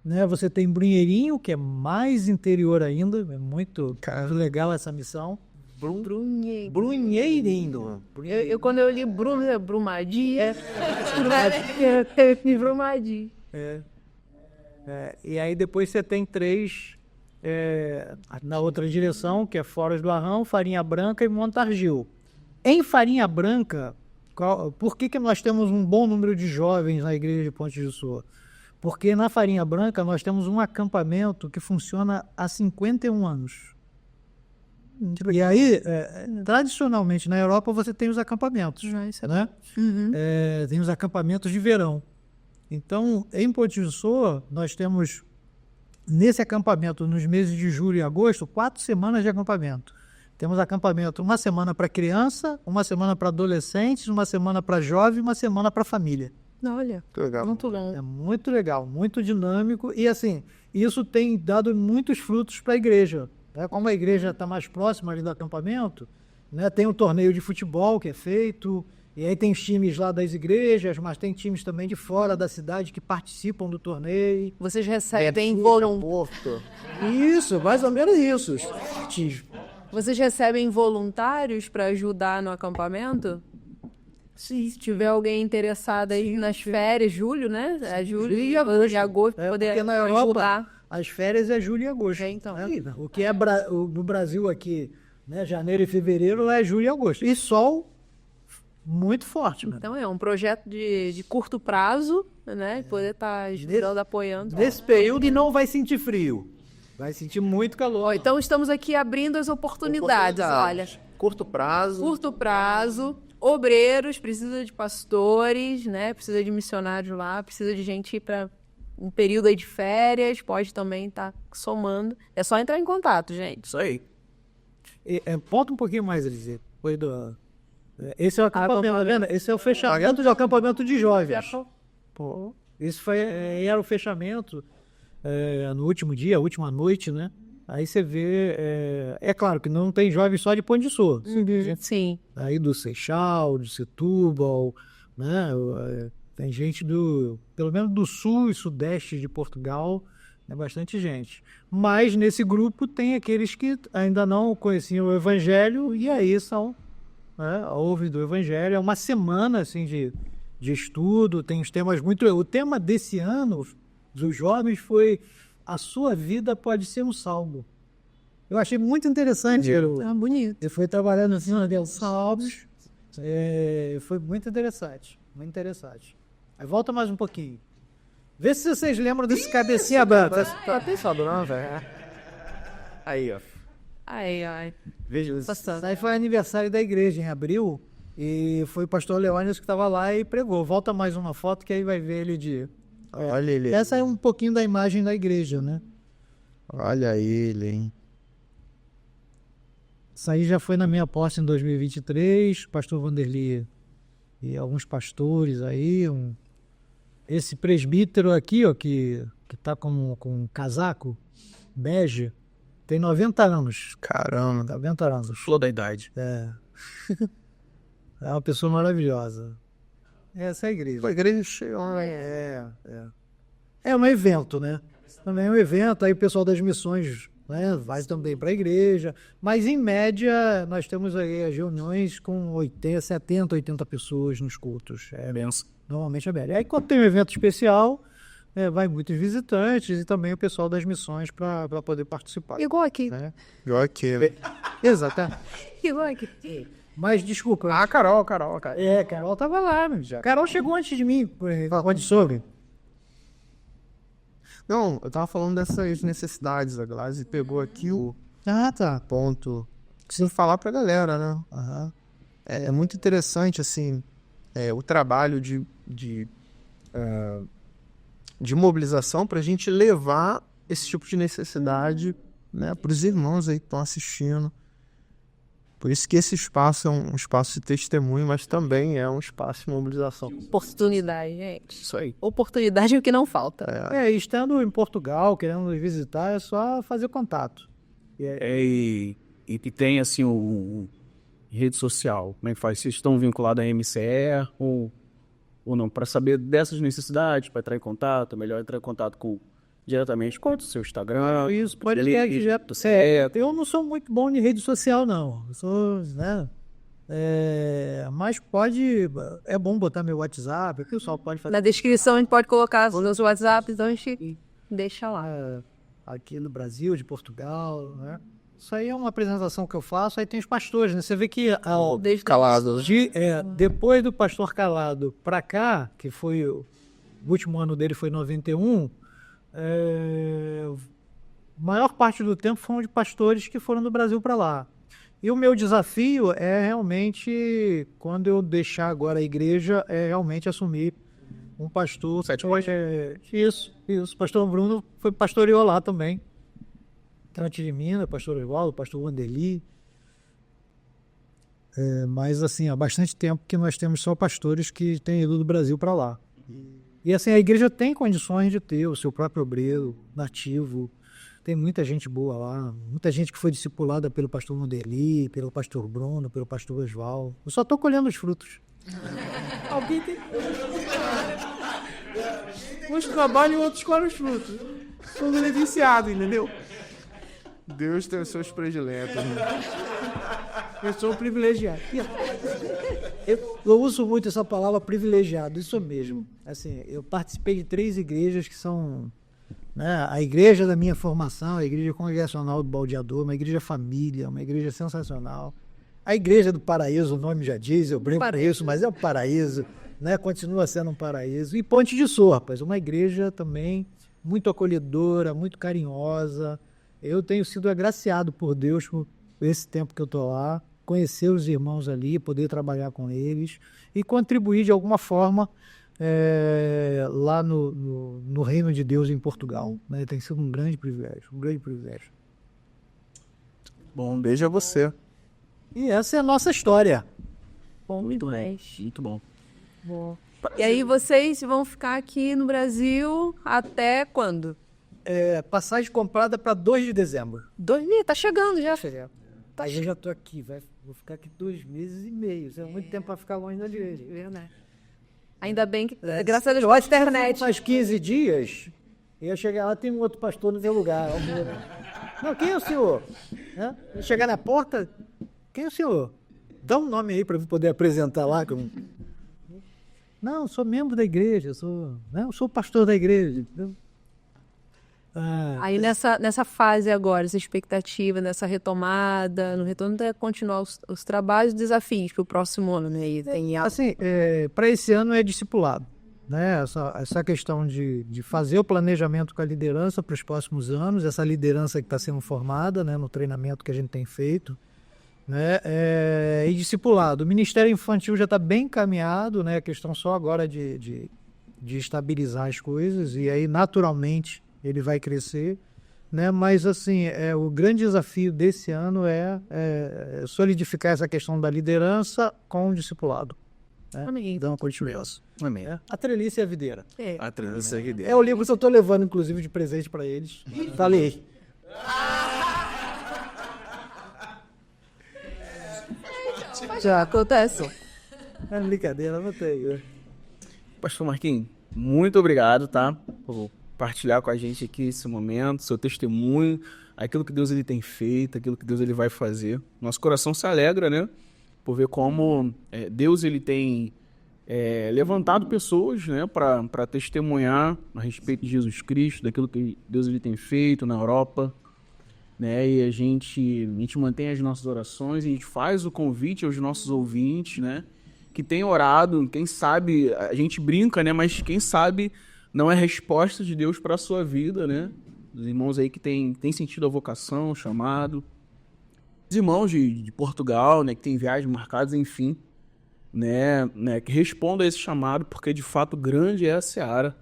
Né? Você tem Brunheirinho, que é mais interior ainda. É muito legal essa missão. Brunheirinho. Quando eu li Brumadinho, Brumadinho. E aí depois você tem 3 na outra direção, que é Foras do Arrão, Farinha Branca e Montargil. Em Farinha Branca, por que nós temos um bom número de jovens na igreja de Ponte de Sor? Porque na Farinha Branca nós temos um acampamento que funciona há 51 anos. E aí, tradicionalmente, na Europa você tem os acampamentos, né? Tem os acampamentos de verão. Então, em Ponte de Sor, nós temos, nesse acampamento, nos meses de julho e agosto, 4 semanas de acampamento. Temos acampamento uma semana para criança, uma semana para adolescentes, uma semana para jovem, uma semana para família. Olha, Legal. muito bom. É muito legal, muito dinâmico e assim, isso tem dado muitos frutos para a igreja. Né? Como a igreja está mais próxima ali do acampamento, né? Tem um torneio de futebol que é feito, e aí tem os times lá das igrejas, mas tem times também de fora da cidade que participam do torneio. Vocês recebem voluntários? Isso, mais ou menos isso. Vocês recebem voluntários para ajudar no acampamento? Se tiver alguém interessado aí nas férias, julho, né? Julho e agosto, poder porque na ajudar. Europa as férias é julho e agosto. Então. Né? O que é no Brasil aqui, né, janeiro e fevereiro, lá é julho e agosto. E sol muito forte, mano. Então é um projeto de curto prazo, né? Poder estar ajudando, apoiando. Nesse período e não vai sentir frio. Vai sentir muito calor. Então estamos aqui abrindo as oportunidades. Olha, Curto prazo. curto prazo, obreiros, precisa de pastores, né? Precisa de missionários lá, precisa de gente para um período aí de férias, pode também estar somando. É só entrar em contato, gente. Isso aí. Volta um pouquinho mais, Elisê. Esse é o acampamento, tá vendo? Esse é o fechamento de acampamento de jovens. Pô, isso era o fechamento no último dia, a última noite, né? Aí você vê, é claro que não tem jovens só de Pão de Açúcar. Sim. Aí do Seixal, de Setúbal, né? Tem gente pelo menos do sul e sudeste de Portugal, né? Bastante gente. Mas nesse grupo tem aqueles que ainda não conheciam o Evangelho e aí ouvem do Evangelho. É uma semana assim de estudo, tem os temas muito... O tema desse ano dos jovens foi a sua vida pode ser um salmo. Eu achei muito interessante. Bonito. Eu fui trabalhando assim nos salmos. Foi muito interessante. Muito interessante. Aí volta mais um pouquinho. Vê se vocês lembram desse cabecinha branca. Tá pensado não, velho? Aí, ó. Ai. Veja isso. Passando. Aí foi aniversário da igreja em abril. E foi o pastor Leônidas que estava lá e pregou. Volta mais uma foto que aí vai ver ele de... Olha ele. Essa é um pouquinho da imagem da igreja, né? Olha ele, hein? Isso aí já foi na minha posse em 2023. O pastor Vanderly e alguns pastores aí. Esse presbítero aqui, ó, que tá com um casaco bege, tem 90 anos. Caramba. 90 anos. Flor da idade. É uma pessoa maravilhosa. Essa é a igreja. A igreja cheia, né? É um evento, né? Também é um evento, aí o pessoal das missões, né, vai também para a igreja, mas em média nós temos aí as reuniões com 70, 80 pessoas nos cultos. Benção. Normalmente é média. Aí quando tem um evento especial, vai muitos visitantes e também o pessoal das missões para poder participar. Igual aqui. Né? Igual aqui. Exatamente. Igual aqui. Mas desculpa. Carol. Carol tava lá, meu. Carol chegou antes de mim, onde soube. Não, eu tava falando dessas necessidades. A Glaze pegou aqui o Tá. ponto. Preciso falar pra galera, né? Aham. É muito interessante, assim, o trabalho de mobilização pra gente levar esse tipo de necessidade, né, pros irmãos aí que estão assistindo. Por isso que esse espaço é um espaço de testemunho, mas também é um espaço de mobilização. Oportunidade, gente. Isso aí. Oportunidade é o que não falta. Estando em Portugal, querendo nos visitar, é só fazer contato. E tem, assim, rede social. Como é que faz? Vocês estão vinculados à MCE ou não? Para saber dessas necessidades, para entrar em contato, é melhor entrar em contato diretamente com o seu Instagram. Isso, pode ele- ser direto. Eu não sou muito bom em rede social, não. Eu sou, né? Mas é bom botar meu WhatsApp, o pessoal pode fazer Na descrição a gente pode colocar os nossos WhatsApp, então a gente deixa lá. aqui no Brasil, de Portugal, né? Isso aí é uma apresentação que eu faço, aí tem os pastores, né? Você vê que Desde Calado. depois do pastor Calado para cá, que foi o último ano dele foi em 91, maior parte do tempo foram de pastores que foram do Brasil para lá. E o meu desafio é realmente, quando eu deixar agora a igreja, é realmente assumir um pastor. Isso. O pastor Bruno pastoreou lá também. Antes de mim, pastor Oswaldo, pastor Wanderly. Mas assim, há bastante tempo que nós temos só pastores que têm ido do Brasil para lá. E assim, a igreja tem condições de ter o seu próprio obreiro nativo. Tem muita gente boa lá, muita gente que foi discipulada pelo pastor Wanderly, pelo pastor Bruno, pelo pastor Oswaldo. Eu só estou colhendo os frutos. Alguém tem... Uns trabalham e outros colhem os frutos. Sou beneficiado, entendeu? Deus tem os seus prediletos. Né? Eu sou privilegiado. Eu uso muito essa palavra privilegiado, isso mesmo. Assim, eu participei de 3 igrejas que são, né, a igreja da minha formação, a igreja congregacional do Baldeador, uma igreja família, uma igreja sensacional. A igreja do paraíso, o nome já diz, eu brinco com isso, mas é o paraíso, né? Continua sendo um paraíso. E Ponte de Sopas, uma igreja também muito acolhedora, muito carinhosa. Eu tenho sido agraciado por Deus por esse tempo que eu estou lá, conhecer os irmãos ali, poder trabalhar com eles e contribuir de alguma forma lá no reino de Deus em Portugal, né? Tem sido um grande privilégio, um grande privilégio. Bom, um beijo a você. E essa é a nossa história. Bom, muito bem. Muito bom. E aí vocês vão ficar aqui no Brasil até quando? Passagem comprada para 2 de dezembro. Tá chegando já. Aí eu já estou aqui, vou ficar aqui 2 meses e meio. Isso é muito tempo para ficar longe da igreja. Verdade. Ainda bem que, graças a Deus, a internet. Mais 15 dias, eu ia chegar lá, tem um outro pastor no meu lugar. Não, quem é o senhor? Eu chegar na porta, quem é o senhor? Dá um nome aí para eu poder apresentar lá. Não, eu sou membro da igreja, eu sou pastor da igreja. Aí nessa fase agora, essa expectativa, nessa retomada, no retorno de continuar os trabalhos e desafios para o próximo ano, né? E tem assim, para esse ano é discipulado, né? Essa questão de fazer o planejamento com a liderança para os próximos anos, essa liderança que está sendo formada, né, no treinamento que a gente tem feito, né? E discipulado. O Ministério Infantil já está bem encaminhado, né? A questão só agora de estabilizar as coisas e aí naturalmente ele vai crescer, né? Mas assim, o grande desafio desse ano é solidificar essa questão da liderança com o discipulado. Amém. Então, continuamos. Amém. A Trelice e a Videira. A transição aqui dentro. É o livro que eu estou levando, inclusive, de presente para eles. Falei. Já acontece. É brincadeira, não tem. Pastor Marquinhos, muito obrigado, tá? Por partilhar com a gente aqui esse momento, seu testemunho, aquilo que Deus ele tem feito, aquilo que Deus ele vai fazer. Nosso coração se alegra, né? Por ver como Deus ele tem levantado pessoas, né, para testemunhar a respeito de Jesus Cristo, daquilo que Deus ele tem feito na Europa, né? E a gente mantém as nossas orações, a gente faz o convite aos nossos ouvintes, né, que tem orado, quem sabe, a gente brinca, né, mas quem sabe não é resposta de Deus para a sua vida, né? Os irmãos aí que tem sentido a vocação, o chamado. Os irmãos de Portugal, né, que tem viagens marcadas, enfim, né, que respondam a esse chamado, porque de fato grande é a seara.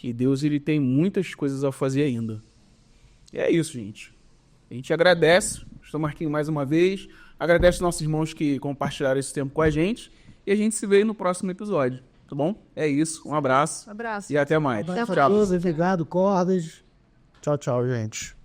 E Deus ele tem muitas coisas a fazer ainda. E é isso, gente. A gente agradece, Pastor Marquinhos mais uma vez, agradece os nossos irmãos que compartilharam esse tempo com a gente, e a gente se vê no próximo episódio. Tá bom? É isso. Um abraço. Abraço. E até mais. Até a Tchau. Obrigado, cordas. Tchau, tchau, gente.